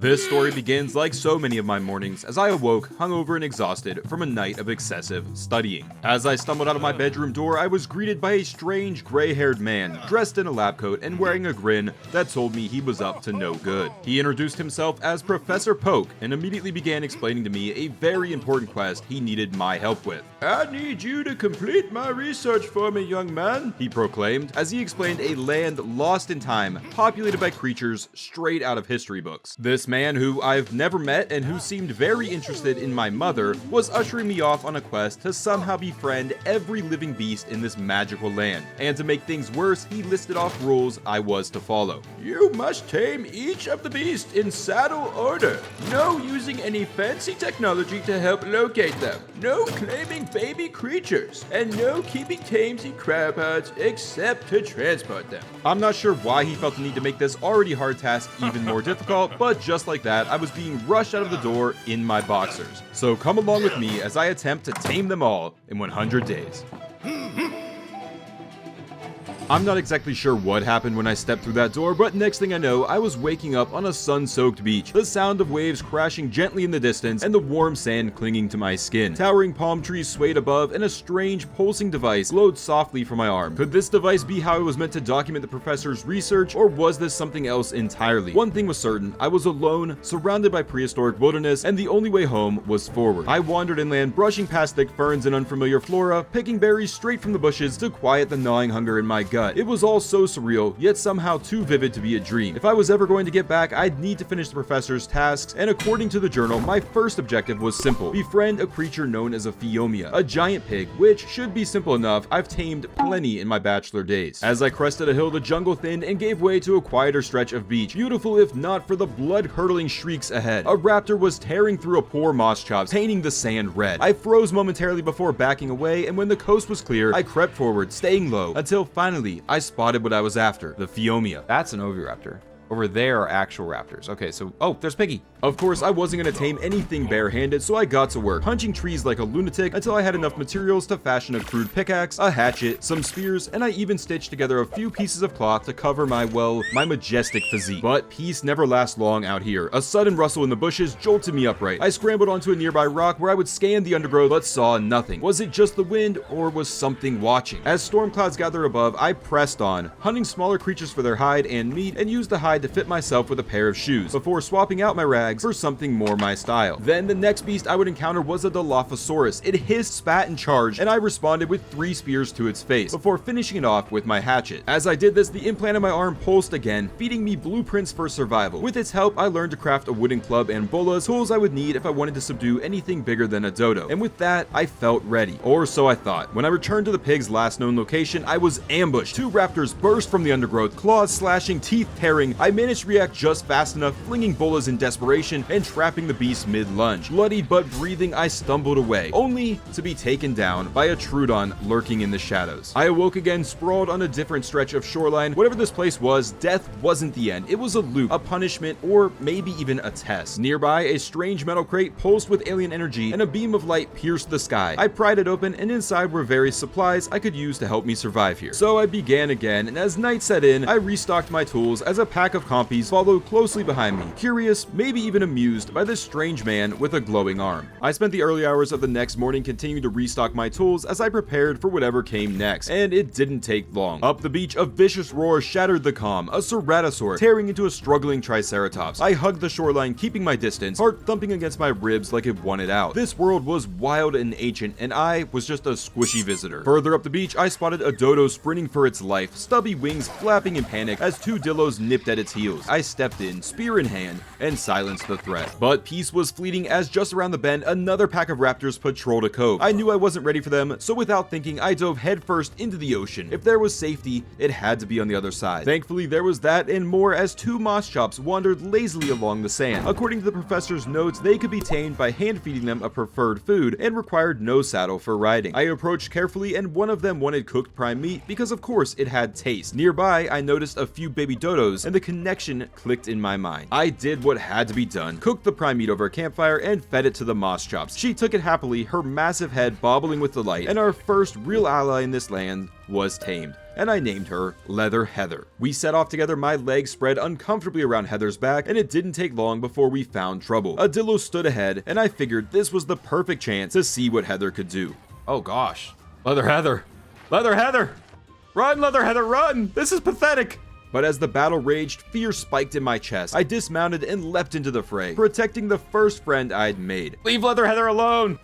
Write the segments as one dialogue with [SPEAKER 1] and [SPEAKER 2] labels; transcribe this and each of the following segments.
[SPEAKER 1] This story begins like so many of my mornings as I awoke hungover and exhausted from a night of excessive studying. As I stumbled out of my bedroom door, I was greeted by a strange gray-haired man dressed in a lab coat and wearing a grin that told me he was up to no good. He introduced himself as Professor Poke and immediately began explaining to me a very important quest he needed my help with. "I need you to complete my research for me, young man," he proclaimed as he explained a land lost in time, populated by creatures straight out of history books. This man, who I've never met and who seemed very interested in my mother, was ushering me off on a quest to somehow befriend every living beast in this magical land. And to make things worse, he listed off rules I was to follow. "You must tame each of the beasts in saddle order. No using any fancy technology to help locate them. No claiming baby creatures. And no keeping tames in cryopods except to transport them." I'm not sure why he felt the need to make this already hard task even more difficult, but just like that, I was being rushed out of the door in my boxers. So come along with me as I attempt to tame them all in 100 days. I'm not exactly sure what happened when I stepped through that door, but next thing I know, I was waking up on a sun-soaked beach, the sound of waves crashing gently in the distance, and the warm sand clinging to my skin. Towering palm trees swayed above, and a strange, pulsing device glowed softly from my arm. Could this device be how I was meant to document the professor's research, or was this something else entirely? One thing was certain, I was alone, surrounded by prehistoric wilderness, and the only way home was forward. I wandered inland, brushing past thick ferns and unfamiliar flora, picking berries straight from the bushes to quiet the gnawing hunger in my gut. It was all so surreal, yet somehow too vivid to be a dream. If I was ever going to get back, I'd need to finish the professor's tasks, and according to the journal, my first objective was simple: befriend a creature known as a Phiomia, a giant pig, which should be simple enough. I've tamed plenty in my bachelor days. As I crested a hill, the jungle thinned and gave way to a quieter stretch of beach, beautiful if not for the blood-curdling shrieks ahead. A raptor was tearing through a poor moss chops, painting the sand red. I froze momentarily before backing away, and when the coast was clear, I crept forward, staying low, until finally I spotted what I was after: the Phiomia. That's an oviraptor. Over there are actual raptors. Okay, so, oh, there's Piggy. Of course, I wasn't gonna tame anything barehanded, so I got to work, punching trees like a lunatic until I had enough materials to fashion a crude pickaxe, a hatchet, some spears, and I even stitched together a few pieces of cloth to cover my majestic physique. But peace never lasts long out here. A sudden rustle in the bushes jolted me upright. I scrambled onto a nearby rock where I would scan the undergrowth, but saw nothing. Was it just the wind, or was something watching? As storm clouds gathered above, I pressed on, hunting smaller creatures for their hide and meat, and used the hide to fit myself with a pair of shoes, before swapping out my rags for something more my style. Then the next beast I would encounter was a Dilophosaurus. It hissed, spat, and charged, and I responded with 3 spears to its face, before finishing it off with my hatchet. As I did this, the implant in my arm pulsed again, feeding me blueprints for survival. With its help, I learned to craft a wooden club and bolas, tools I would need if I wanted to subdue anything bigger than a dodo. And with that, I felt ready. Or so I thought. When I returned to the pig's last known location, I was ambushed. 2 raptors burst from the undergrowth, claws slashing, teeth tearing. I managed to react just fast enough, flinging bolas in desperation and trapping the beast mid-lunge. Bloodied but breathing, I stumbled away, only to be taken down by a Trudon lurking in the shadows. I awoke again, sprawled on a different stretch of shoreline. Whatever this place was, death wasn't the end. It was a loop, a punishment, or maybe even a test. Nearby, a strange metal crate pulsed with alien energy, and a beam of light pierced the sky. I pried it open, and inside were various supplies I could use to help me survive here. So I began again, and as night set in, I restocked my tools as a pack of compies followed closely behind me, curious, maybe even amused by this strange man with a glowing arm. I spent the early hours of the next morning continuing to restock my tools as I prepared for whatever came next, and it didn't take long. Up the beach, a vicious roar shattered the calm, a ceratosaur tearing into a struggling triceratops. I hugged the shoreline, keeping my distance, heart thumping against my ribs like it wanted out. This world was wild and ancient, and I was just a squishy visitor. Further up the beach, I spotted a dodo sprinting for its life, stubby wings flapping in panic as 2 dillos nipped at its heels. I stepped in, spear in hand, and silenced the threat. But peace was fleeting as just around the bend, another pack of raptors patrolled a cove. I knew I wasn't ready for them, so without thinking, I dove headfirst into the ocean. If there was safety, it had to be on the other side. Thankfully, there was that and more as 2 moss chops wandered lazily along the sand. According to the professor's notes, they could be tamed by hand-feeding them a preferred food and required no saddle for riding. I approached carefully, and one of them wanted cooked prime meat because, of course, it had taste. Nearby, I noticed a few baby dodos, and the connection clicked in my mind. I did what had to be done, cooked the prime meat over a campfire, and fed it to the moss chops. She took it happily, her massive head bobbling with delight, and our first real ally in this land was tamed, and I named her Leather Heather. We set off together, my legs spread uncomfortably around Heather's back, and it didn't take long before we found trouble. A Dillo stood ahead, and I figured this was the perfect chance to see what Heather could do. Oh gosh. Leather Heather! Leather Heather! Run, Leather Heather, run! This is pathetic! But as the battle raged, fear spiked in my chest. I dismounted and leapt into the fray, protecting the first friend I'd made. Leave Leather Heather alone!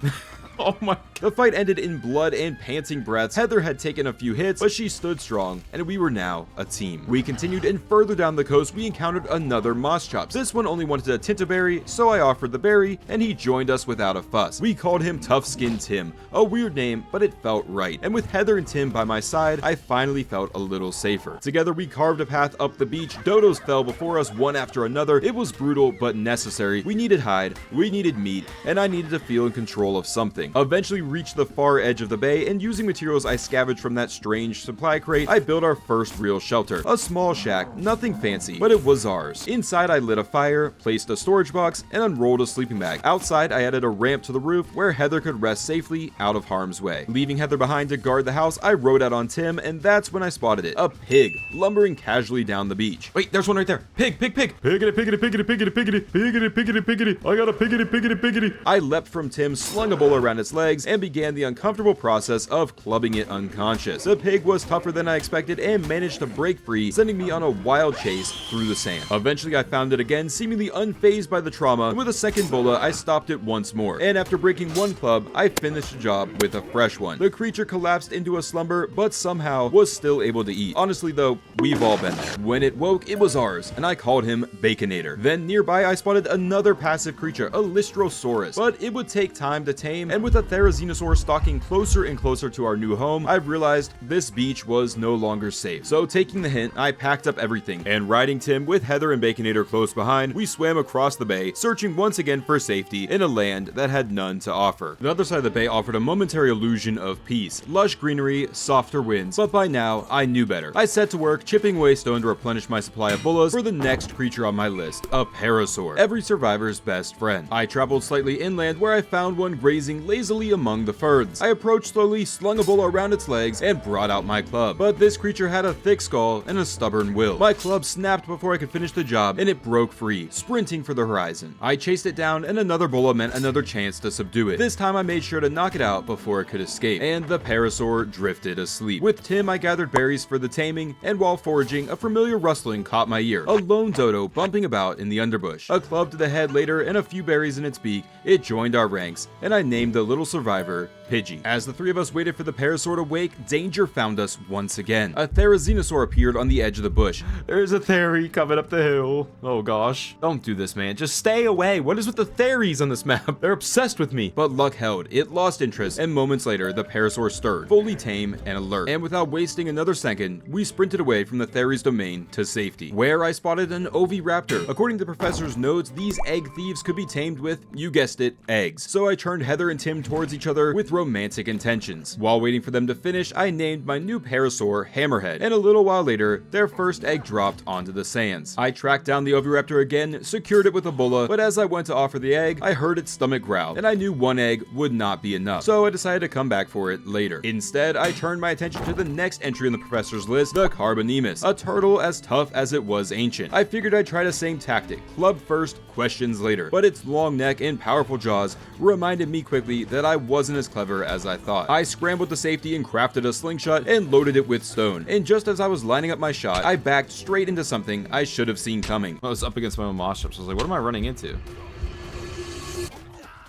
[SPEAKER 1] Oh my. The fight ended in blood and panting breaths. Heather had taken a few hits, but she stood strong, and we were now a team. We continued, and further down the coast, we encountered another moss chops. This one only wanted a tintaberry, so I offered the berry, and he joined us without a fuss. We called him Tough Skin Tim, a weird name, but it felt right. And with Heather and Tim by my side, I finally felt a little safer. Together, we carved a path up the beach. Dodos fell before us one after another. It was brutal, but necessary. We needed hide, we needed meat, and I needed to feel in control of something. Eventually reached the far edge of the bay, and using materials I scavenged from that strange supply crate, I built our first real shelter. A small shack, nothing fancy, but it was ours. Inside, I lit a fire, placed a storage box, and unrolled a sleeping bag. Outside, I added a ramp to the roof where Heather could rest safely out of harm's way. Leaving Heather behind to guard the house, I rode out on Tim, and that's when I spotted it. A pig, lumbering casually down the beach. Wait, there's one right there. Pig, pig, pig. Piggity, piggity, piggity, piggity, piggity, piggity, piggity, piggity. I got a piggity, piggity, piggity. I leapt from Tim, slung a bowl around its legs, and began the uncomfortable process of clubbing it unconscious. The pig was tougher than I expected and managed to break free, sending me on a wild chase through the sand. Eventually, I found it again, seemingly unfazed by the trauma, and with a second bola, I stopped it once more. And after breaking one club, I finished the job with a fresh one. The creature collapsed into a slumber, but somehow was still able to eat. Honestly though, we've all been there. When it woke, it was ours, and I called him Baconator. Then nearby, I spotted another passive creature, a Lystrosaurus, but it would take time to tame, and with a Therizinosaur stalking closer and closer to our new home, I've realized this beach was no longer safe. So taking the hint, I packed up everything, and riding Tim with Heather and Baconator close behind, we swam across the bay, searching once again for safety in a land that had none to offer. The other side of the bay offered a momentary illusion of peace, lush greenery, softer winds, but by now, I knew better. I set to work, chipping away stone to replenish my supply of bullas for the next creature on my list, a parasaur, every survivor's best friend. I traveled slightly inland where I found one grazing lazily among the ferns. I approached slowly, slung a bola around its legs, and brought out my club. But this creature had a thick skull and a stubborn will. My club snapped before I could finish the job, and it broke free, sprinting for the horizon. I chased it down, and another bola meant another chance to subdue it. This time I made sure to knock it out before it could escape, and the parasaur drifted asleep. With Tim, I gathered berries for the taming, and while foraging, a familiar rustling caught my ear. A lone dodo bumping about in the underbush. A club to the head later, and a few berries in its beak, it joined our ranks, and I named the little survivor Pidgey. As the three of us waited for the parasaur to wake, danger found us once again. A Therizinosaur appeared on the edge of the bush. There's a Theri coming up the hill. Oh gosh. Don't do this, man. Just stay away. What is with the Theris on this map? They're obsessed with me. But luck held. It lost interest, and moments later, the parasaur stirred, fully tame and alert. And without wasting another second, we sprinted away from the Theri's domain to safety, where I spotted an oviraptor. According to the professor's notes, these egg thieves could be tamed with, you guessed it, eggs. So I turned Heather and Tim towards each other with romantic intentions. While waiting for them to finish, I named my new parasaur Hammerhead, and a little while later, their first egg dropped onto the sands. I tracked down the oviraptor again, secured it with a bola, but as I went to offer the egg, I heard its stomach growl, and I knew one egg would not be enough, so I decided to come back for it later. Instead, I turned my attention to the next entry on the professor's list, the Carbonemus, a turtle as tough as it was ancient. I figured I'd try the same tactic, club first, questions later, but its long neck and powerful jaws reminded me quickly that I wasn't as clever as I thought. I scrambled to safety and crafted a slingshot and loaded it with stone, and just as I was lining up my shot, I backed straight into something I should have seen coming. I was up against my own moss chips. I was like, what am I running into?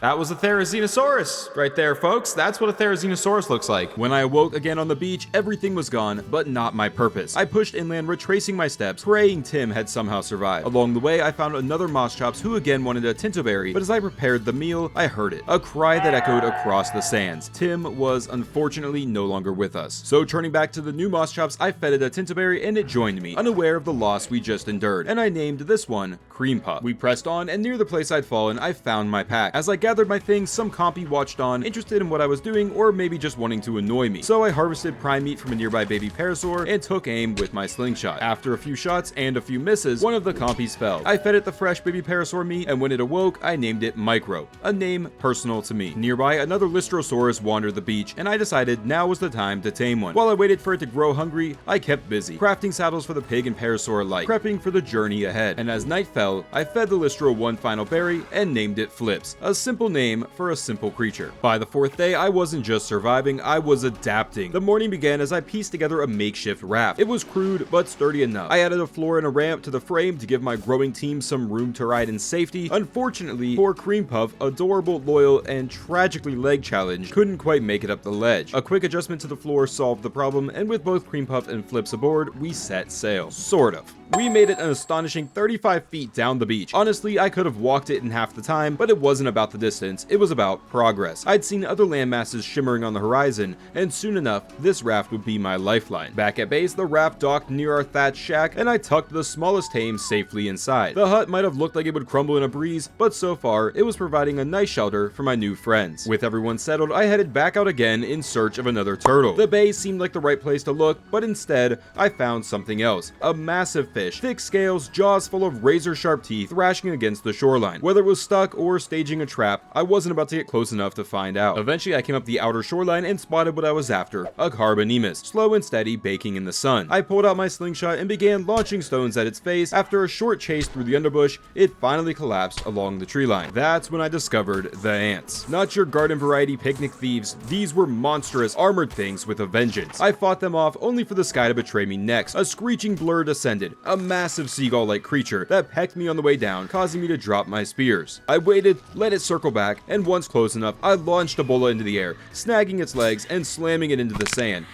[SPEAKER 1] That was a Therizinosaurus right there, folks. That's what a Therizinosaurus looks like. When I awoke again on the beach, everything was gone, but not my purpose. I pushed inland, retracing my steps, praying Tim had somehow survived. Along the way, I found another moss chops who again wanted a tintoberry, but as I prepared the meal, I heard it. A cry that echoed across the sands. Tim was unfortunately no longer with us. So turning back to the new moss chops, I fed it a tintoberry and it joined me, unaware of the loss we just endured, and I named this one Cream Puff. We pressed on, and near the place I'd fallen, I found my pack. As I gathered my things, some compy watched on, interested in what I was doing, or maybe just wanting to annoy me. So I harvested prime meat from a nearby baby parasaur and took aim with my slingshot. After a few shots and a few misses, one of the compies fell. I fed it the fresh baby parasaur meat, and when it awoke, I named it Micro, a name personal to me. Nearby, another Lystrosaurus wandered the beach, and I decided now was the time to tame one. While I waited for it to grow hungry, I kept busy, crafting saddles for the pig and parasaur alike, prepping for the journey ahead. And as night fell, I fed the Lystro one final berry and named it Flips, a simple name for a simple creature. By the fourth day, I wasn't just surviving, I was adapting. The morning began as I pieced together a makeshift raft. It was crude, but sturdy enough. I added a floor and a ramp to the frame to give my growing team some room to ride in safety. Unfortunately, poor Cream Puff, adorable, loyal, and tragically leg challenged, couldn't quite make it up the ledge. A quick adjustment to the floor solved the problem, and with both Cream Puff and Flips aboard, we set sail. Sort of. We made it an astonishing 35 feet down the beach. Honestly, I could have walked it in half the time, but it wasn't about the distance, it was about progress. I'd seen other land masses shimmering on the horizon, and soon enough, this raft would be my lifeline. Back at base, the raft docked near our thatched shack, and I tucked the smallest Tame safely inside. The hut might have looked like it would crumble in a breeze, but so far, it was providing a nice shelter for my new friends. With everyone settled, I headed back out again in search of another turtle. The bay seemed like the right place to look, but instead, I found something else. A massive fish, thick scales, jaws full of razor-sharp teeth, thrashing against the shoreline. Whether it was stuck or staging a trap, I wasn't about to get close enough to find out. Eventually, I came up the outer shoreline and spotted what I was after, a Carbonemus, slow and steady, baking in the sun. I pulled out my slingshot and began launching stones at its face. After a short chase through the underbush, it finally collapsed along the tree line. That's when I discovered the ants. Not your garden variety picnic thieves, these were monstrous, armored things with a vengeance. I fought them off only for the sky to betray me next. A screeching blur descended, a massive seagull-like creature that pecked me on the way down, causing me to drop my spears. I waited, let it circle back, and once close enough, I launched a bola into the air, snagging its legs and slamming it into the sand.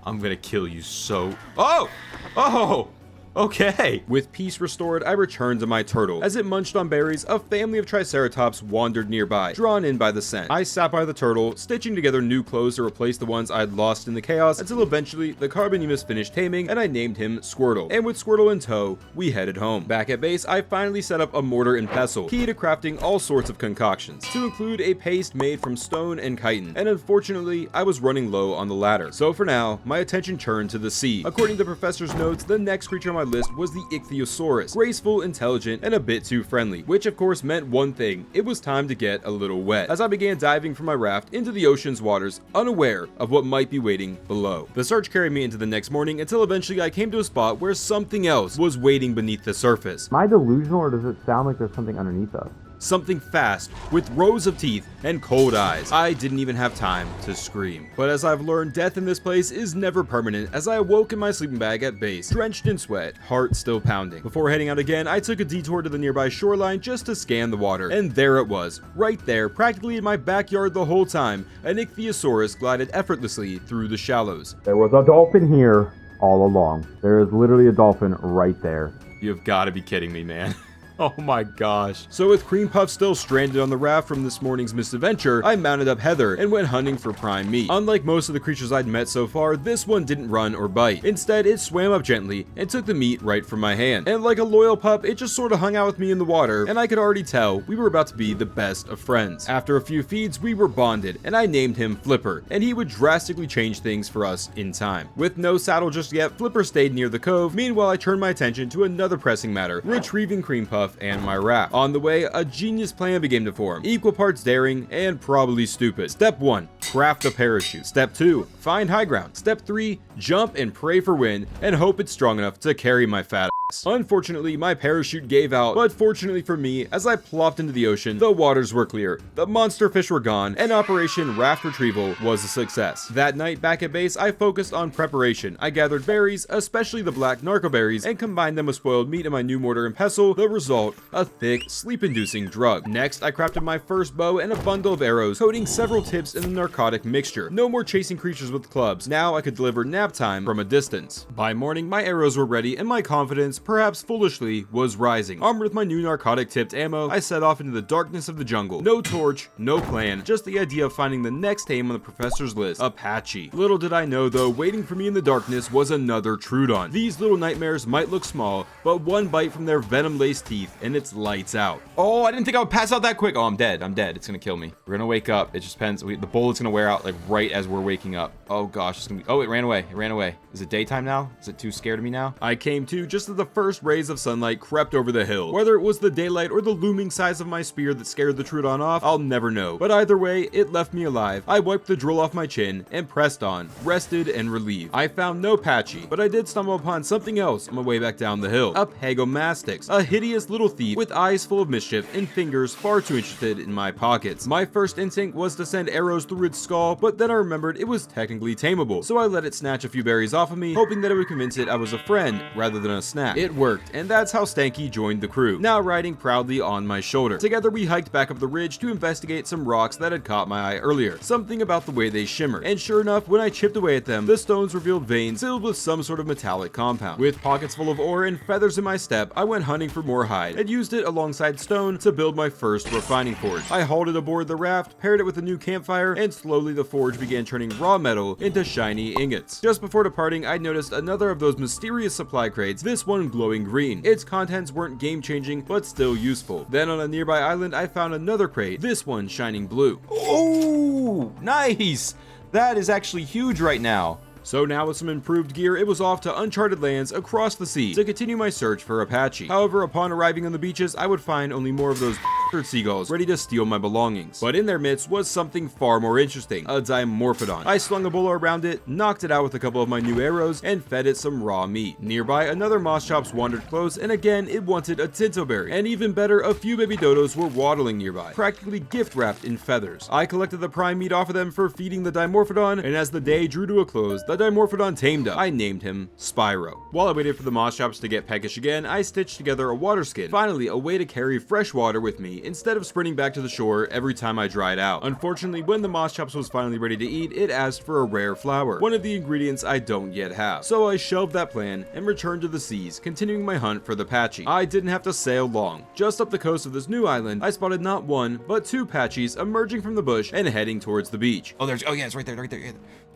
[SPEAKER 1] I'm gonna kill you so... Oh! Oh! Okay. With peace restored, I returned to my turtle. As it munched on berries, a family of Triceratops wandered nearby, drawn in by the scent. I sat by the turtle, stitching together new clothes to replace the ones I'd lost in the chaos, until eventually the Carbonemus finished taming and I named him Squirtle. And with Squirtle in tow, we headed home. Back at base, I finally set up a mortar and pestle, key to crafting all sorts of concoctions, to include a paste made from stone and chitin, and unfortunately, I was running low on the latter. So for now, my attention turned to the sea. According to the professor's notes, the next creature on my list was the Ichthyosaurus, graceful, intelligent, and a bit too friendly, which of course meant one thing: it was time to get a little wet, as I began diving from my raft into the ocean's waters, unaware of what might be waiting below. The search carried me into the next morning until eventually I came to a spot where something else was waiting beneath the surface.
[SPEAKER 2] Am I delusional, or does it sound like there's something underneath us?
[SPEAKER 1] Something fast, with rows of teeth and cold eyes. I didn't even have time to scream. But as I've learned, death in this place is never permanent, as I awoke in my sleeping bag at base, drenched in sweat, heart still pounding. Before heading out again, I took a detour to the nearby shoreline just to scan the water. And there it was, right there, practically in my backyard the whole time, an Ichthyosaurus glided effortlessly through the shallows.
[SPEAKER 2] There was a dolphin here all along. There is literally a dolphin right there.
[SPEAKER 1] You've got to be kidding me, man. Oh my gosh. So with Cream Puff still stranded on the raft from this morning's misadventure, I mounted up Heather and went hunting for prime meat. Unlike most of the creatures I'd met so far, this one didn't run or bite. Instead, it swam up gently and took the meat right from my hand. And like a loyal pup, it just sort of hung out with me in the water, and I could already tell we were about to be the best of friends. After a few feeds, we were bonded, and I named him Flipper, and he would drastically change things for us in time. With no saddle just yet, Flipper stayed near the cove. Meanwhile, I turned my attention to another pressing matter: retrieving Cream Puff and my raft. On the way, a genius plan began to form, equal parts daring and probably stupid. Step 1, craft a parachute. Step 2, find high ground. Step 3, jump and pray for wind and hope it's strong enough to carry my fat ass. Unfortunately, my parachute gave out, but fortunately for me, as I plopped into the ocean, the waters were clear, the monster fish were gone, and Operation Raft Retrieval was a success. That night, back at base, I focused on preparation. I gathered berries, especially the black narcoberries, and combined them with spoiled meat in my new mortar and pestle. The result, a thick, sleep-inducing drug. Next, I crafted my first bow and a bundle of arrows, coating several tips in the narcotic mixture. No more chasing creatures with clubs. Now I could deliver nap time from a distance. By morning, my arrows were ready, and my confidence distance, perhaps foolishly, was rising. Armed with my new narcotic-tipped ammo, I set off into the darkness of the jungle. No torch, no plan, just the idea of finding the next Tame on the professor's list, Apache. Little did I know though, waiting for me in the darkness was another Troodon. These little nightmares might look small, but one bite from their venom-laced teeth and it's lights out. Oh, I didn't think I would pass out that quick. Oh, I'm dead. It's gonna kill me. We're gonna wake up. It just depends. The bullet's gonna wear out like right as we're waking up. Oh gosh, it's gonna be... Oh, it ran away. Is it daytime now? Is it too scared of me now? I came to just as the first rays of sunlight crept over the hill. Whether it was the daylight or the looming size of my spear that scared the Troodon off, I'll never know. But either way, it left me alive. I wiped the drool off my chin and pressed on, rested and relieved. I found no Patchy, but I did stumble upon something else on my way back down the hill. A Pegomastix, a hideous little thief with eyes full of mischief and fingers far too interested in my pockets. My first instinct was to send arrows through its skull, but then I remembered it was technically tameable, so I let it snatch a few berries off of me, hoping that it would convince it I was a friend rather than a snack. It worked, and that's how Stanky joined the crew, now riding proudly on my shoulder. Together we hiked back up the ridge to investigate some rocks that had caught my eye earlier, something about the way they shimmered, and sure enough, when I chipped away at them, the stones revealed veins filled with some sort of metallic compound. With pockets full of ore and feathers in my step, I went hunting for more hide, and used it alongside stone to build my first refining forge. I halted aboard the raft, paired it with a new campfire, and slowly the forge began turning raw metal into shiny ingots. Just before departing, I noticed another of those mysterious supply crates, this one glowing green. Its contents weren't game-changing, but still useful. Then on a nearby island, I found another crate, this one shining blue. Oh, nice! That is actually huge right now. So now with some improved gear, it was off to uncharted lands across the sea to continue my search for Apache. However, upon arriving on the beaches, I would find only more of those seagulls ready to steal my belongings. But in their midst was something far more interesting, a Dimorphodon. I slung a bola around it, knocked it out with a couple of my new arrows, and fed it some raw meat. Nearby, another Moschops wandered close, and again, it wanted a Tintoberry. And even better, a few baby dodos were waddling nearby, practically gift-wrapped in feathers. I collected the prime meat off of them for feeding the Dimorphodon, and as the day drew to a close, the Dimorphodon tamed up. I named him Spyro. While I waited for the Moschops to get peckish again, I stitched together a water skin. Finally, a way to carry fresh water with me instead of sprinting back to the shore every time I dried out. Unfortunately, when the Moschops was finally ready to eat, it asked for a rare flower, one of the ingredients I don't yet have. So I shelved that plan and returned to the seas, continuing my hunt for the Patchy. I didn't have to sail long. Just up the coast of this new island, I spotted not one, but two Patchies emerging from the bush and heading towards the beach. Oh, yeah, it's right there.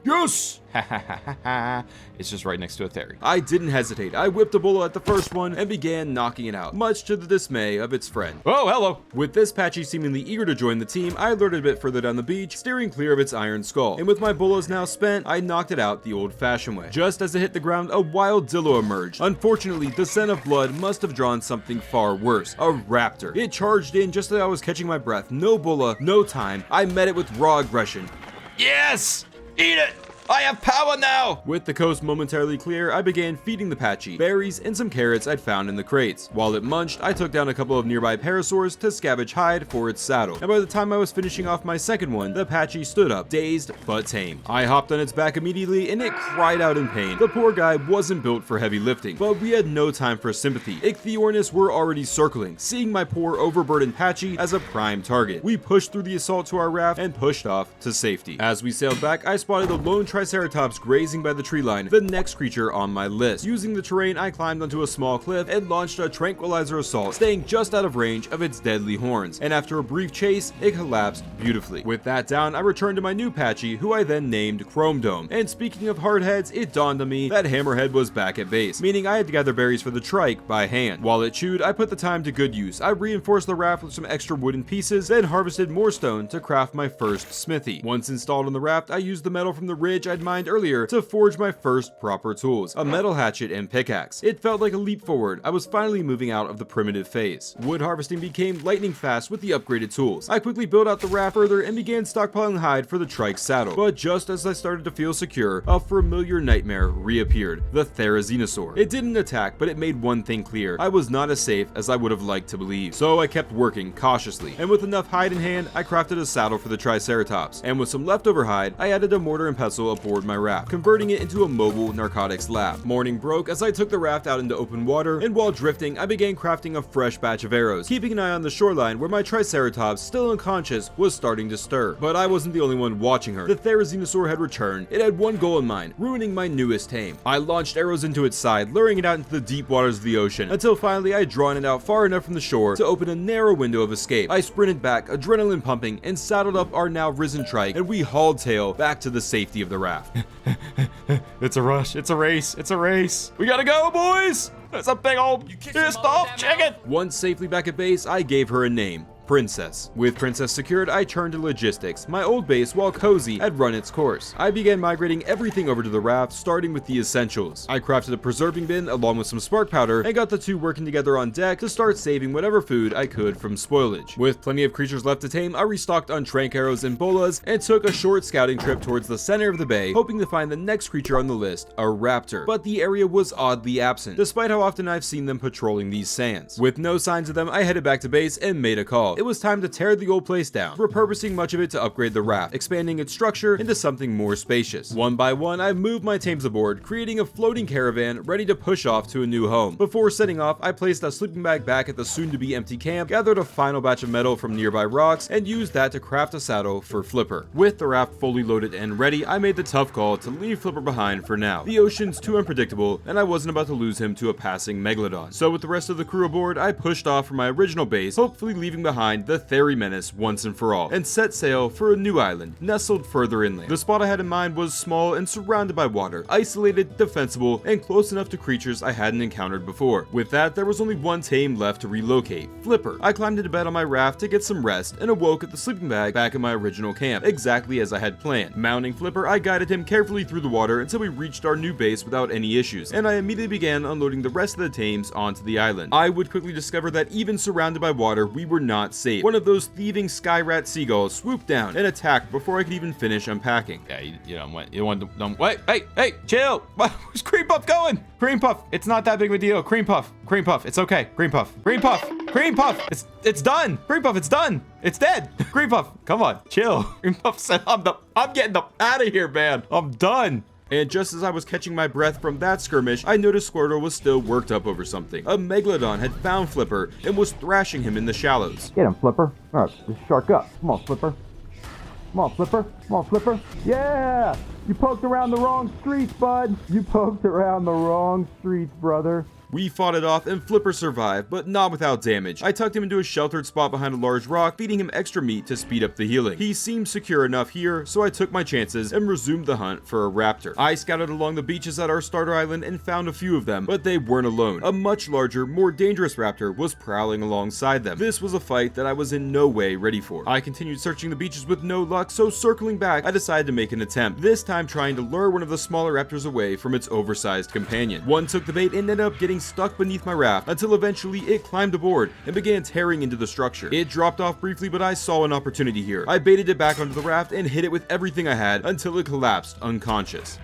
[SPEAKER 1] Yes! It's just right next to a ferry. I didn't hesitate. I whipped a bola at the first one and began knocking it out, much to the dismay of its friend. Oh, hello! With this Patchy seemingly eager to join the team, I alerted a bit further down the beach, steering clear of its iron skull. And with my bolas now spent, I knocked it out the old-fashioned way. Just as it hit the ground, a wild dillo emerged. Unfortunately, the scent of blood must have drawn something far worse, a raptor. It charged in just as I was catching my breath. No bola, no time. I met it with raw aggression. Yes! Eat it! I have power now! With the coast momentarily clear, I began feeding the Patchy berries and some carrots I'd found in the crates. While it munched, I took down a couple of nearby parasaurs to scavenge hide for its saddle. And by the time I was finishing off my second one, the Patchy stood up, dazed but tame. I hopped on its back immediately and it cried out in pain. The poor guy wasn't built for heavy lifting, but we had no time for sympathy. Ichthyornis were already circling, seeing my poor overburdened Patchy as a prime target. We pushed through the assault to our raft and pushed off to safety. As we sailed back, I spotted a lone Triceratops grazing by the tree line, the next creature on my list. Using the terrain, I climbed onto a small cliff and launched a tranquilizer assault, staying just out of range of its deadly horns, and after a brief chase, it collapsed beautifully. With that down, I returned to my new Patchy, who I then named Chrome Dome. And speaking of hardheads, it dawned on me that Hammerhead was back at base, meaning I had to gather berries for the trike by hand. While it chewed, I put the time to good use. I reinforced the raft with some extra wooden pieces, then harvested more stone to craft my first smithy. Once installed on the raft, I used the metal from the ridge I'd mined earlier to forge my first proper tools, a metal hatchet and pickaxe. It felt like a leap forward. I was finally moving out of the primitive phase. Wood harvesting became lightning fast with the upgraded tools. I quickly built out the raft further and began stockpiling hide for the trike's saddle. But just as I started to feel secure, a familiar nightmare reappeared, the Therizinosaur. It didn't attack, but it made one thing clear. I was not as safe as I would have liked to believe. So I kept working cautiously, and with enough hide in hand, I crafted a saddle for the Triceratops. And with some leftover hide, I added a mortar and pestle sail aboard my raft, converting it into a mobile narcotics lab. Morning broke as I took the raft out into open water, and while drifting, I began crafting a fresh batch of arrows, keeping an eye on the shoreline where my Triceratops, still unconscious, was starting to stir. But I wasn't the only one watching her. The Therizinosaur had returned. It had one goal in mind, ruining my newest tame. I launched arrows into its side, luring it out into the deep waters of the ocean, until finally I had drawn it out far enough from the shore to open a narrow window of escape. I sprinted back, adrenaline pumping, and saddled up our now risen trike, and we hauled tail back to the safety of the raft.
[SPEAKER 3] It's a rush. It's a race. It's a race. We gotta go, boys! That's a big old pissed off chicken!
[SPEAKER 1] Once safely back at base, I gave her a name. Princess. With Princess secured, I turned to logistics. My old base, while cozy, had run its course. I began migrating everything over to the raft, starting with the essentials. I crafted a preserving bin along with some spark powder, and got the two working together on deck to start saving whatever food I could from spoilage. With plenty of creatures left to tame, I restocked on trank arrows and bolas, and took a short scouting trip towards the center of the bay, hoping to find the next creature on the list, a raptor. But the area was oddly absent, despite how often I've seen them patrolling these sands. With no signs of them, I headed back to base and made a call. It was time to tear the old place down, repurposing much of it to upgrade the raft, expanding its structure into something more spacious. One by one, I moved my tames aboard, creating a floating caravan ready to push off to a new home. Before setting off, I placed a sleeping bag back at the soon-to-be empty camp, gathered a final batch of metal from nearby rocks, and used that to craft a saddle for Flipper. With the raft fully loaded and ready, I made the tough call to leave Flipper behind for now. The ocean's too unpredictable, and I wasn't about to lose him to a passing megalodon. So with the rest of the crew aboard, I pushed off from my original base, hopefully leaving behind the Theri menace once and for all, and set sail for a new island, nestled further inland. The spot I had in mind was small and surrounded by water, isolated, defensible, and close enough to creatures I hadn't encountered before. With that, there was only one tame left to relocate, Flipper. I climbed into bed on my raft to get some rest, and awoke at the sleeping bag back in my original camp, exactly as I had planned. Mounting Flipper, I guided him carefully through the water until we reached our new base without any issues, and I immediately began unloading the rest of the tames onto the island. I would quickly discover that even surrounded by water, we were not safe. One of those thieving sky rat seagulls swooped down and attacked before I could even finish unpacking.
[SPEAKER 3] Yeah, you want to wait, hey, chill. Where's Cream Puff going? Cream Puff, it's not that big of a deal. Cream Puff, it's okay. Cream Puff, it's done. Cream Puff, it's done. It's dead. Cream Puff, come on, chill. Cream Puff said, I'm getting out of here, man. I'm done.
[SPEAKER 1] And just as I was catching my breath from that skirmish, I noticed Squirtle was still worked up over something. A megalodon had found Flipper and was thrashing him in the shallows.
[SPEAKER 2] Get him, Flipper. All right, just shark up. Come on, Flipper. Come on, Flipper. Come on, Flipper. Yeah! You poked around the wrong streets, bud. You poked around the wrong streets, brother.
[SPEAKER 1] We fought it off and Flipper survived, but not without damage. I tucked him into a sheltered spot behind a large rock, feeding him extra meat to speed up the healing. He seemed secure enough here, so I took my chances and resumed the hunt for a raptor. I scouted along the beaches at our starter island and found a few of them, but they weren't alone. A much larger, more dangerous raptor was prowling alongside them. This was a fight that I was in no way ready for. I continued searching the beaches with no luck, so circling back, I decided to make an attempt, this time trying to lure one of the smaller raptors away from its oversized companion. One took the bait and ended up getting stuck beneath my raft until eventually it climbed aboard and began tearing into the structure. It dropped off briefly, but I saw an opportunity here. I baited it back onto the raft and hit it with everything I had until it collapsed unconscious.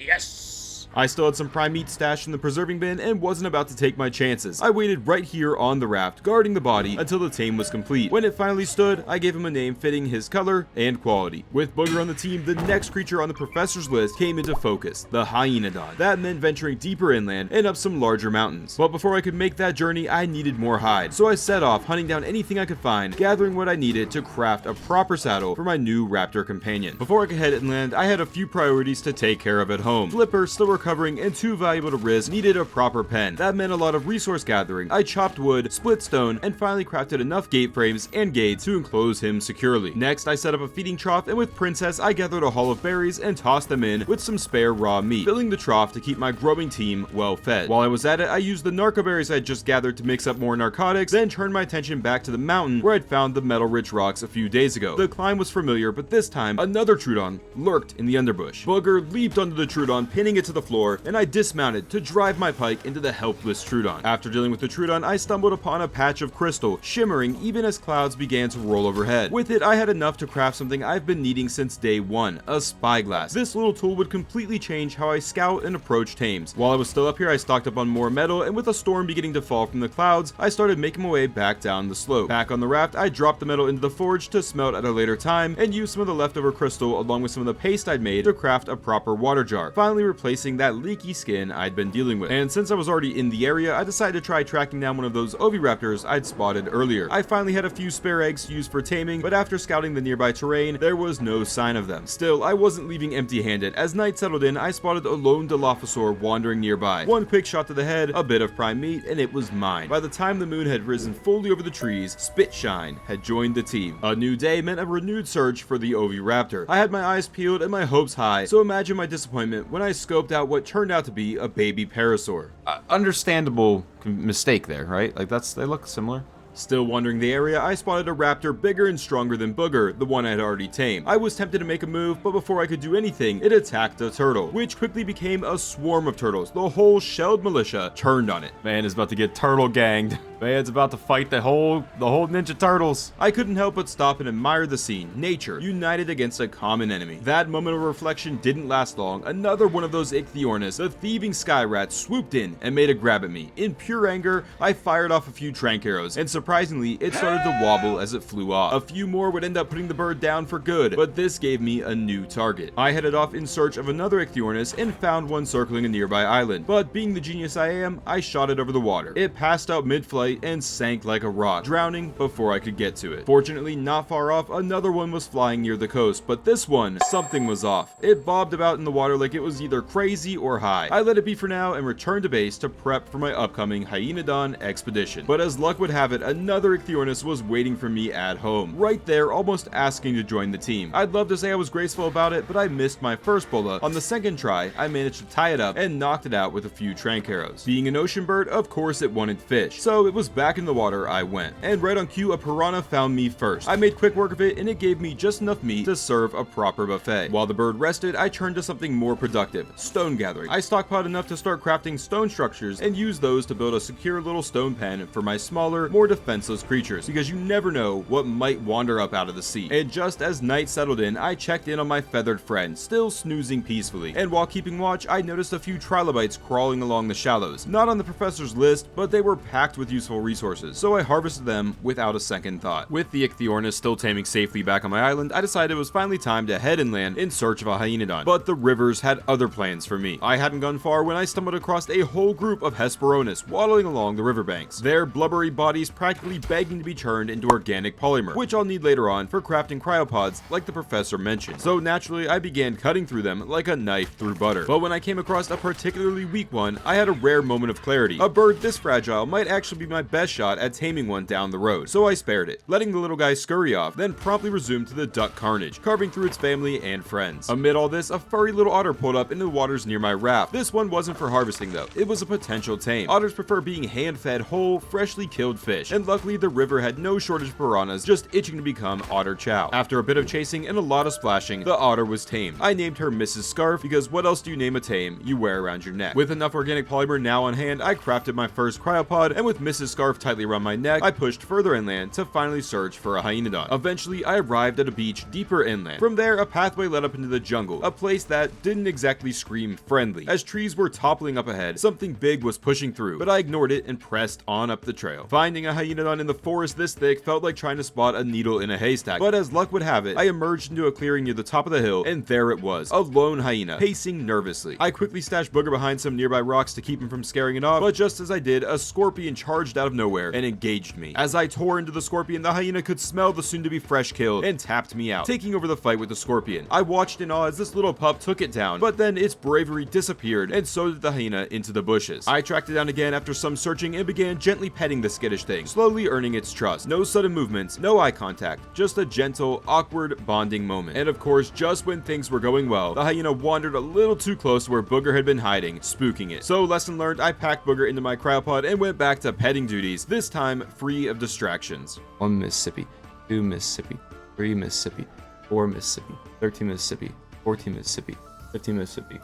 [SPEAKER 3] Yes.
[SPEAKER 1] I still had some prime meat stashed in the preserving bin and wasn't about to take my chances. I waited right here on the raft, guarding the body until the tame was complete. When it finally stood, I gave him a name fitting his color and quality. With Booger on the team, the next creature on the professor's list came into focus, the Hyenodon. That meant venturing deeper inland and up some larger mountains. But before I could make that journey, I needed more hide. So I set off, hunting down anything I could find, gathering what I needed to craft a proper saddle for my new raptor companion. Before I could head inland, I had a few priorities to take care of at home. Flipper, still recovering and too valuable to risk, needed a proper pen. That meant a lot of resource gathering. I chopped wood, split stone, and finally crafted enough gate frames and gates to enclose him securely. Next, I set up a feeding trough, and with Princess, I gathered a haul of berries and tossed them in with some spare raw meat, filling the trough to keep my growing team well fed. While I was at it, I used the narco berries I had just gathered to mix up more narcotics, then turned my attention back to the mountain where I'd found the metal-rich rocks a few days ago. The climb was familiar, but this time, another Trudon lurked in the underbush. Booger leaped onto the Trudon, pinning it to the floor, and I dismounted to drive my pike into the helpless Troodon. After dealing with the Troodon, I stumbled upon a patch of crystal, shimmering even as clouds began to roll overhead. With it, I had enough to craft something I've been needing since day one, a spyglass. This little tool would completely change how I scout and approach tames. While I was still up here, I stocked up on more metal, and with a storm beginning to fall from the clouds, I started making my way back down the slope. Back on the raft, I dropped the metal into the forge to smelt at a later time, and used some of the leftover crystal along with some of the paste I'd made to craft a proper water jar, finally replacing that leaky skin I'd been dealing with. And since I was already in the area, I decided to try tracking down one of those oviraptors I'd spotted earlier. I finally had a few spare eggs used for taming, but after scouting the nearby terrain, there was no sign of them. Still, I wasn't leaving empty-handed. As night settled in, I spotted a lone Dilophosaur wandering nearby. One quick shot to the head, a bit of prime meat, and it was mine. By the time the moon had risen fully over the trees, Spitshine had joined the team. A new day meant a renewed search for the oviraptor. I had my eyes peeled and my hopes high, so imagine my disappointment when I scoped out what turned out to be a baby parasaur.
[SPEAKER 3] Understandable mistake there, right? Like they look similar.
[SPEAKER 1] Still wandering the area, I spotted a raptor bigger and stronger than Booger, the one I had already tamed. I was tempted to make a move, but before I could do anything, it attacked a turtle, which quickly became a swarm of turtles. The whole shelled militia turned on it.
[SPEAKER 3] Man is about to get turtle ganged. Man's about to fight the whole Ninja Turtles.
[SPEAKER 1] I couldn't help but stop and admire the scene. Nature, united against a common enemy. That moment of reflection didn't last long. Another one of those Ichthyornis, the thieving sky rats, swooped in and made a grab at me. In pure anger, I fired off a few trank arrows, and surprisingly, it started to wobble as it flew off. A few more would end up putting the bird down for good, but this gave me a new target. I headed off in search of another Ichthyornis and found one circling a nearby island, but being the genius I am, I shot it over the water. It passed out mid-flight and sank like a rock, drowning before I could get to it. Fortunately, not far off, another one was flying near the coast, but this one, something was off. It bobbed about in the water like it was either crazy or high. I let it be for now and returned to base to prep for my upcoming Hyaenodon expedition. But as luck would have it, another Ichthyornis was waiting for me at home, right there, almost asking to join the team. I'd love to say I was graceful about it, but I missed my first bola. On the second try, I managed to tie it up and knocked it out with a few trank arrows. Being an ocean bird, of course it wanted fish, so it was back in the water I went. And right on cue, a piranha found me first. I made quick work of it, and it gave me just enough meat to serve a proper buffet. While the bird rested, I turned to something more productive, stone gathering. I stockpiled enough to start crafting stone structures and use those to build a secure little stone pen for my smaller, more defenseless creatures, because you never know what might wander up out of the sea. And just as night settled in, I checked in on my feathered friend, still snoozing peacefully. And while keeping watch, I noticed a few trilobites crawling along the shallows. Not on the professor's list, but they were packed with useful resources, so I harvested them without a second thought. With the Ichthyornis still taming safely back on my island, I decided it was finally time to head inland in search of a Hyaenodon. But the rivers had other plans for me. I hadn't gone far when I stumbled across a whole group of Hesperornis waddling along the riverbanks, their blubbery bodies practically begging to be turned into organic polymer, which I'll need later on for crafting cryopods like the professor mentioned. So naturally, I began cutting through them like a knife through butter. But when I came across a particularly weak one, I had a rare moment of clarity. A bird this fragile might actually be my best shot at taming one down the road, so I spared it, letting the little guy scurry off, then promptly resumed to the duck carnage, carving through its family and friends. Amid all this, a furry little otter pulled up into the waters near my raft. This one wasn't for harvesting though, it was a potential tame. Otters prefer being hand-fed whole, freshly killed fish, and luckily the river had no shortage of piranhas just itching to become otter chow. After a bit of chasing and a lot of splashing, the otter was tamed. I named her Mrs. Scarf because what else do you name a tame you wear around your neck? With enough organic polymer now on hand, I crafted my first cryopod, and with Mrs. Scarf tightly around my neck, I pushed further inland to finally search for a Hyaenodon. Eventually, I arrived at a beach deeper inland. From there, a pathway led up into the jungle, a place that didn't exactly scream friendly. As trees were toppling up ahead, something big was pushing through, but I ignored it and pressed on up the trail. Finding a Hyaenodon in the forest this thick felt like trying to spot a needle in a haystack, but as luck would have it, I emerged into a clearing near the top of the hill, and there it was, a lone hyena, pacing nervously. I quickly stashed Booger behind some nearby rocks to keep him from scaring it off, but just as I did, a scorpion charged out of nowhere and engaged me. As I tore into the scorpion, the hyena could smell the soon-to-be fresh kill and tapped me out, taking over the fight with the scorpion. I watched in awe as this little pup took it down, but then its bravery disappeared, and so did the hyena into the bushes. I tracked it down again after some searching and began gently petting the skittish thing, slowly earning its trust. No sudden movements, no eye contact, just a gentle, awkward bonding moment. And of course, just when things were going well, the hyena wandered a little too close to where Booger had been hiding, spooking it. So lesson learned, I packed Booger into my cryopod and went back to petting duties, this time free of distractions.
[SPEAKER 3] 1 Mississippi, 2 Mississippi, 3 Mississippi, 4 Mississippi, 13 Mississippi, 14 Mississippi, 15 Mississippi.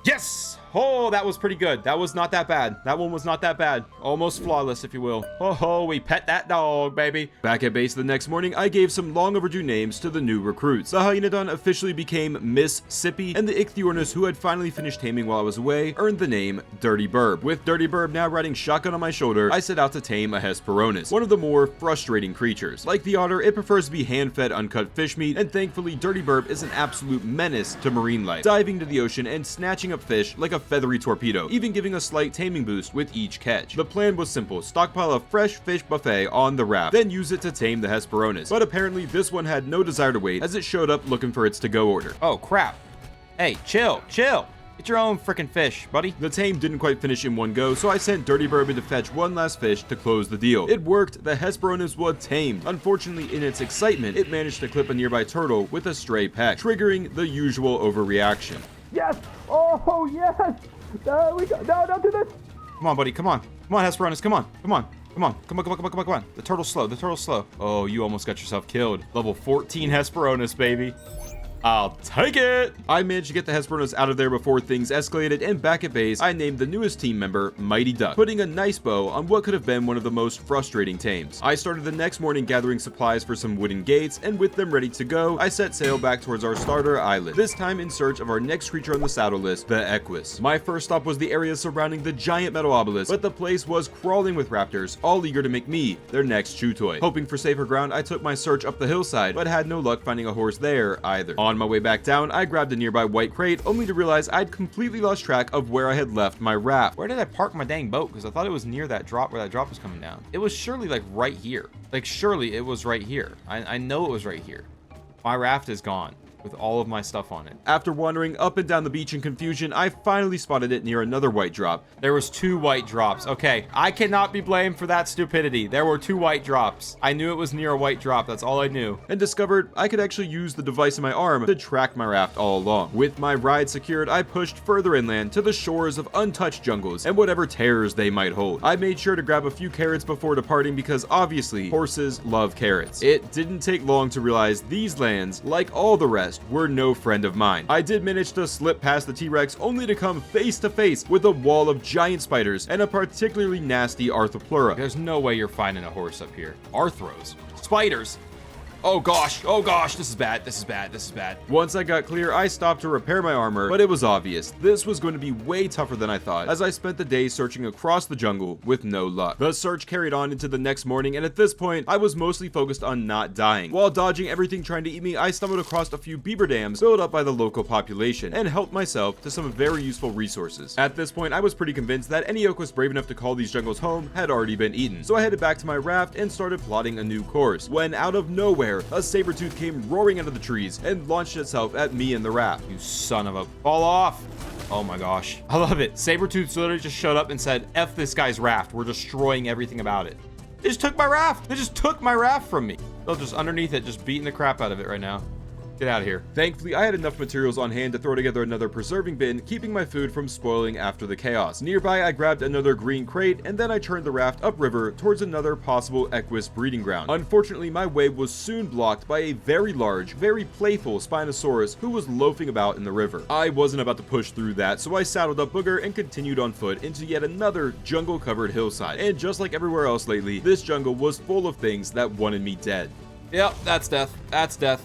[SPEAKER 3] Yes! Oh, that was pretty good. That was not that bad. That one was not that bad. Almost flawless, if you will. Oh, we pet that dog, baby.
[SPEAKER 1] Back at base the next morning, I gave some long overdue names to the new recruits. The Hyaenodon officially became Miss Sippy, and the Ichthyornis, who had finally finished taming while I was away, earned the name Dirty Burb. With Dirty Burb now riding shotgun on my shoulder, I set out to tame a Hesperornis, one of the more frustrating creatures. Like the otter, it prefers to be hand-fed uncut fish meat, and thankfully Dirty Burb is an absolute menace to marine life, diving into the ocean and snatching up fish like a feathery torpedo, even giving a slight taming boost with each catch. The plan was simple: stockpile a fresh fish buffet on the raft, then use it to tame the Hesperornis. But apparently this one had no desire to wait, as it showed up looking for its to-go order.
[SPEAKER 3] Oh crap. Hey, chill. Get your own freaking fish, buddy.
[SPEAKER 1] The tame didn't quite finish in one go, so I sent Dirty Burb in to fetch one last fish to close the deal. It worked. The Hesperornis was tamed. Unfortunately, in its excitement, it managed to clip a nearby turtle with a stray peck, triggering the usual overreaction.
[SPEAKER 2] Yes! Oh, yes! There we go. No, don't do this!
[SPEAKER 3] Come on, buddy. Come on, Hesperornis. Come on. The turtle's slow. Oh, you almost got yourself killed. Level 14 Hesperornis, baby. I'll take it!
[SPEAKER 1] I managed to get the Hesperornis out of there before things escalated, and back at base, I named the newest team member Mighty Duck, putting a nice bow on what could have been one of the most frustrating tames. I started the next morning gathering supplies for some wooden gates, and with them ready to go, I set sail back towards our starter island, this time in search of our next creature on the saddle list, the Equus. My first stop was the area surrounding the giant metal obelisk, but the place was crawling with raptors, all eager to make me their next chew toy. Hoping for safer ground, I took my search up the hillside, but had no luck finding a horse there either. On my way back down, I grabbed a nearby white crate, only to realize I'd completely lost track of where I had left my raft.
[SPEAKER 3] Where did I park my dang boat? Because I thought it was near that drop, where that drop was coming down. It was surely like right here. Like surely it was right here. I know it was right here. My raft is gone with all of my stuff on it.
[SPEAKER 1] After wandering up and down the beach in confusion, I finally spotted it near another white drop.
[SPEAKER 3] There was 2 white drops. Okay, I cannot be blamed for that stupidity. There were 2 white drops. I knew it was near a white drop. That's all I knew.
[SPEAKER 1] And discovered I could actually use the device in my arm to track my raft all along. With my ride secured, I pushed further inland to the shores of untouched jungles and whatever terrors they might hold. I made sure to grab a few carrots before departing because obviously horses love carrots. It didn't take long to realize these lands, like all the rest, were no friend of mine. I did manage to slip past the T-Rex, only to come face to face with a wall of giant spiders and a particularly nasty Arthropleura.
[SPEAKER 3] There's no way you're finding a horse up here. Arthros. Spiders. Oh gosh, this is bad.
[SPEAKER 1] Once I got clear, I stopped to repair my armor, but it was obvious this was going to be way tougher than I thought, as I spent the day searching across the jungle with no luck. The search carried on into the next morning, and at this point, I was mostly focused on not dying. While dodging everything trying to eat me, I stumbled across a few beaver dams built up by the local population, and helped myself to some very useful resources. At this point, I was pretty convinced that any Oak was brave enough to call these jungles home had already been eaten, so I headed back to my raft and started plotting a new course, when out of nowhere, a saber-tooth came roaring out of the trees and launched itself at me and the raft.
[SPEAKER 3] You son of a... Fall off! Oh my gosh. I love it. Saber-tooth literally just showed up and said, F this guy's raft. We're destroying everything about it. They just took my raft. They just took my raft from me. They're just underneath it, just beating the crap out of it right now. Get out of here.
[SPEAKER 1] Thankfully, I had enough materials on hand to throw together another preserving bin, keeping my food from spoiling after the chaos. Nearby, I grabbed another green crate, and then I turned the raft upriver towards another possible Equus breeding ground. Unfortunately, my way was soon blocked by a very large, very playful Spinosaurus who was loafing about in the river. I wasn't about to push through that, so I saddled up Booger and continued on foot into yet another jungle-covered hillside. And just like everywhere else lately, this jungle was full of things that wanted me dead.
[SPEAKER 3] Yep, that's death. That's death.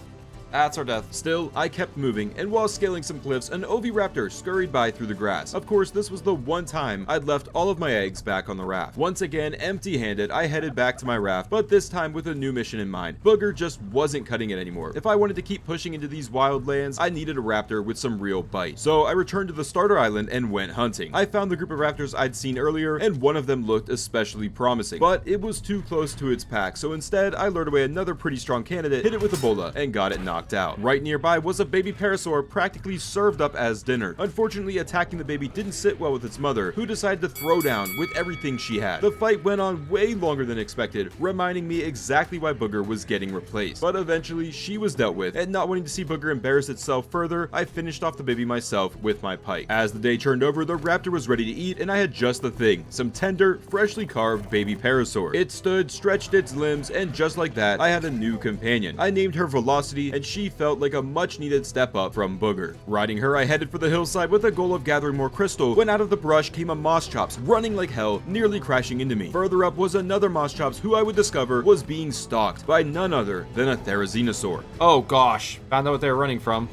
[SPEAKER 3] That's our death.
[SPEAKER 1] Still, I kept moving, and while scaling some cliffs, an oviraptor scurried by through the grass. Of course, this was the one time I'd left all of my eggs back on the raft. Once again, empty-handed, I headed back to my raft, but this time with a new mission in mind. Booger just wasn't cutting it anymore. If I wanted to keep pushing into these wild lands, I needed a raptor with some real bite. So I returned to the starter island and went hunting. I found the group of raptors I'd seen earlier, and one of them looked especially promising, but it was too close to its pack, so instead, I lured away another pretty strong candidate, hit it with a bola, and got it knocked out. Right nearby was a baby parasaur practically served up as dinner. Unfortunately, attacking the baby didn't sit well with its mother, who decided to throw down with everything she had. The fight went on way longer than expected, reminding me exactly why Booger was getting replaced. But eventually, she was dealt with, and not wanting to see Booger embarrass itself further, I finished off the baby myself with my pike. As the day turned over, the raptor was ready to eat, and I had just the thing: some tender, freshly carved baby parasaur. It stood, stretched its limbs, and just like that, I had a new companion. I named her Velocity, and she felt like a much needed step up from Booger. Riding her, I headed for the hillside with the goal of gathering more crystal when out of the brush came a Moschops running like hell, nearly crashing into me. Further up was another Moschops who I would discover was being stalked by none other than a Therizinosaur.
[SPEAKER 3] Oh gosh, found out what they were running from.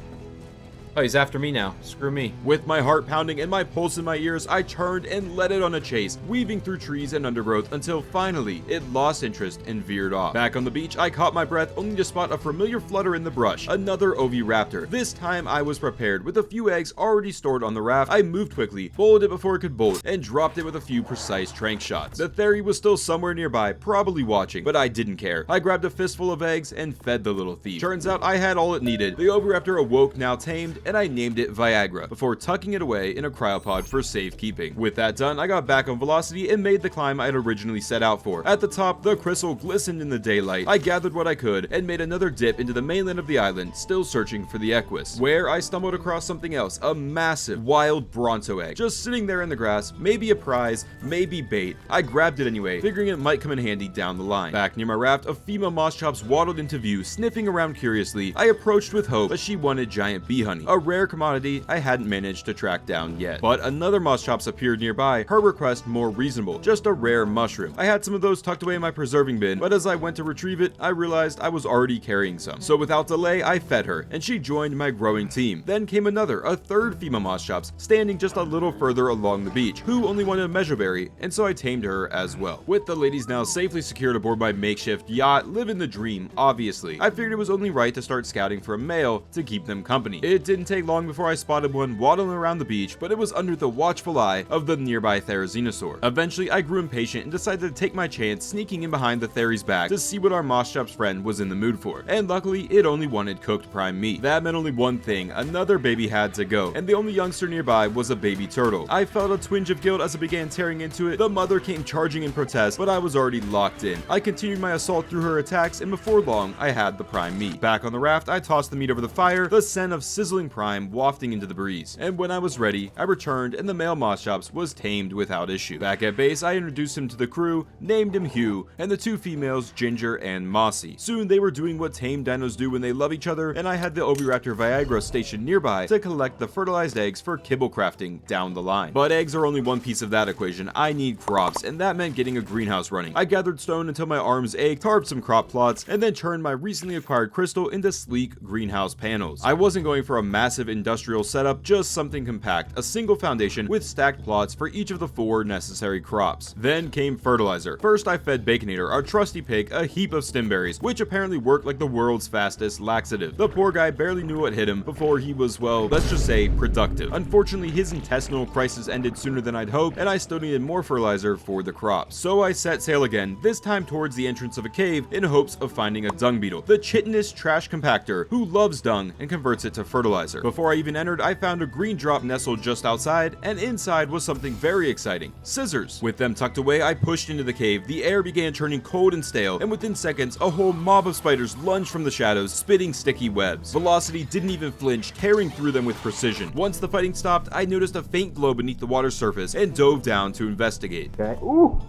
[SPEAKER 3] Oh, he's after me now. Screw me.
[SPEAKER 1] With my heart pounding and my pulse in my ears, I turned and led it on a chase, weaving through trees and undergrowth until finally it lost interest and veered off. Back on the beach, I caught my breath only to spot a familiar flutter in the brush, another Oviraptor. This time I was prepared. With a few eggs already stored on the raft, I moved quickly, bolted it before it could bolt, and dropped it with a few precise trank shots. The Theri was still somewhere nearby, probably watching, but I didn't care. I grabbed a fistful of eggs and fed the little thief. Turns out I had all it needed. The Oviraptor awoke, now tamed, and I named it Viagra before tucking it away in a cryopod for safekeeping. With that done, I got back on velocity and made the climb I had originally set out for. At the top, the crystal glistened in the daylight. I gathered what I could and made another dip into the mainland of the island, still searching for the Equus, where I stumbled across something else, a massive wild Bronto egg, just sitting there in the grass, maybe a prize, maybe bait. I grabbed it anyway, figuring it might come in handy down the line. Back near my raft, a female Moschops waddled into view, sniffing around curiously. I approached with hope, but she wanted giant bee honey, a rare commodity I hadn't managed to track down yet. But another Moschops appeared nearby, her request more reasonable, just a rare mushroom. I had some of those tucked away in my preserving bin, but as I went to retrieve it, I realized I was already carrying some. So without delay, I fed her, and she joined my growing team. Then came another, a third female Moschops, standing just a little further along the beach, who only wanted a measureberry, and so I tamed her as well. With the ladies now safely secured aboard my makeshift yacht, living the dream, obviously, I figured it was only right to start scouting for a male to keep them company. It didn't take long before I spotted one waddling around the beach, but it was under the watchful eye of the nearby Therizinosaur. Eventually, I grew impatient and decided to take my chance sneaking in behind the Theri's back to see what our Moschops friend was in the mood for. And luckily, it only wanted cooked prime meat. That meant only one thing, another baby had to go, and the only youngster nearby was a baby turtle. I felt a twinge of guilt as I began tearing into it. The mother came charging in protest, but I was already locked in. I continued my assault through her attacks, and before long, I had the prime meat. Back on the raft, I tossed the meat over the fire, the scent of sizzling prime wafting into the breeze. And when I was ready, I returned and the male Moschops was tamed without issue. Back at base, I introduced him to the crew, named him Hugh, and the two females, Ginger and Mossy. Soon they were doing what tame dinos do when they love each other, and I had the Oviraptor Viagra stationed nearby to collect the fertilized eggs for kibble crafting down the line. But eggs are only one piece of that equation. I need crops, and that meant getting a greenhouse running. I gathered stone until my arms ached, carved some crop plots, and then turned my recently acquired crystal into sleek greenhouse panels. I wasn't going for a massive industrial setup, just something compact, a single foundation with stacked plots for each of the 4 necessary crops. Then came fertilizer. First I fed Baconator, our trusty pig, a heap of stimberries, which apparently worked like the world's fastest laxative. The poor guy barely knew what hit him before he was, well, let's just say productive. Unfortunately, his intestinal crisis ended sooner than I'd hoped, and I still needed more fertilizer for the crops. So I set sail again, this time towards the entrance of a cave in hopes of finding a dung beetle, the chitinous trash compactor who loves dung and converts it to fertilizer. Before I even entered, I found a green drop nestled just outside, and inside was something very exciting, scissors. With them tucked away, I pushed into the cave. The air began turning cold and stale, and within seconds, a whole mob of spiders lunged from the shadows, spitting sticky webs. Velocity didn't even flinch, tearing through them with precision. Once the fighting stopped, I noticed a faint glow beneath the water surface and dove down to investigate.
[SPEAKER 2] Okay. Ooh.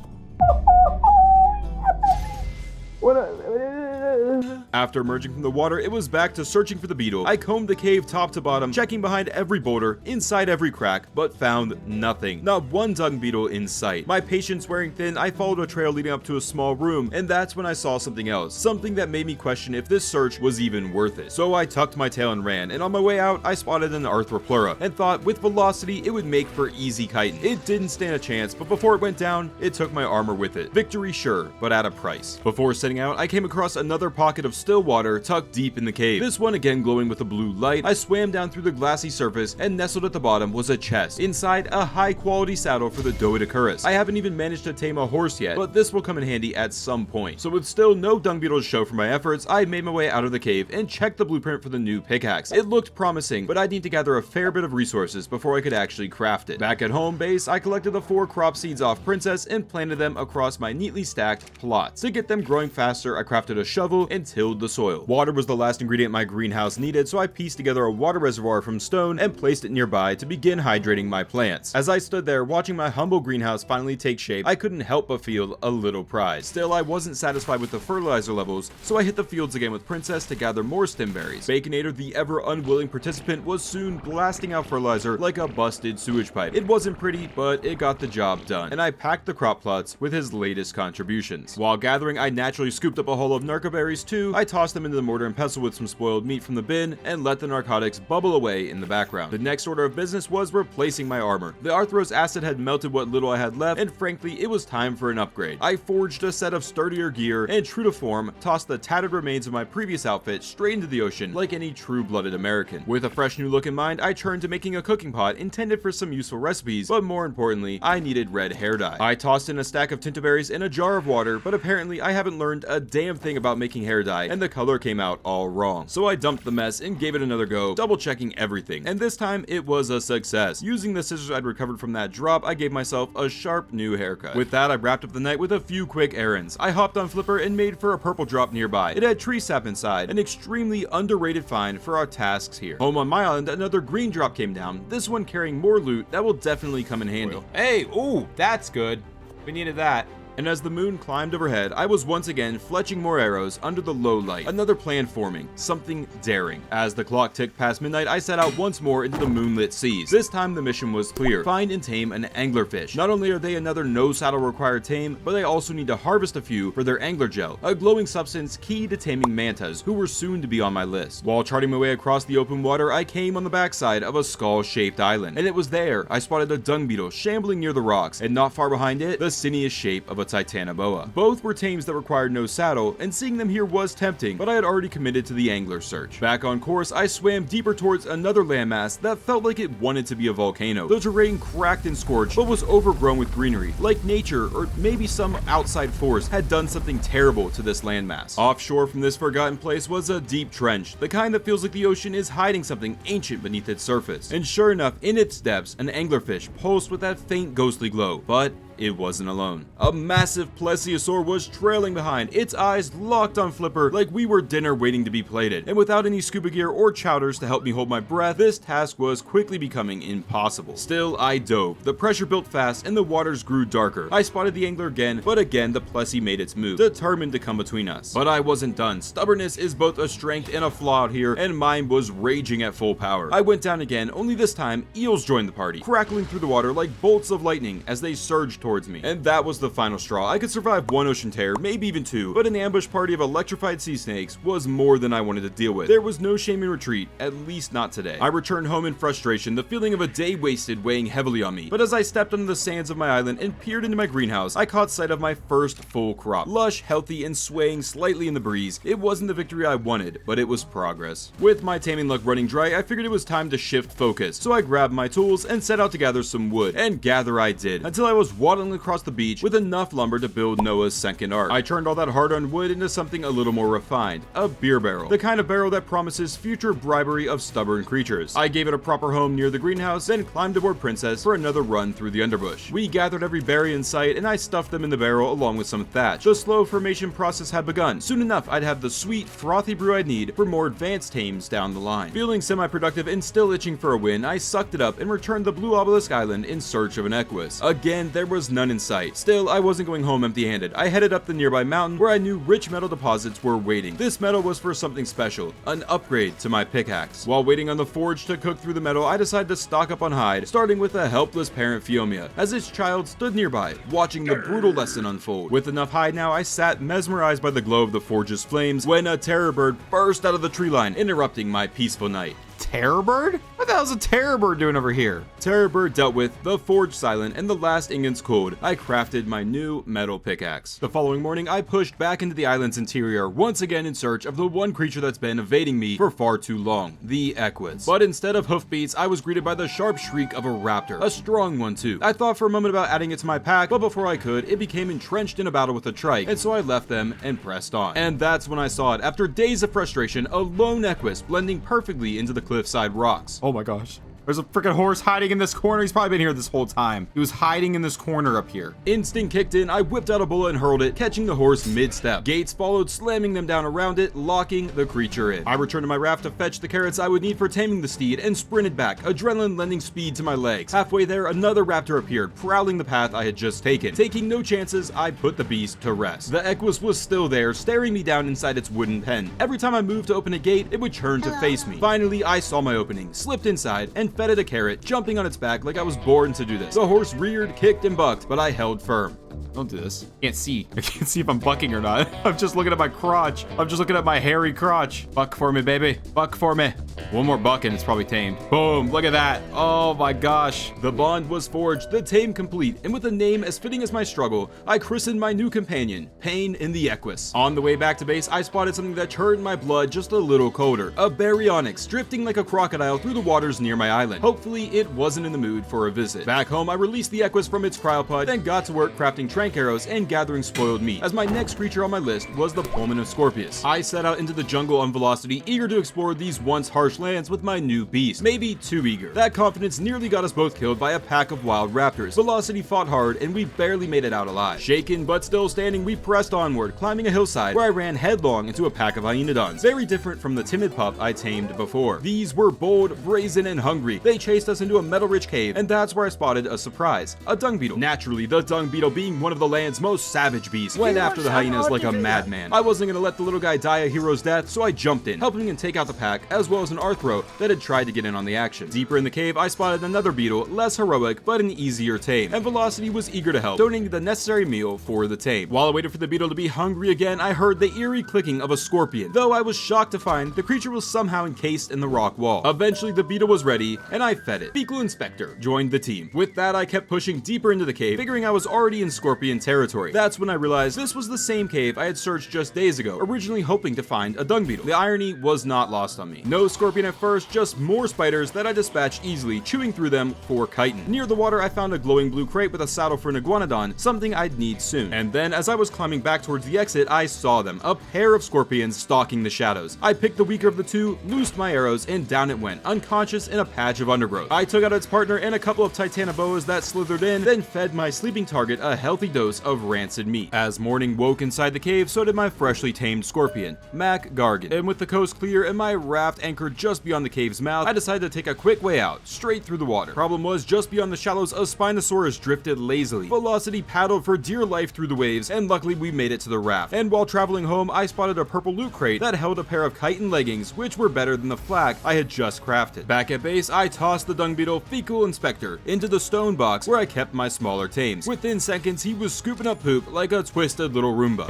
[SPEAKER 1] After emerging from the water, it was back to searching for the beetle. I combed the cave top to bottom, checking behind every boulder, inside every crack, but found nothing. Not one dung beetle in sight. My patience wearing thin, I followed a trail leading up to a small room, and that's when I saw something else. Something that made me question if this search was even worth it. So I tucked my tail and ran, and on my way out, I spotted an Arthroplura, and thought with velocity, it would make for easy kiting. It didn't stand a chance, but before it went down, it took my armor with it. Victory sure, but at a price. Before setting out, I came across another pocket of still water tucked deep in the cave. This one again glowing with a blue light. I swam down through the glassy surface, and nestled at the bottom was a chest. Inside, a high quality saddle for the Doedicurus. I haven't even managed to tame a horse yet, but this will come in handy at some point. So with still no dung beetle to show for my efforts, I made my way out of the cave and checked the blueprint for the new pickaxe. It looked promising, but I'd need to gather a fair bit of resources before I could actually craft it. Back at home base, I collected the 4 crop seeds off Princess and planted them across my neatly stacked plots. To get them growing faster, I crafted a shovel and and tilled the soil. Water was the last ingredient my greenhouse needed, so I pieced together a water reservoir from stone and placed it nearby to begin hydrating my plants. As I stood there watching my humble greenhouse finally take shape, I couldn't help but feel a little pride. Still, I wasn't satisfied with the fertilizer levels, so I hit the fields again with Princess to gather more stimberries. Baconator, the ever unwilling participant, was soon blasting out fertilizer like a busted sewage pipe. It wasn't pretty, but it got the job done, and I packed the crop plots with his latest contributions. While gathering, I naturally scooped up a hull of narcoberries too. I tossed them into the mortar and pestle with some spoiled meat from the bin and let the narcotics bubble away in the background. The next order of business was replacing my armor. The Arthros acid had melted what little I had left, and frankly, it was time for an upgrade. I forged a set of sturdier gear and, true to form, tossed the tattered remains of my previous outfit straight into the ocean like any true-blooded American. With a fresh new look in mind, I turned to making a cooking pot intended for some useful recipes, but more importantly, I needed red hair dye. I tossed in a stack of tintaberries and a jar of water, but apparently I haven't learned a damn thing about making hair dye, and the color came out all wrong. So I dumped the mess and gave it another go, double checking everything, and this time it was a success. Using the scissors I'd recovered from that drop, I gave myself a sharp new haircut. With that, I wrapped up the night with a few quick errands. I hopped on Flipper and made for a purple drop nearby. It had tree sap inside, an extremely underrated find for our tasks here. Home on my island, another green drop came down, this one carrying more loot that will definitely come in handy.
[SPEAKER 3] Hey, ooh, that's good. We needed that.
[SPEAKER 1] And as the moon climbed overhead, I was once again fletching more arrows under the low light. Another plan forming, something daring. As the clock ticked past midnight, I set out once more into the moonlit seas. This time the mission was clear: find and tame an anglerfish. Not only are they another no saddle required tame, but they also need to harvest a few for their angler gel, a glowing substance key to taming mantas, who were soon to be on my list. While charting my way across the open water, I came on the backside of a skull-shaped island, and it was there I spotted a dung beetle shambling near the rocks, and not far behind it, the siniest shape of a Titanoboa. Both were tames that required no saddle, and seeing them here was tempting, but I had already committed to the angler search. Back on course, I swam deeper towards another landmass that felt like it wanted to be a volcano. The terrain cracked and scorched, but was overgrown with greenery, like nature or maybe some outside force had done something terrible to this landmass. Offshore from this forgotten place was a deep trench, the kind that feels like the ocean is hiding something ancient beneath its surface. And sure enough, in its depths, an anglerfish pulsed with that faint ghostly glow, but it wasn't alone. A massive plesiosaur was trailing behind, its eyes locked on Flipper like we were dinner waiting to be plated. And without any scuba gear or chowders to help me hold my breath, this task was quickly becoming impossible. Still, I dove. The pressure built fast and the waters grew darker. I spotted the angler again, but again the plessy made its move, determined to come between us. But I wasn't done. Stubbornness is both a strength and a flaw out here, and mine was raging at full power. I went down again, only this time eels joined the party, crackling through the water like bolts of lightning as they surged towards me. And that was the final straw. I could survive one ocean tear, maybe even two, but an ambush party of electrified sea snakes was more than I wanted to deal with. There was no shame in retreat, at least not today. I returned home in frustration, the feeling of a day wasted weighing heavily on me. But as I stepped onto the sands of my island and peered into my greenhouse, I caught sight of my first full crop. Lush, healthy, and swaying slightly in the breeze. It wasn't the victory I wanted, but it was progress. With my taming luck running dry, I figured it was time to shift focus. So I grabbed my tools and set out to gather some wood. And gather I did, until I was waddling across the beach with enough lumber to build Noah's second ark. I turned all that hard-earned wood into something a little more refined, a beer barrel, the kind of barrel that promises future bribery of stubborn creatures. I gave it a proper home near the greenhouse, then climbed aboard Princess for another run through the underbush. We gathered every berry in sight, and I stuffed them in the barrel along with some thatch. The slow formation process had begun. Soon enough, I'd have the sweet, frothy brew I'd need for more advanced tames down the line. Feeling semi-productive and still itching for a win, I sucked it up and returned to Blue Obelisk Island in search of an Equus. Again, there was none in sight. Still, I wasn't going home empty-handed. I headed up the nearby mountain where I knew rich metal deposits were waiting. This metal was for something special, an upgrade to my pickaxe. While waiting on the forge to cook through the metal, I decided to stock up on hide, starting with a helpless parent Phiomia, as its child stood nearby, watching the brutal lesson unfold. With enough hide now, I sat mesmerized by the glow of the forge's flames when a terror bird burst out of the tree line, interrupting my peaceful night.
[SPEAKER 3] Terror bird? What the hell's a terror bird doing over here?
[SPEAKER 1] Terror bird dealt with, the forge silent, and the last ingots cooled, I crafted my new metal pickaxe. The following morning, I pushed back into the island's interior, once again in search of the one creature that's been evading me for far too long, the Equus. But instead of hoofbeats, I was greeted by the sharp shriek of a raptor, a strong one too. I thought for a moment about adding it to my pack, but before I could, it became entrenched in a battle with a trike, and so I left them and pressed on. And that's when I saw it. After days of frustration, a lone Equus blending perfectly into the cliffside rocks.
[SPEAKER 3] Oh my gosh. There's a freaking horse hiding in this corner. He's probably been here this whole time. He was hiding in this corner up here.
[SPEAKER 1] Instinct kicked in, I whipped out a bullet and hurled it, catching the horse mid-step. Gates followed, slamming them down around it, locking the creature in. I returned to my raft to fetch the carrots I would need for taming the steed and sprinted back, adrenaline lending speed to my legs. Halfway there, another raptor appeared, prowling the path I had just taken. Taking no chances, I put the beast to rest. The Equus was still there, staring me down inside its wooden pen. Every time I moved to open a gate, it would turn to face me. Finally, I saw my opening, slipped inside, and fed it a carrot, jumping on its back like I was born to do this. The horse reared, kicked, and bucked, but I held firm.
[SPEAKER 3] Don't do this. Can't see. I can't see if I'm bucking or not. I'm just looking at my crotch. I'm just looking at my hairy crotch. Buck for me, baby. Buck for me. One more buck and it's probably tamed. Boom. Look at that. Oh my gosh.
[SPEAKER 1] The bond was forged, the tame complete, and with a name as fitting as my struggle, I christened my new companion, Pain in the Equus. On the way back to base, I spotted something that turned my blood just a little colder. A baryonyx drifting like a crocodile through the waters near my island. Hopefully, it wasn't in the mood for a visit. Back home, I released the Equus from its cryopod, then got to work crafting trank arrows and gathering spoiled meat, as my next creature on my list was the Pullman of Scorpius. I set out into the jungle on velocity, eager to explore these once harsh lands with my new beast. Maybe too eager. That confidence nearly got us both killed by a pack of wild raptors. Velocity fought hard, and we barely made it out alive. Shaken but still standing, we pressed onward, climbing a hillside where I ran headlong into a pack of hyenodons, very different from the timid pup I tamed before. These were bold, brazen, and hungry. They chased us into a metal-rich cave, and that's where I spotted a surprise, a dung beetle. Naturally, the dung beetle, being one of the land's most savage beasts, went after the hyenas like a madman. I wasn't gonna let the little guy die a hero's death, so I jumped in, helping him take out the pack, as well as an arthro that had tried to get in on the action. Deeper in the cave, I spotted another beetle, less heroic, but an easier tame, and Velocity was eager to help, donating the necessary meal for the tame. While I waited for the beetle to be hungry again, I heard the eerie clicking of a scorpion, though I was shocked to find the creature was somehow encased in the rock wall. Eventually, the beetle was ready, and I fed it. Fecal Inspector joined the team. With that, I kept pushing deeper into the cave, figuring I was already in scorpion territory. That's when I realized this was the same cave I had searched just days ago, originally hoping to find a dung beetle. The irony was not lost on me. No scorpion at first, just more spiders that I dispatched easily, chewing through them for chitin. Near the water, I found a glowing blue crate with a saddle for an iguanodon, something I'd need soon. And then, as I was climbing back towards the exit, I saw them, a pair of scorpions stalking the shadows. I picked the weaker of the two, loosed my arrows, and down it went, unconscious in a patch of undergrowth. I took out its partner and a couple of titanoboas that slithered in, then fed my sleeping target a healthy dose of rancid meat. As morning woke inside the cave, so did my freshly tamed scorpion, Mac Gargan. And with the coast clear and my raft anchored just beyond the cave's mouth, I decided to take a quick way out, straight through the water. Problem was, just beyond the shallows, a Spinosaurus drifted lazily. Velocity paddled for dear life through the waves, and luckily we made it to the raft. And while traveling home, I spotted a purple loot crate that held a pair of chitin leggings, which were better than the flak I had just crafted. Back at base, I tossed the dung beetle Fecal Inspector into the stone box where I kept my smaller tames. Within seconds, he was scooping up poop like a twisted little Roomba.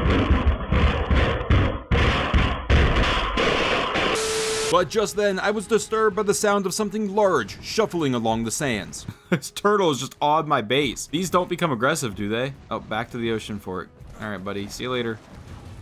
[SPEAKER 1] But just then, I was disturbed by the sound of something large shuffling along the sands.
[SPEAKER 3] This turtle is just on my base. These don't become aggressive, do they? Oh, back to the ocean for it. All right, buddy. See you later.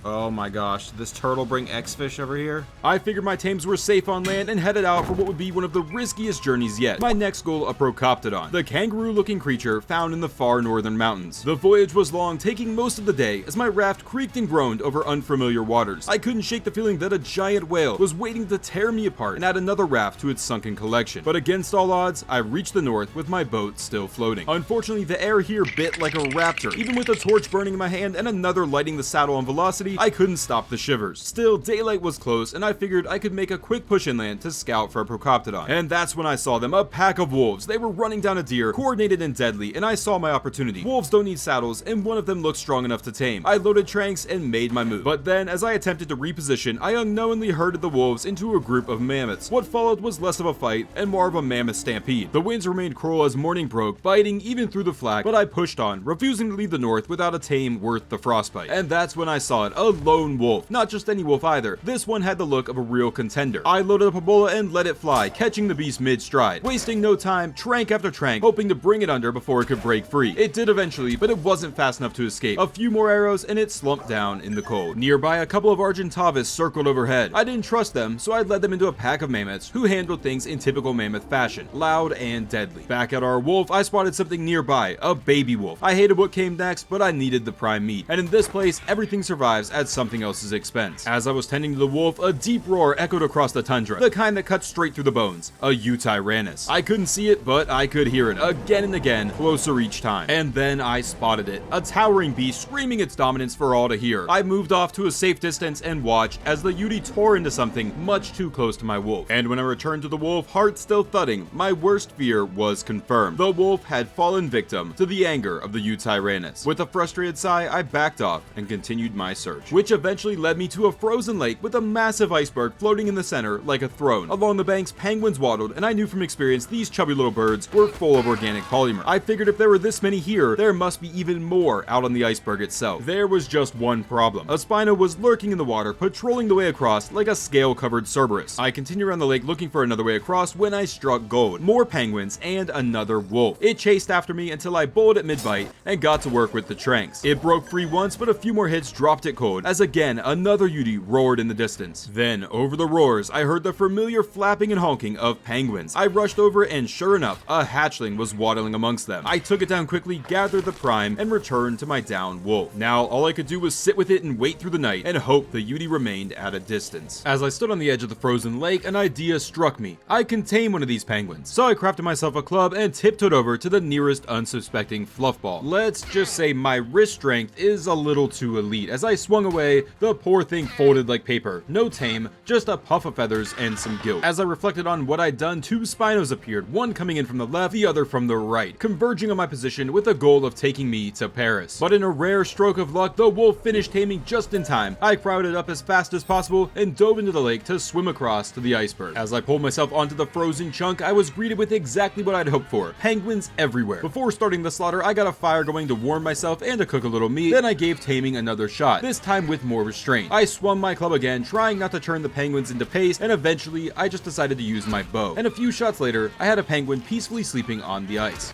[SPEAKER 3] Oh my gosh, did this turtle bring X-Fish over here?
[SPEAKER 1] I figured my tames were safe on land and headed out for what would be one of the riskiest journeys yet. My next goal, a Procoptodon, the kangaroo-looking creature found in the far northern mountains. The voyage was long, taking most of the day as my raft creaked and groaned over unfamiliar waters. I couldn't shake the feeling that a giant whale was waiting to tear me apart and add another raft to its sunken collection. But against all odds, I reached the north with my boat still floating. Unfortunately, the air here bit like a raptor. Even with a torch burning in my hand and another lighting the saddle on velocity, I couldn't stop the shivers. Still, daylight was close, and I figured I could make a quick push inland to scout for a Procoptodon. And that's when I saw them, a pack of wolves. They were running down a deer, coordinated and deadly, and I saw my opportunity. Wolves don't need saddles, and one of them looked strong enough to tame. I loaded tranks and made my move. But then, as I attempted to reposition, I unknowingly herded the wolves into a group of mammoths. What followed was less of a fight and more of a mammoth stampede. The winds remained cruel as morning broke, biting even through the flak, but I pushed on, refusing to leave the north without a tame worth the frostbite. And that's when I saw it, a lone wolf. Not just any wolf either. This one had the look of a real contender. I loaded up a bola and let it fly, catching the beast mid-stride. Wasting no time, trank after trank, hoping to bring it under before it could break free. It did eventually, but it wasn't fast enough to escape. A few more arrows and it slumped down in the cold. Nearby, a couple of Argentavis circled overhead. I didn't trust them, so I led them into a pack of mammoths who handled things in typical mammoth fashion, loud and deadly. Back at our wolf, I spotted something nearby, a baby wolf. I hated what came next, but I needed the prime meat. And in this place, everything survives theirs at something else's expense. As I was tending to the wolf, a deep roar echoed across the tundra, the kind that cuts straight through the bones. A Utyrannus. I couldn't see it, but I could hear it again and again, closer each time. And then I spotted it, a towering beast screaming its dominance for all to hear. I moved off to a safe distance and watched as the Uti tore into something much too close to my wolf. And when I returned to the wolf, heart still thudding, my worst fear was confirmed. The wolf had fallen victim to the anger of the Utyrannus. With a frustrated sigh, I backed off and continued my search, which eventually led me to a frozen lake with a massive iceberg floating in the center like a throne. Along the banks, penguins waddled, and I knew from experience these chubby little birds were full of organic polymer. I figured if there were this many here, there must be even more out on the iceberg itself. There was just one problem. A Spino was lurking in the water, patrolling the way across like a scale-covered Cerberus. I continued around the lake looking for another way across when I struck gold. More penguins and another wolf. It chased after me until I bowled at mid-bite and got to work with the tranks. It broke free once, but a few more hits dropped it cold, as again another Uti roared in the distance. Then, over the roars, I heard the familiar flapping and honking of penguins. I rushed over and sure enough, a hatchling was waddling amongst them. I took it down quickly, gathered the prime, and returned to my downed wolf. Now, all I could do was sit with it and wait through the night and hope the Uti remained at a distance. As I stood on the edge of the frozen lake, an idea struck me. I can tame one of these penguins. So I crafted myself a club and tiptoed over to the nearest unsuspecting fluffball. Let's just say my wrist strength is a little too elite. As I swung away, the poor thing folded like paper. No tame, just a puff of feathers and some guilt. As I reflected on what I'd done, two Spinos appeared, one coming in from the left, the other from the right, converging on my position with the goal of taking me to Paris. But in a rare stroke of luck, the wolf finished taming just in time. I crowded up as fast as possible and dove into the lake to swim across to the iceberg. As I pulled myself onto the frozen chunk, I was greeted with exactly what I'd hoped for. Penguins everywhere. Before starting the slaughter, I got a fire going to warm myself and to cook a little meat. Then I gave taming another shot, this time with more restraint. I swung my club again, trying not to turn the penguins into paste, and eventually I just decided to use my bow. And a few shots later, I had a penguin peacefully sleeping on the ice.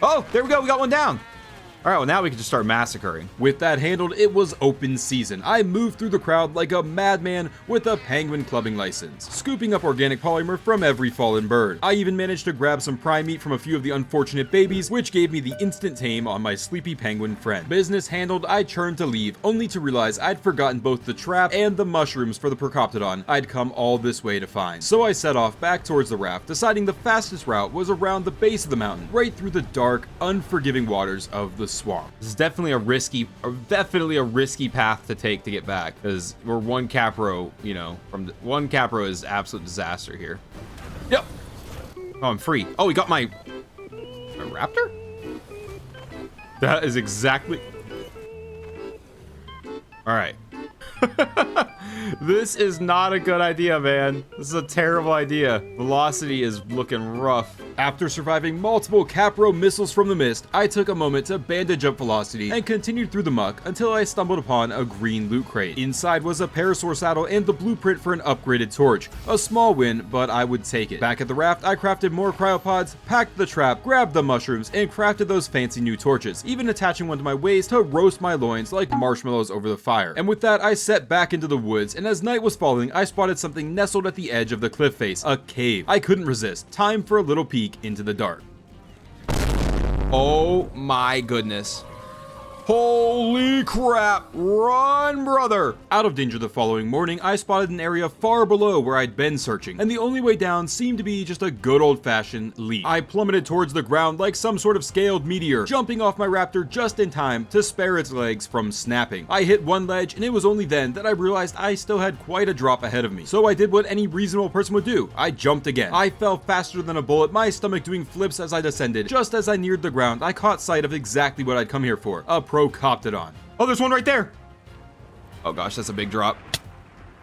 [SPEAKER 3] Oh, there we go. We got one down. All right, well, now we can just start massacring.
[SPEAKER 1] With that handled, it was open season. I moved through the crowd like a madman with a penguin clubbing license, scooping up organic polymer from every fallen bird. I even managed to grab some prime meat from a few of the unfortunate babies, which gave me the instant tame on my sleepy penguin friend. Business handled, I turned to leave, only to realize I'd forgotten both the trap and the mushrooms for the Procoptodon I'd come all this way to find. So I set off back towards the raft, deciding the fastest route was around the base of the mountain, right through the dark, unforgiving waters of the swamp.
[SPEAKER 3] This is definitely a risky path to take to get back, because we're one capro, you know, one capro is absolute disaster here. Yep. Oh, I'm free. Oh, we got my raptor? That is exactly. All right. This is not a good idea, man. This is a terrible idea. Velocity is looking rough.
[SPEAKER 1] After surviving multiple Capro missiles from the mist, I took a moment to bandage up Velocity and continued through the muck until I stumbled upon a green loot crate. Inside was a parasaur saddle and the blueprint for an upgraded torch. A small win, but I would take it. Back at the raft, I crafted more cryopods, packed the trap, grabbed the mushrooms, and crafted those fancy new torches, even attaching one to my waist to roast my loins like marshmallows over the fire. And with that, I set back into the woods, and as night was falling, I spotted something nestled at the edge of the cliff face, a cave. I couldn't resist. Time for a little peek into the dark.
[SPEAKER 3] Oh my goodness. Holy crap! Run, brother!
[SPEAKER 1] Out of danger the following morning, I spotted an area far below where I'd been searching, and the only way down seemed to be just a good old-fashioned leap. I plummeted towards the ground like some sort of scaled meteor, jumping off my raptor just in time to spare its legs from snapping. I hit one ledge, and it was only then that I realized I still had quite a drop ahead of me. So I did what any reasonable person would do. I jumped again. I fell faster than a bullet, my stomach doing flips as I descended. Just as I neared the ground, I caught sight of exactly what I'd come here for, a Procoptodon.
[SPEAKER 3] Oh, there's one right there. Oh gosh, that's a big drop.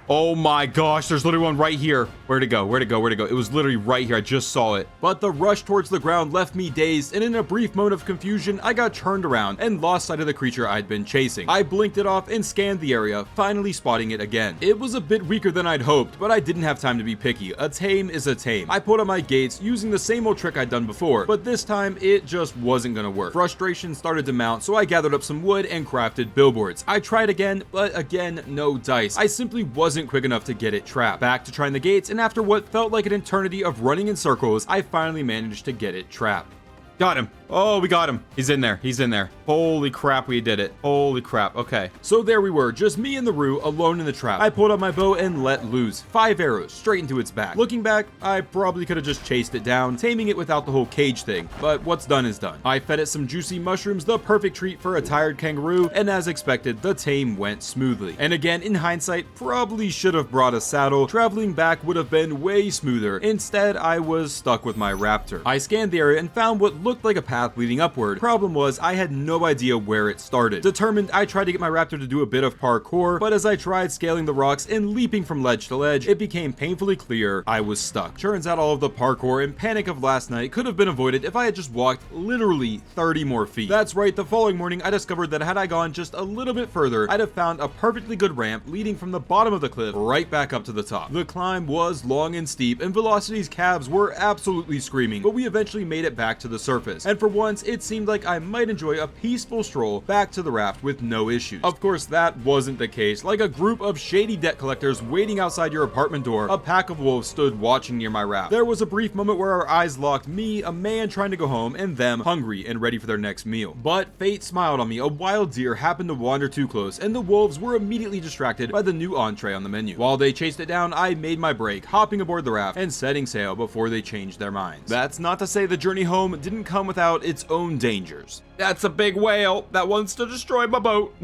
[SPEAKER 3] Oh my gosh, there's literally one right here. Where'd it go? Where'd it go? Where'd it go? It was literally right here. I just saw it.
[SPEAKER 1] But the rush towards the ground left me dazed, and in a brief moment of confusion, I got turned around and lost sight of the creature I'd been chasing. I blinked it off and scanned the area, finally spotting it again. It was a bit weaker than I'd hoped, but I didn't have time to be picky. A tame is a tame. I pulled up my gates using the same old trick I'd done before, but this time it just wasn't gonna work. Frustration started to mount, so I gathered up some wood and crafted billboards. I tried again, but again, no dice. I simply wasn't quick enough to get it trapped. Back to trying the gates, and after what felt like an eternity of running in circles, I finally managed to get it trapped.
[SPEAKER 3] Got him. Oh, we got him. He's in there. He's in there. Holy crap, we did it. Holy crap. Okay.
[SPEAKER 1] So there we were, just me and the Roo alone in the trap. I pulled out my bow and let loose. 5 arrows straight into its back. Looking back, I probably could have just chased it down, taming it without the whole cage thing, but what's done is done. I fed it some juicy mushrooms, the perfect treat for a tired kangaroo, and as expected, the tame went smoothly. And again, in hindsight, probably should have brought a saddle. Traveling back would have been way smoother. Instead, I was stuck with my raptor. I scanned the area and found what looked like a path leading upward. Problem was, I had no idea where it started. Determined, I tried to get my raptor to do a bit of parkour, but as I tried scaling the rocks and leaping from ledge to ledge, it became painfully clear I was stuck. Turns out all of the parkour and panic of last night could have been avoided if I had just walked literally 30 more feet. That's right, the following morning I discovered that had I gone just a little bit further, I'd have found a perfectly good ramp leading from the bottom of the cliff right back up to the top. The climb was long and steep, and Velocity's calves were absolutely screaming, but we eventually made it back to the surface, and for once it seemed like I might enjoy a peaceful stroll back to the raft with no issues. Of course, that wasn't the case. Like a group of shady debt collectors waiting outside your apartment door, a pack of wolves stood watching near my raft. There was a brief moment where our eyes locked, me, a man trying to go home, and them hungry and ready for their next meal. But fate smiled on me. A wild deer happened to wander too close, and the wolves were immediately distracted by the new entree on the menu. While they chased it down, I made my break, hopping aboard the raft and setting sail before they changed their minds. That's not to say the journey home didn't come without its own dangers.
[SPEAKER 3] That's a big whale that wants to destroy my boat.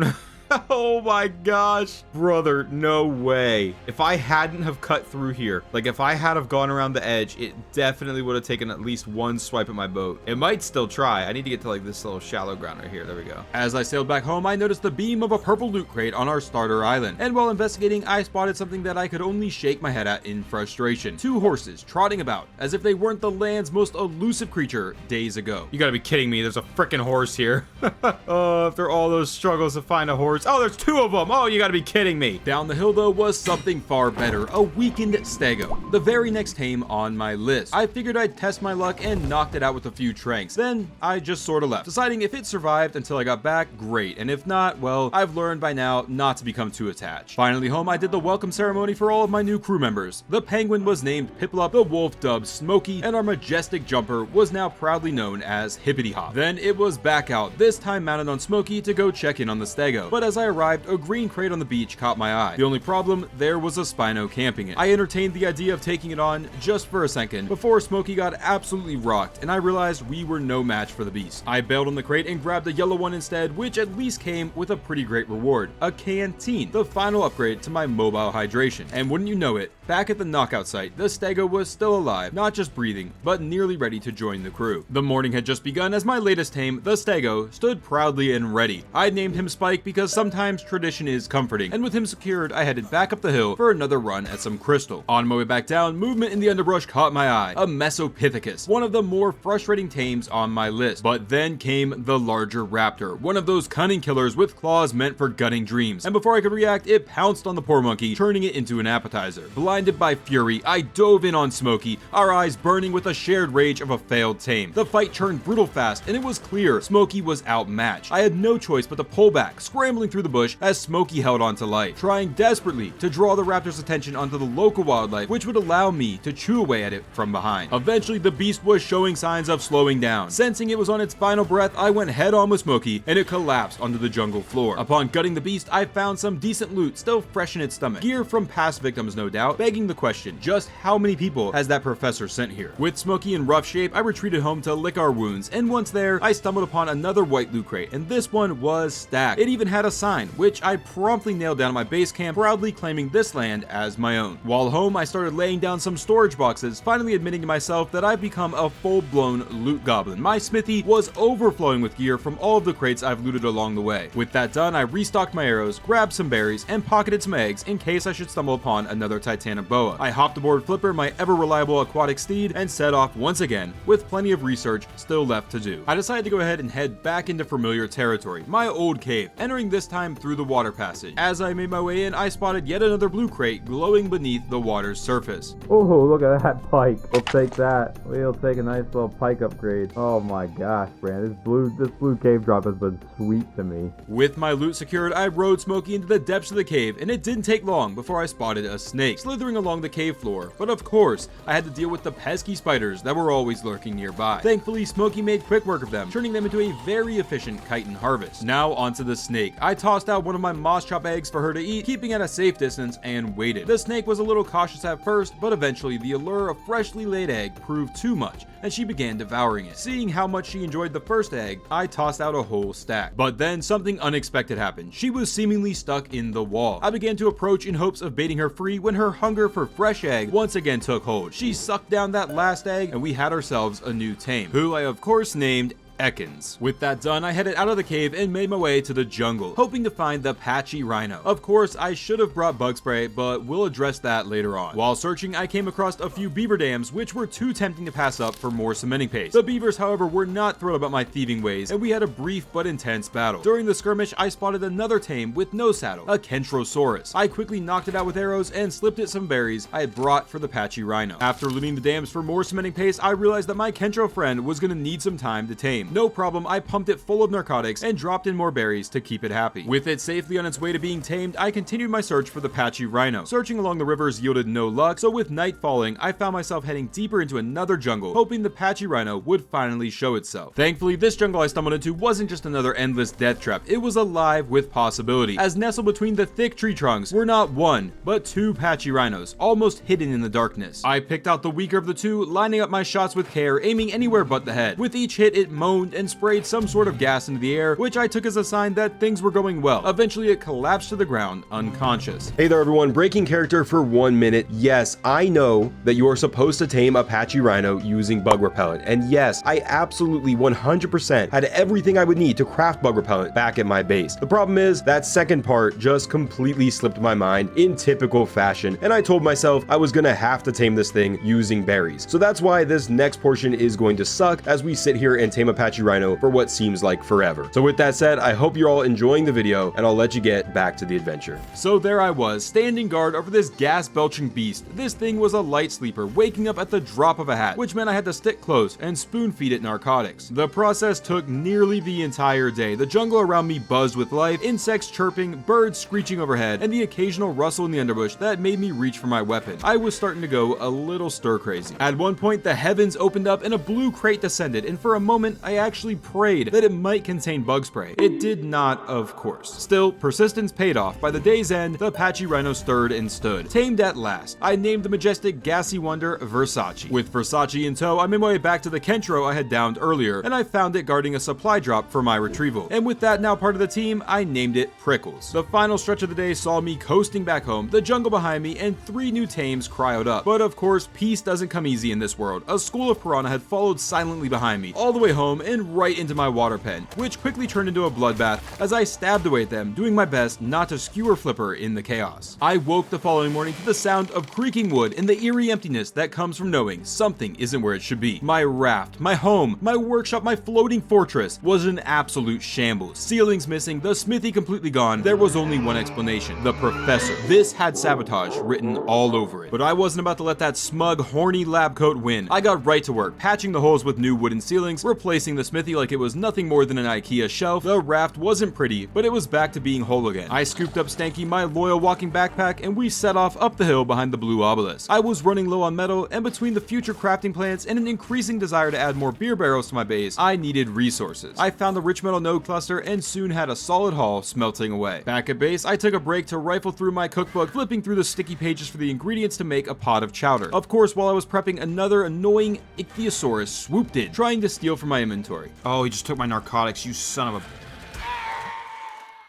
[SPEAKER 3] Oh my gosh, brother, no way. If I hadn't have cut through here, like if I had have gone around the edge, it definitely would have taken at least one swipe at my boat. It might still try. I need to get to like this little shallow ground right here. There we go.
[SPEAKER 1] As I sailed back home, I noticed the beam of a purple loot crate on our starter island, and while investigating, I spotted something that I could only shake my head at in frustration. 2 horses trotting about as if they weren't the land's most elusive creature days ago.
[SPEAKER 3] You gotta be kidding me. There's a freaking horse here. After all those struggles to find a horse. Oh, there's 2 of them. Oh, you gotta be kidding me.
[SPEAKER 1] Down the hill, though, was something far better, a weakened stego, the very next tame on my list. I figured I'd test my luck and knocked it out with a few tranks. Then I just sort of left, deciding if it survived until I got back, great, and if not, well, I've learned by now not to become too attached. Finally home, I did the welcome ceremony for all of my new crew members. The penguin was named Piplup, the wolf dubbed Smokey, and our majestic jumper was now proudly known as Hippity Hop. Then it was back out, this time mounted on Smokey to go check in on the stego. But as I arrived, a green crate on the beach caught my eye. The only problem, there was a Spino camping it. I entertained the idea of taking it on just for a second before Smokey got absolutely rocked, and I realized we were no match for the beast. I bailed on the crate and grabbed a yellow one instead, which at least came with a pretty great reward, a canteen, the final upgrade to my mobile hydration. And wouldn't you know it, back at the knockout site, the stego was still alive, not just breathing, but nearly ready to join the crew. The morning had just begun as my latest tame, the stego, stood proudly and ready. I'd named him Spike because sometimes tradition is comforting, and with him secured, I headed back up the hill for another run at some crystal. On my way back down, movement in the underbrush caught my eye, a Mesopithecus, one of the more frustrating tames on my list. But then came the larger raptor, one of those cunning killers with claws meant for gutting dreams, and before I could react, it pounced on the poor monkey, turning it into an appetizer. Blinded by fury, I dove in on Smokey, our eyes burning with a shared rage of a failed tame. The fight turned brutal fast, and it was clear Smokey was outmatched. I had no choice but to pull back, scrambling through the bush as Smokey held on to life, trying desperately to draw the raptor's attention onto the local wildlife, which would allow me to chew away at it from behind. Eventually, the beast was showing signs of slowing down. Sensing it was on its final breath, I went head on with Smokey, and it collapsed onto the jungle floor. Upon gutting the beast, I found some decent loot still fresh in its stomach. Gear from past victims, no doubt, begging the question, just how many people has that professor sent here? With Smokey in rough shape, I retreated home to lick our wounds, and once there, I stumbled upon another white loot crate, and this one was stacked. It even had a sign, which I promptly nailed down at my base camp, proudly claiming this land as my own. While home, I started laying down some storage boxes, finally admitting to myself that I've become a full-blown loot goblin. My smithy was overflowing with gear from all of the crates I've looted along the way. With that done, I restocked my arrows, grabbed some berries, and pocketed some eggs in case I should stumble upon another Titanoboa. I hopped aboard Flipper, my ever-reliable aquatic steed, and set off once again, with plenty of research still left to do. I decided to go ahead and head back into familiar territory, my old cave, entering this time through the water passage. As I made my way in, I spotted yet another blue crate glowing beneath the water's surface.
[SPEAKER 2] Oh, look at that pike. We'll take that. We'll take a nice little pike upgrade. Oh my gosh, Brand. This blue cave drop has been sweet to me.
[SPEAKER 1] With my loot secured, I rode Smokey into the depths of the cave, and it didn't take long before I spotted a snake slithering along the cave floor. But of course, I had to deal with the pesky spiders that were always lurking nearby. Thankfully, Smokey made quick work of them, turning them into a very efficient chitin harvest. Now onto the snake. I tossed out one of my moss chop eggs for her to eat, keeping at a safe distance, and waited. The snake was a little cautious at first, but eventually the allure of freshly laid egg proved too much, and she began devouring it. Seeing how much she enjoyed the first egg, I tossed out a whole stack. But then something unexpected happened. She was seemingly stuck in the wall. I began to approach in hopes of baiting her free when her hunger for fresh egg once again took hold. She sucked down that last egg, and we had ourselves a new tame, who I of course named Ekans. With that done, I headed out of the cave and made my way to the jungle, hoping to find the patchy rhino. Of course, I should have brought bug spray, but we'll address that later on. While searching, I came across a few beaver dams, which were too tempting to pass up for more cementing paste. The beavers, however, were not thrilled about my thieving ways, and we had a brief but intense battle. During the skirmish, I spotted another tame with no saddle, a Kentrosaurus. I quickly knocked it out with arrows and slipped it some berries I had brought for the patchy rhino. After looting the dams for more cementing paste, I realized that my Kentro friend was gonna need some time to tame. No problem, I pumped it full of narcotics and dropped in more berries to keep it happy. With it safely on its way to being tamed, I continued my search for the patchy rhino. Searching along the rivers yielded no luck, so with night falling, I found myself heading deeper into another jungle, hoping the patchy rhino would finally show itself. Thankfully, this jungle I stumbled into wasn't just another endless death trap, it was alive with possibility, as nestled between the thick tree trunks were not one, but two patchy rhinos, almost hidden in the darkness. I picked out the weaker of the two, lining up my shots with care, aiming anywhere but the head. With each hit, it moaned and sprayed some sort of gas into the air, which I took as a sign that things were going well. Eventually, it collapsed to the ground, unconscious.
[SPEAKER 4] Hey there everyone, breaking character for 1 minute. Yes, I know that you are supposed to tame a patchy rhino using bug repellent, and yes, I absolutely 100% had everything I would need to craft bug repellent back at my base. The problem is, that second part just completely slipped my mind in typical fashion, and I told myself I was gonna have to tame this thing using berries. So that's why this next portion is going to suck as we sit here and tame a patchy rhino for what seems like forever. So with that said, I hope you're all enjoying the video, and I'll let you get back to the adventure.
[SPEAKER 1] So there I was, standing guard over this gas-belching beast. This thing was a light sleeper, waking up at the drop of a hat, which meant I had to stick close and spoon-feed it narcotics. The process took nearly the entire day. The jungle around me buzzed with life, insects chirping, birds screeching overhead, and the occasional rustle in the underbush that made me reach for my weapon. I was starting to go a little stir-crazy. At one point, the heavens opened up and a blue crate descended, and for a moment, I actually prayed that it might contain bug spray. It did not, of course. Still, persistence paid off. By the day's end, the patchy rhino stirred and stood. Tamed at last, I named the majestic gassy wonder Versace. With Versace in tow, I made my way back to the Kentro I had downed earlier, and I found it guarding a supply drop for my retrieval. And with that now part of the team, I named it Prickles. The final stretch of the day saw me coasting back home, the jungle behind me, and 3 new tames cryoed up. But of course, peace doesn't come easy in this world. A school of piranha had followed silently behind me, all the way home and right into my water pen, which quickly turned into a bloodbath as I stabbed away at them, doing my best not to skewer Flipper in the chaos. I woke the following morning to the sound of creaking wood and the eerie emptiness that comes from knowing something isn't where it should be. My raft, my home, my workshop, my floating fortress was an absolute shambles. Ceilings missing, the smithy completely gone. There was only one explanation: the professor. This had sabotage written all over it. But I wasn't about to let that smug, horny lab coat win. I got right to work, patching the holes with new wooden ceilings, replacing the smithy like it was nothing more than an IKEA shelf. The raft wasn't pretty, but it was back to being whole again. I scooped up Stanky, my loyal walking backpack, and we set off up the hill behind the blue obelisk. I was running low on metal, and between the future crafting plans and an increasing desire to add more beer barrels to my base, I needed resources. I found the rich metal node cluster and soon had a solid haul smelting away. Back at base, I took a break to rifle through my cookbook, flipping through the sticky pages for the ingredients to make a pot of chowder. Of course, while I was prepping, another annoying ichthyosaurus swooped in, trying to steal from my inventory.
[SPEAKER 3] Oh, he just took my narcotics, you son of a...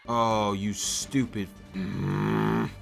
[SPEAKER 3] Oh, you stupid...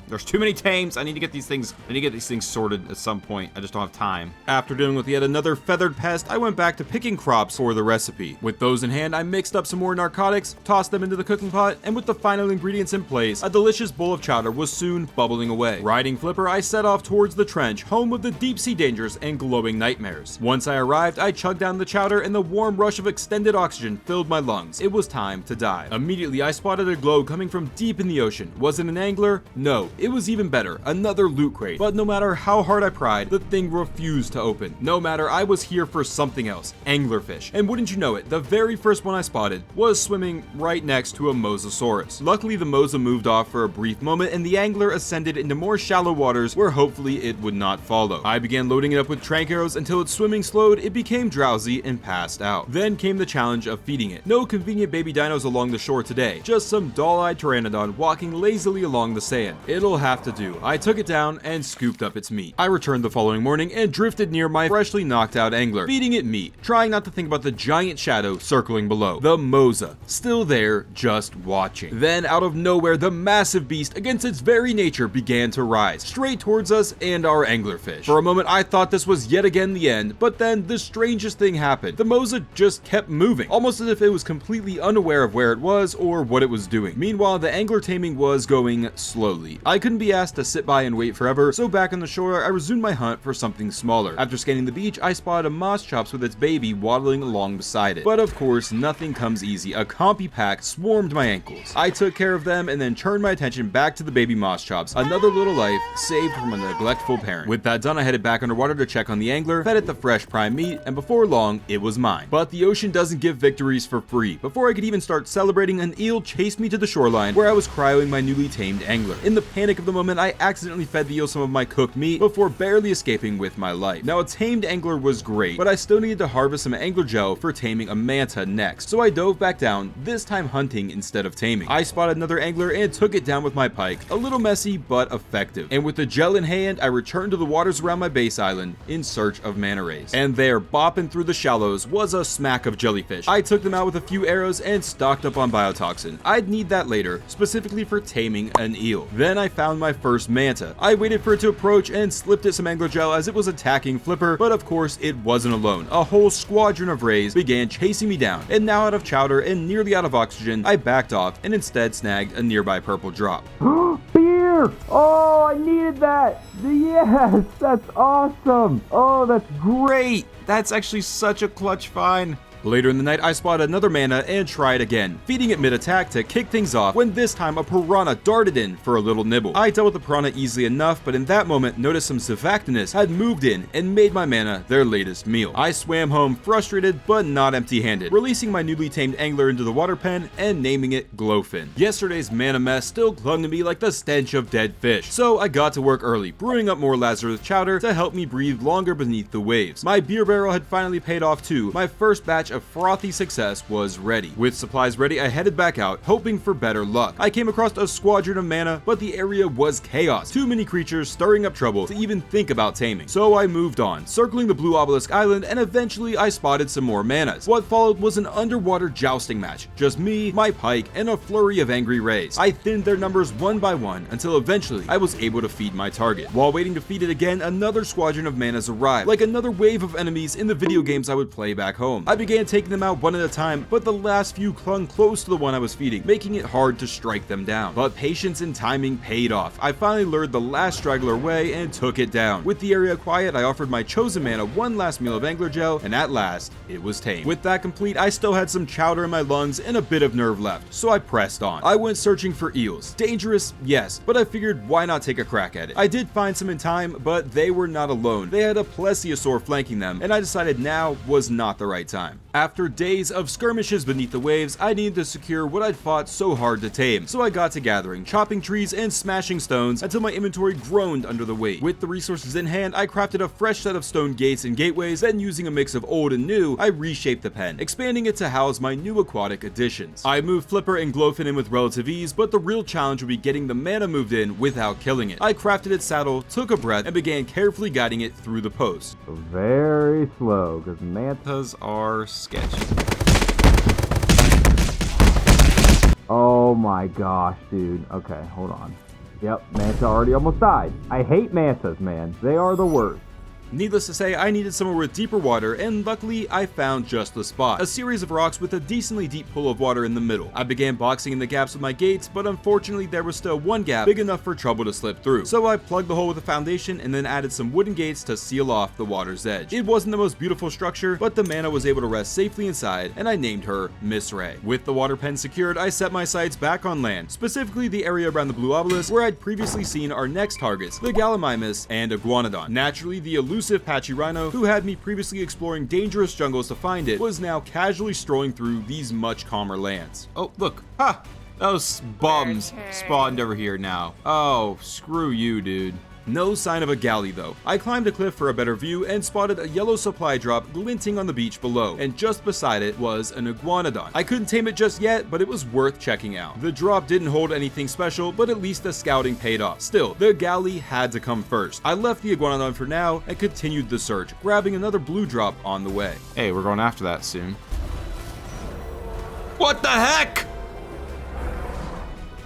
[SPEAKER 3] There's too many tames. I need to get these things sorted at some point. I just don't have time. After dealing with yet another feathered pest, I went back to picking crops for the recipe. With those in hand, I mixed up some more narcotics, tossed them into the cooking pot, and with the final ingredients in place, a delicious bowl of chowder was soon bubbling away. Riding Flipper, I set off towards the trench, home of the deep sea dangers and glowing nightmares. Once I arrived, I chugged down the chowder and the warm rush of extended oxygen filled my lungs. It was time to dive. Immediately, I spotted a glow coming from deep in the ocean. Was it an angler? No. It was even better, another loot crate. But no matter how hard I pried, the thing refused to open. No matter, I was here for something else, anglerfish. And wouldn't you know it, the very first one I spotted was swimming right next to a mosasaurus. Luckily, the mosa moved off for a brief moment and the angler ascended into more shallow waters where hopefully it would not follow. I began loading it up with trank arrows until its swimming slowed, it became drowsy and passed out. Then came the challenge of feeding it. No convenient baby dinos along the shore today, just some dull-eyed pteranodon walking lazily along the sand. It'll have to do. I took it down and scooped up its meat. I returned the following morning and drifted near my freshly knocked out angler, feeding it meat, trying not to think about the giant shadow circling below. The mosa, still there, just watching. Then out of nowhere, the massive beast, against its very nature, began to rise, straight towards us and our anglerfish. For a moment, I thought this was yet again the end, but then the strangest thing happened. The mosa just kept moving, almost as if it was completely unaware of where it was or what it was doing. Meanwhile, the angler taming was going slowly. I couldn't be asked to sit by and wait forever, so back on the shore, I resumed my hunt for something smaller. After scanning the beach, I spotted a moss chops with its baby waddling along beside it. But of course, nothing comes easy. A compy pack swarmed my ankles. I took care of them and then turned my attention back to the baby moss chops, another little life saved from a neglectful parent. With that done, I headed back underwater to check on the angler, fed it the fresh prime meat, and before long, it was mine. But the ocean doesn't give victories for free. Before I could even start celebrating, an eel chased me to the shoreline where I was cryoing my newly tamed angler. In the panic of the moment, I accidentally fed the eel some of my cooked meat before barely escaping with my life. Now, a tamed angler was great, but I still needed to harvest some angler gel for taming a manta next, so I dove back down, this time hunting instead of taming. I spotted another angler and took it down with my pike, a little messy but effective. And with the gel in hand, I returned to the waters around my base island in search of manta rays. And there, bopping through the shallows, was a smack of jellyfish. I took them out with a few arrows and stocked up on biotoxin. I'd need that later, specifically for taming an eel. Then I found my first manta. I waited for it to approach and slipped it some angler gel as it was attacking Flipper, but of course it wasn't alone. A whole squadron of rays began chasing me down, and now out of chowder and nearly out of oxygen, I backed off and instead snagged a nearby purple drop.
[SPEAKER 2] Beer! Oh, I needed that! Yes, that's awesome! Oh, that's
[SPEAKER 3] Great! That's actually such a clutch find. Later in the night, I spotted another manta and tried again, feeding it mid-attack to kick things off when this time a piranha darted in for a little nibble. I dealt with the piranha easily enough, but in that moment noticed some surfactanists had moved in and made my manta their latest meal. I swam home frustrated but not empty-handed, releasing my newly tamed angler into the water pen and naming it Glowfin. Yesterday's manta mess still clung to me like the stench of dead fish, so I got to work early, brewing up more Lazarus chowder to help me breathe longer beneath the waves. My beer barrel had finally paid off too. My first batch of frothy success was ready. With supplies ready, I headed back out, hoping for better luck. I came across a squadron of mana, but the area was chaos. Too many creatures stirring up trouble to even think about taming. So I moved on, circling the blue obelisk island, and eventually I spotted some more manas. What followed was an underwater jousting match. Just me, my pike, and a flurry of angry rays. I thinned their numbers one by one until eventually I was able to feed my target. While waiting to feed it again, another squadron of manas arrived, like another wave of enemies in the video games I would play back home. I began taking them out one at a time, but the last few clung close to the one I was feeding, making it hard to strike them down. But patience and timing paid off. I finally lured the last straggler away and took it down. With the area quiet, I offered my chosen mana one last meal of angler gel, and at last, it was tame. With that complete, I still had some chowder in my lungs and a bit of nerve left, so I pressed on. I went searching for eels. Dangerous, yes, but I figured why not take a crack at it. I did find some in time, but they were not alone. They had a plesiosaur flanking them, and I decided now was not the right time. After days of skirmishes beneath the waves, I needed to secure what I'd fought so hard to tame, so I got to gathering, chopping trees, and smashing stones until my inventory groaned under the weight. With the resources in hand, I crafted a fresh set of stone gates and gateways, then using a mix of old and new, I reshaped the pen, expanding it to house my new aquatic additions. I moved Flipper and Glowfin in with relative ease, but the real challenge would be getting the mana moved in without killing it. I crafted its saddle, took a breath, and began carefully guiding it through the post.
[SPEAKER 2] very slow, because
[SPEAKER 3] Mantas are sketchy.
[SPEAKER 2] Oh my gosh, dude. Okay, hold on. Yep, manta already almost died. I hate mantas, man. They are the worst.
[SPEAKER 1] Needless to say, I needed somewhere with deeper water, and luckily, I found just the spot. A series of rocks with a decently deep pool of water in the middle. I began boxing in the gaps with my gates, but unfortunately there was still one gap big enough for trouble to slip through. So I plugged the hole with a foundation and then added some wooden gates to seal off the water's edge. It wasn't the most beautiful structure, but the mana was able to rest safely inside, and I named her Miss Ray. With the water pen secured, I set my sights back on land, specifically the area around the blue obelisk where I'd previously seen our next targets, the Gallimimus and Iguanodon. Naturally, the elusive patchy rhino, who had me previously exploring dangerous jungles to find it, was now casually strolling through these much calmer lands.
[SPEAKER 3] Oh, look. Ha! Those bums spawned over here now. Oh, screw you, dude.
[SPEAKER 1] No sign of a galley though. I climbed a cliff for a better view and spotted a yellow supply drop glinting on the beach below, and just beside it was an Iguanodon. I couldn't tame it just yet, but it was worth checking out. The drop didn't hold anything special, but at least the scouting paid off. Still, the galley had to come first. I left the Iguanodon for now and continued the search, grabbing another blue drop on the way.
[SPEAKER 3] Hey, we're going after that soon. What the heck?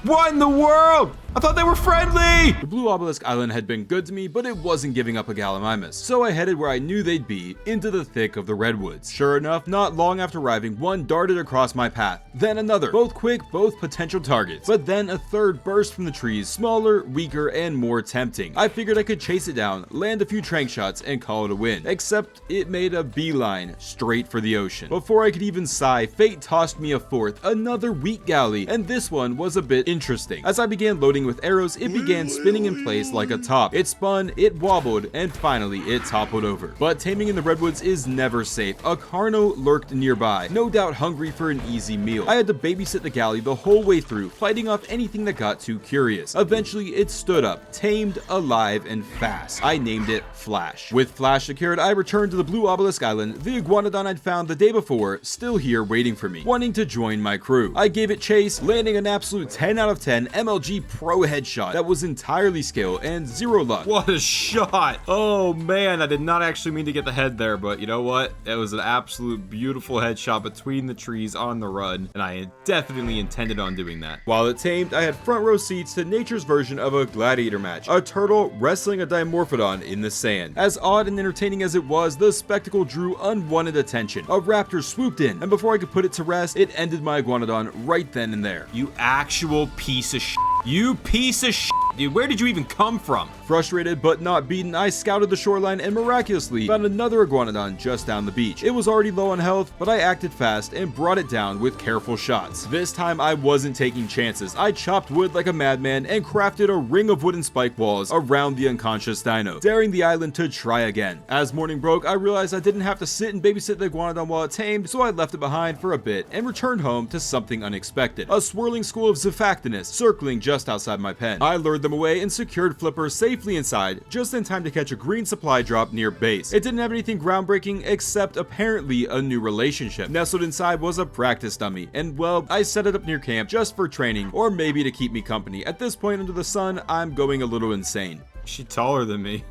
[SPEAKER 3] What in the world? I thought they were friendly!
[SPEAKER 1] The Blue Obelisk Island had been good to me, but it wasn't giving up a Gallimimus, so I headed where I knew they'd be, into the thick of the redwoods. Sure enough, not long after arriving, one darted across my path, then another, both quick, both potential targets. But then a third burst from the trees, smaller, weaker, and more tempting. I figured I could chase it down, land a few trank shots, and call it a win. Except it made a beeline straight for the ocean. Before I could even sigh, fate tossed me a fourth, another wheat galley, and this one was a bit interesting. As I began loading with arrows, it began spinning in place like a top. It spun, it wobbled, and finally it toppled over. But taming in the redwoods is never safe. A Carno lurked nearby, no doubt hungry for an easy meal. I had to babysit the galley the whole way through, fighting off anything that got too curious. Eventually it stood up, tamed, alive, and fast. I named it Flash. With Flash secured, I returned to the Blue Obelisk Island, the Iguanodon I'd found the day before, still here waiting for me, wanting to join my crew. I gave it chase, landing an absolute 10 out of 10 MLG Pro headshot that was entirely skill and zero luck.
[SPEAKER 3] What a shot! Oh man, I did not actually mean to get the head there, but you know what? It was an absolute beautiful headshot between the trees on the run, and I definitely intended on doing that.
[SPEAKER 1] While it tamed, I had front row seats to nature's version of a gladiator match, a turtle wrestling a dimorphodon in the sand. As odd and entertaining as it was, the spectacle drew unwanted attention. A raptor swooped in, and before I could put it to rest, it ended my Iguanodon right then and there.
[SPEAKER 3] You actual piece of shit. You piece of shit, dude. Where did you even come from?
[SPEAKER 1] Frustrated but not beaten, I scouted the shoreline and miraculously found another Iguanodon just down the beach. It was already low on health, but I acted fast and brought it down with careful shots. This time I wasn't taking chances. I chopped wood like a madman and crafted a ring of wooden spike walls around the unconscious dino, daring the island to try again. As morning broke, I realized I didn't have to sit and babysit the Iguanodon while it tamed, so I left it behind for a bit and returned home to something unexpected. A swirling school of Zafactinus circling just outside my pen. I lured them away and secured Flipper safely inside, just in time to catch a green supply drop near base. It didn't have anything groundbreaking except apparently a new relationship. Nestled inside was a practice dummy, and well, I set it up near camp just for training, or maybe to keep me company. At this point under the sun, I'm going a little insane.
[SPEAKER 3] She's taller than me.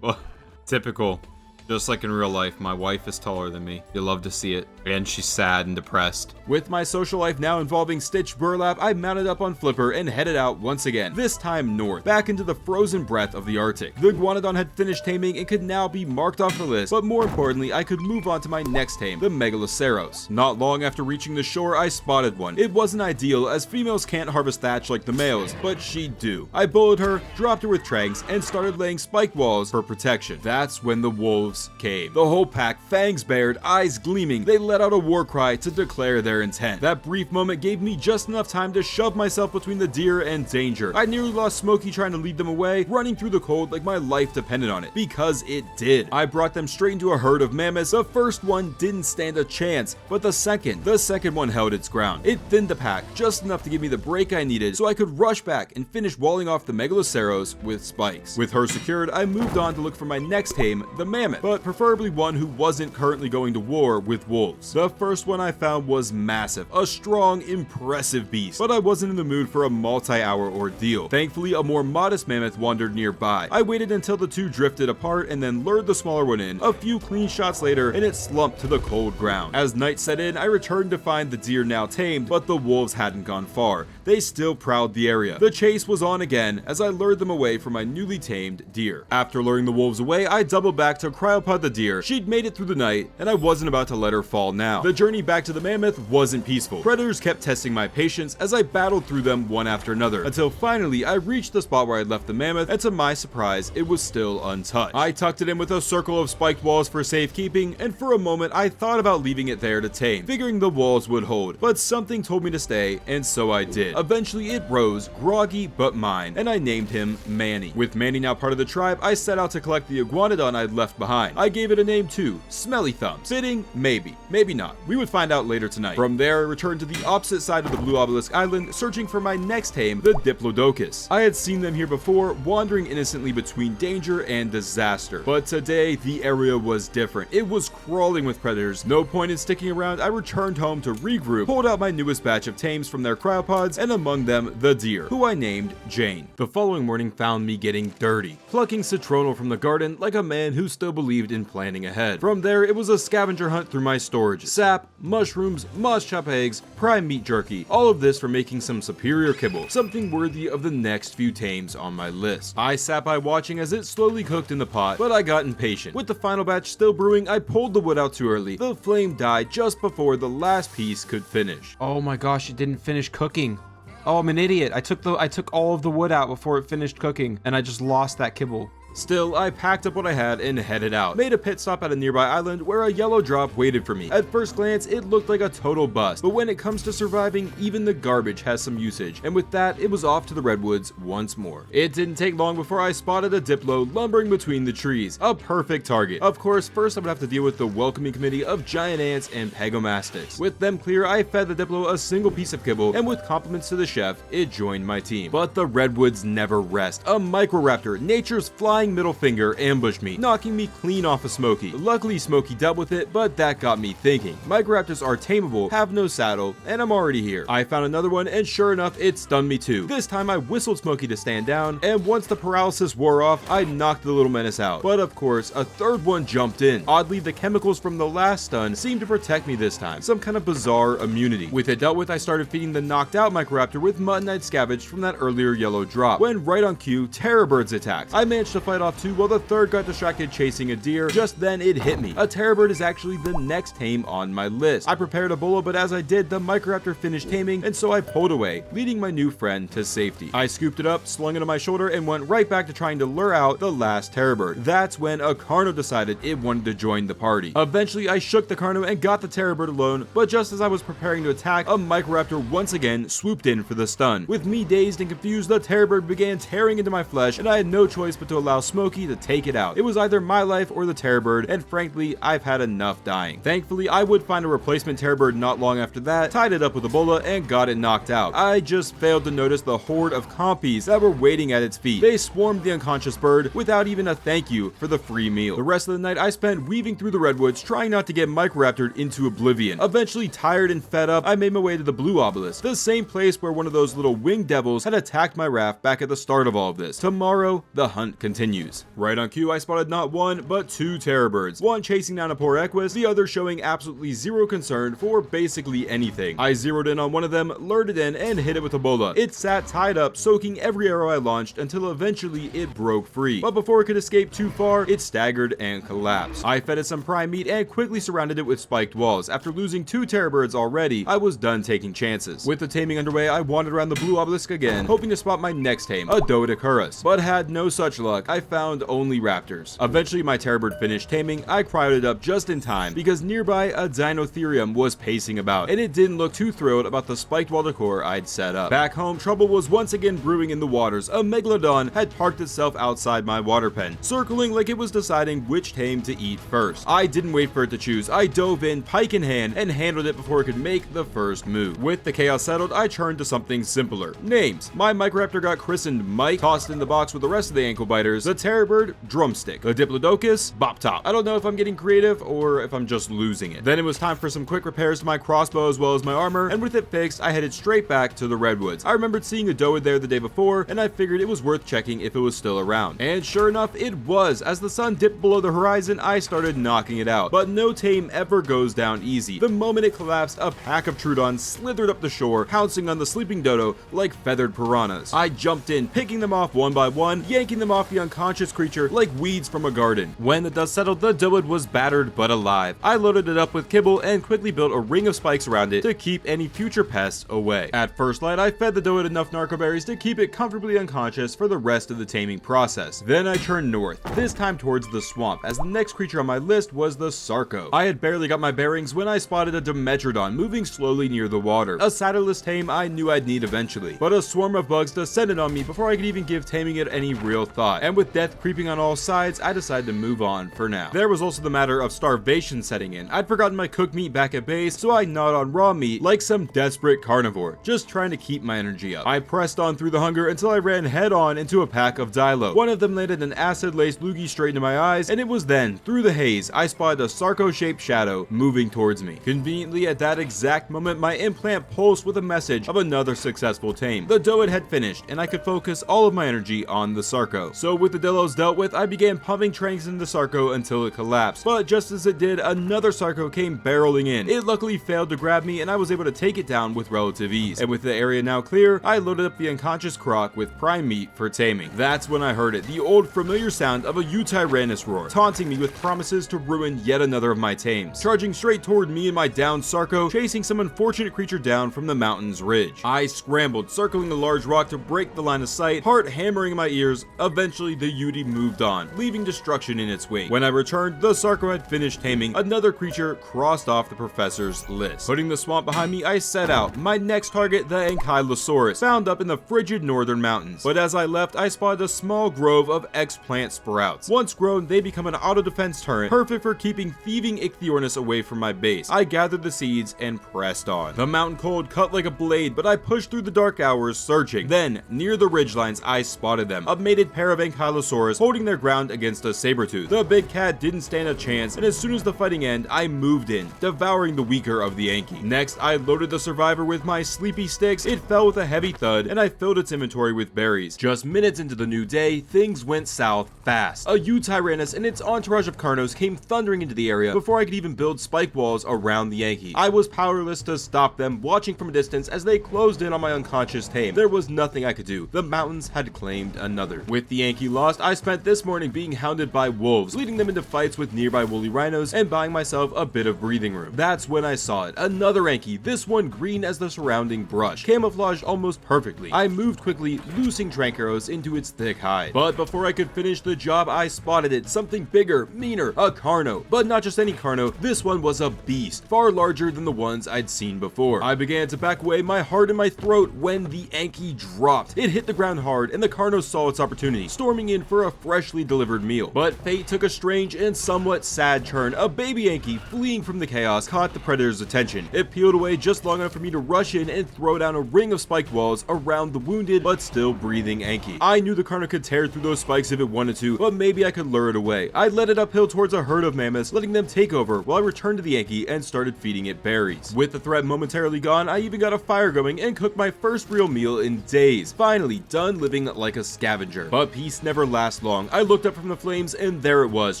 [SPEAKER 3] Well, typical. Just like in real life, my wife is taller than me. You love to see it. And she's sad and depressed.
[SPEAKER 1] With my social life now involving stitched burlap, I mounted up on Flipper and headed out once again, this time north, back into the frozen breath of the Arctic. The Iguanodon had finished taming and could now be marked off the list, but more importantly, I could move on to my next tame, the Megaloceros. Not long after reaching the shore, I spotted one. It wasn't ideal, as females can't harvest thatch like the males, but she do. I bullied her, dropped her with tranks, and started laying spike walls for protection. That's when the wolves came. The whole pack, fangs bared, eyes gleaming, they let out a war cry to declare their intent. That brief moment gave me just enough time to shove myself between the deer and danger. I nearly lost Smokey trying to lead them away, running through the cold like my life depended on it, because it did. I brought them straight into a herd of mammoths. The first one didn't stand a chance, but the second one held its ground. It thinned the pack just enough to give me the break I needed so I could rush back and finish walling off the Megaloceros with spikes. With her secured, I moved on to look for my next tame, the mammoth. but preferably one who wasn't currently going to war with wolves. The first one I found was massive, a strong, impressive beast, but I wasn't in the mood for a multi-hour ordeal. Thankfully, a more modest mammoth wandered nearby. I waited until the two drifted apart and then lured the smaller one in. A few clean shots later, and it slumped to the cold ground. As night set in, I returned to find the deer now tamed, but the wolves hadn't gone far. They still prowled the area. The chase was on again as I lured them away from my newly tamed deer. After luring the wolves away, I doubled back to cryopod the deer. She'd made it through the night, and I wasn't about to let her fall now. The journey back to the mammoth wasn't peaceful. Predators kept testing my patience as I battled through them one after another, until finally I reached the spot where I'd left the mammoth, and to my surprise, it was still untouched. I tucked it in with a circle of spiked walls for safekeeping, and for a moment I thought about leaving it there to tame, figuring the walls would hold, but something told me to stay, and so I did. Eventually it rose, groggy but mine, and I named him Manny. With Manny now part of the tribe, I set out to collect the iguanodon I'd left behind. I gave it a name too, Smelly Thumbs. Fitting? Maybe. Maybe not. We would find out later tonight. From there, I returned to the opposite side of the Blue Obelisk Island, searching for my next tame, the Diplodocus. I had seen them here before, wandering innocently between danger and disaster. But today, the area was different. It was crawling with predators. No point in sticking around, I returned home to regroup, pulled out my newest batch of tames from their cryopods, and among them, the deer, who I named Jane. The following morning found me getting dirty, plucking citronal from the garden like a man who still believed in planning ahead. From there, it was a scavenger hunt through my storage. Sap, mushrooms, moss chop eggs, prime meat jerky, all of this for making some superior kibble, something worthy of the next few tames on my list. I sat by watching as it slowly cooked in the pot, but I got impatient. With the final batch still brewing, I pulled the wood out too early. The flame died just before the last piece could finish.
[SPEAKER 3] Oh my gosh, it didn't finish cooking. Oh, I'm an idiot. I took all of the wood out before it finished cooking, and I just lost that kibble.
[SPEAKER 1] Still, I packed up what I had and headed out. Made a pit stop at a nearby island where a yellow drop waited for me. At first glance, it looked like a total bust, but when it comes to surviving, even the garbage has some usage, and with that, it was off to the redwoods once more. It didn't take long before I spotted a Diplo lumbering between the trees, a perfect target. Of course, first I would have to deal with the welcoming committee of giant ants and pegomastics. With them clear, I fed the Diplo a single piece of kibble, and with compliments to the chef, it joined my team. But the redwoods never rest. A Microraptor, nature's flying middle finger, ambushed me, knocking me clean off of Smokey. Luckily, Smokey dealt with it, but that got me thinking. Microraptors are tameable, have no saddle, and I'm already here. I found another one, and sure enough, it stunned me too. This time, I whistled Smokey to stand down, and once the paralysis wore off, I knocked the little menace out. But of course, a third one jumped in. Oddly, the chemicals from the last stun seemed to protect me this time, some kind of bizarre immunity. With it dealt with, I started feeding the knocked out Microraptor with mutton I'd scavenged from that earlier yellow drop, when right on cue, terror birds attacked. I managed to fight off two while the third got distracted chasing a deer. Just then it hit me. A terror bird is actually the next tame on my list. I prepared a bolo, but as I did, the Microraptor finished taming, and so I pulled away, leading my new friend to safety. I scooped it up, slung it on my shoulder, and went right back to trying to lure out the last terror bird. That's when a Carno decided it wanted to join the party. Eventually, I shook the Carno and got the terror bird alone, but just as I was preparing to attack, a Microraptor once again swooped in for the stun. With me dazed and confused, the terror bird began tearing into my flesh, and I had no choice but to allow Smokey to take it out. It was either my life or the terror bird, and frankly, I've had enough dying. Thankfully, I would find a replacement terror bird not long after that, tied it up with a bola, and got it knocked out. I just failed to notice the horde of compies that were waiting at its feet. They swarmed the unconscious bird without even a thank you for the free meal. The rest of the night I spent weaving through the redwoods, trying not to get Microraptored into oblivion. Eventually, tired and fed up, I made my way to the Blue Obelisk, the same place where one of those little winged devils had attacked my raft back at the start of all of this. Tomorrow, the hunt continues. Right on cue, I spotted not one, but two terror birds. One chasing down a poor Equus, the other showing absolutely zero concern for basically anything. I zeroed in on one of them, lured it in, and hit it with a bola. It sat tied up, soaking every arrow I launched until eventually it broke free. But before it could escape too far, it staggered and collapsed. I fed it some prime meat and quickly surrounded it with spiked walls. After losing two terror birds already, I was done taking chances. With the taming underway, I wandered around the Blue Obelisk again, hoping to spot my next tame, a Doedicurus, but had no such luck. I found only raptors. Eventually, my terror bird finished taming. I cryoed it up just in time because nearby a Dinotherium was pacing about, and it didn't look too thrilled about the spiked wall decor I'd set up. Back home, trouble was once again brewing in the waters. A Megalodon had parked itself outside my water pen, circling like it was deciding which tame to eat first. I didn't wait for it to choose. I dove in, pike in hand, and handled it before it could make the first move. With the chaos settled, I turned to something simpler. Names. My Microraptor got christened Mike, tossed in the box with the rest of the ankle biters. the terror bird, drumstick, the diplodocus, bop top. I don't know if I'm getting creative or if I'm just losing it. Then it was time for some quick repairs to my crossbow as well as my armor, and with it fixed, I headed straight back to the redwoods. I remembered seeing a doe there the day before, and I figured it was worth checking if it was still around. And sure enough, it was. As the sun dipped below the horizon, I started knocking it out. But no tame ever goes down easy. The moment it collapsed, a pack of Troodons slithered up the shore, pouncing on the sleeping dodo like feathered piranhas. I jumped in, picking them off one by one, yanking them off the unconscious creature like weeds from a garden. When the dust settled, the doe was battered but alive. I loaded it up with kibble and quickly built a ring of spikes around it to keep any future pests away. At first light, I fed the doe enough narcoberries to keep it comfortably unconscious for the rest of the taming process. Then I turned north, this time towards the swamp, as the next creature on my list was the Sarco. I had barely got my bearings when I spotted a Dimetrodon moving slowly near the water. A satelless tame I knew I'd need eventually, but a swarm of bugs descended on me before I could even give taming it any real thought, and with death creeping on all sides, I decided to move on for now. There was also the matter of starvation setting in. I'd forgotten my cooked meat back at base, so I gnawed on raw meat like some desperate carnivore, just trying to keep my energy up. I pressed on through the hunger until I ran head on into a pack of Dilo. One of them landed an acid-laced loogie straight into my eyes, and it was then, through the haze, I spotted a Sarco-shaped shadow moving towards me. Conveniently, at that exact moment, my implant pulsed with a message of another successful tame. The doe had finished, and I could focus all of my energy on the Sarco. So with the Dilos dealt with, I began pumping tranks into the Sarco until it collapsed. But just as it did, another Sarco came barreling in. It luckily failed to grab me, and I was able to take it down with relative ease. And with the area now clear, I loaded up the unconscious croc with prime meat for taming. That's when I heard it, the old familiar sound of a Utyrannus roar, taunting me with promises to ruin yet another of my tames. Charging straight toward me and my downed Sarco, chasing some unfortunate creature down from the mountain's ridge. I scrambled, circling the large rock to break the line of sight, heart hammering in my ears. Eventually, the Uti moved on, leaving destruction in its wake. When I returned, the Sarco had finished taming. Another creature crossed off the professor's list. Putting the swamp behind me, I set out. My next target, the Ankylosaurus, found up in the frigid northern mountains. But as I left, I spotted a small grove of eggplant sprouts. Once grown, they become an auto defense turret, perfect for keeping thieving Ichthyornis away from my base. I gathered the seeds and pressed on. The mountain cold cut like a blade, but I pushed through the dark hours searching. Then, near the ridgelines, I spotted them, a mated pair of Ankylosaurus holding their ground against a saber-tooth. The big cat didn't stand a chance, and as soon as the fighting ended, I moved in, devouring the weaker of the Anky. Next, I loaded the survivor with my sleepy sticks. It fell with a heavy thud, and I filled its inventory with berries. Just minutes into the new day, things went south fast. A Utyrannus and its entourage of Carnos came thundering into the area before I could even build spike walls around the Anky. I was powerless to stop them, watching from a distance as they closed in on my unconscious tame. There was nothing I could do. The mountains had claimed another. With the Anky lost, I spent this morning being hounded by wolves, leading them into fights with nearby woolly rhinos and buying myself a bit of breathing room. That's when I saw it. Another Anky, this one green as the surrounding brush, camouflaged almost perfectly. I moved quickly, loosing trank arrows into its thick hide. But before I could finish the job, I spotted it. Something bigger, meaner, a Carno. But not just any Carno, this one was a beast, far larger than the ones I'd seen before. I began to back away, my heart in my throat, when the Anky dropped. It hit the ground hard, and the Carno saw its opportunity, storming in for a freshly delivered meal. But fate took a strange and somewhat sad turn. A baby Anky, fleeing from the chaos, caught the predator's attention. It peeled away just long enough for me to rush in and throw down a ring of spiked walls around the wounded but still breathing Anky. I knew the Carno could tear through those spikes if it wanted to, but maybe I could lure it away. I led it uphill towards a herd of mammoths, letting them take over while I returned to the Anky and started feeding it berries. With the threat momentarily gone, I even got a fire going and cooked my first real meal in days. Finally done living like a scavenger. But peace never lasts long. I looked up from the flames and there it was,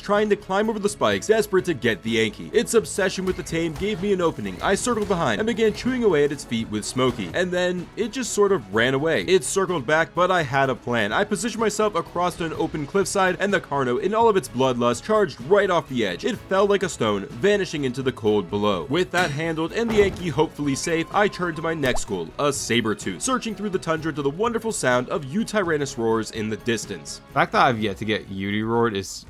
[SPEAKER 1] trying to climb over the spikes, desperate to get the Anky. Its obsession with the tame gave me an opening. I circled behind and began chewing away at its feet with Smokey, and then it just sort of ran away. It circled back, but I had a plan. I positioned myself across an open cliffside, and the Carno, in all of its bloodlust, charged right off the edge. It fell like a stone, vanishing into the cold below. With that handled and the Anky hopefully safe, I turned to my next goal, a saber-tooth, searching through the tundra to the wonderful sound of Utyrannus roars in the distance.
[SPEAKER 3] The fact that I've yet to get Uti roared is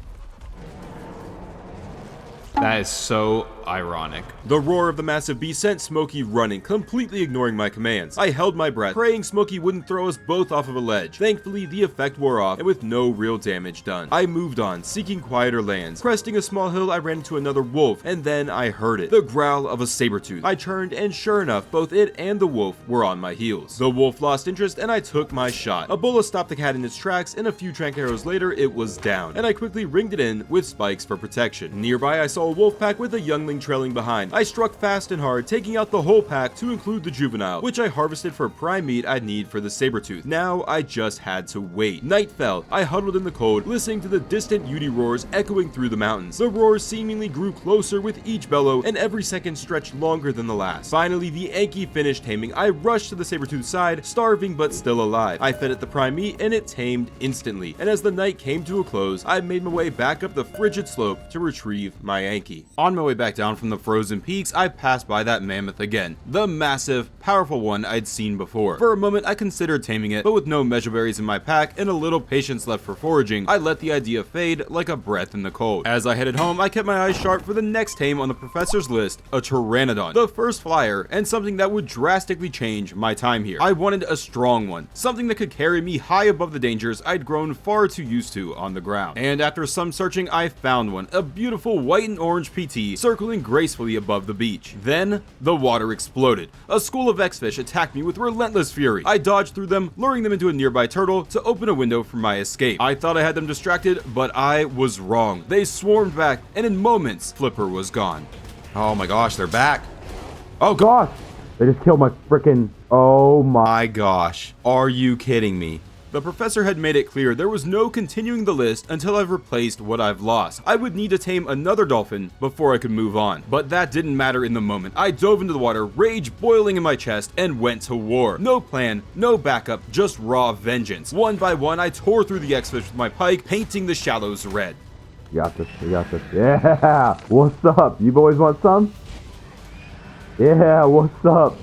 [SPEAKER 3] That is so ironic.
[SPEAKER 1] The roar of the massive beast sent Smokey running, completely ignoring my commands. I held my breath, praying Smokey wouldn't throw us both off of a ledge. Thankfully, the effect wore off, and with no real damage done, I moved on, seeking quieter lands. Cresting a small hill, I ran into another wolf, and then I heard it. The growl of a saber-tooth. I turned, and sure enough, both it and the wolf were on my heels. The wolf lost interest, and I took my shot. A bullet stopped the cat in its tracks, and a few trank arrows later, it was down, and I quickly ringed it in with spikes for protection. Nearby, I saw a wolf pack with a youngling trailing behind. I struck fast and hard, taking out the whole pack to include the juvenile, which I harvested for prime meat I'd need for the saber-tooth. Now I just had to wait. Night fell. I huddled in the cold, listening to the distant Yudi roars echoing through the mountains. The roars seemingly grew closer with each bellow, and every second stretched longer than the last. Finally, the Anki finished taming. I rushed to the saber-tooth side, starving but still alive. I fed it the prime meat, and it tamed instantly. And as the night came to a close, I made my way back up the frigid slope to retrieve my Anki. On my way back down from the frozen peaks, I passed by that mammoth again. The massive, powerful one I'd seen before. For a moment, I considered taming it, but with no mejoberries in my pack and a little patience left for foraging, I let the idea fade like a breath in the cold. As I headed home, I kept my eyes sharp for the next tame on the professor's list, a pteranodon. The first flyer, and something that would drastically change my time here. I wanted a strong one, something that could carry me high above the dangers I'd grown far too used to on the ground. And after some searching, I found one, a beautiful white and orange PT circling gracefully above the beach. Then, the water exploded. A school of X-fish attacked me with relentless fury. I dodged through them, luring them into a nearby turtle to open a window for my escape. I thought I had them distracted, but I was wrong. They swarmed back, and in moments, Flipper was gone.
[SPEAKER 3] Oh my gosh, they're back.
[SPEAKER 2] Oh gosh! They just killed my frickin'... Oh my...
[SPEAKER 3] My gosh. Are you kidding me?
[SPEAKER 1] The professor had made it clear there was no continuing the list until I've replaced what I've lost. I would need to tame another dolphin before I could move on. But that didn't matter in the moment. I dove into the water, rage boiling in my chest, and went to war. No plan, no backup, just raw vengeance. One by one, I tore through the X-fish with my pike, painting the shallows red.
[SPEAKER 2] You got this, you got this. Yeah! What's up? You boys want some? Yeah, what's up?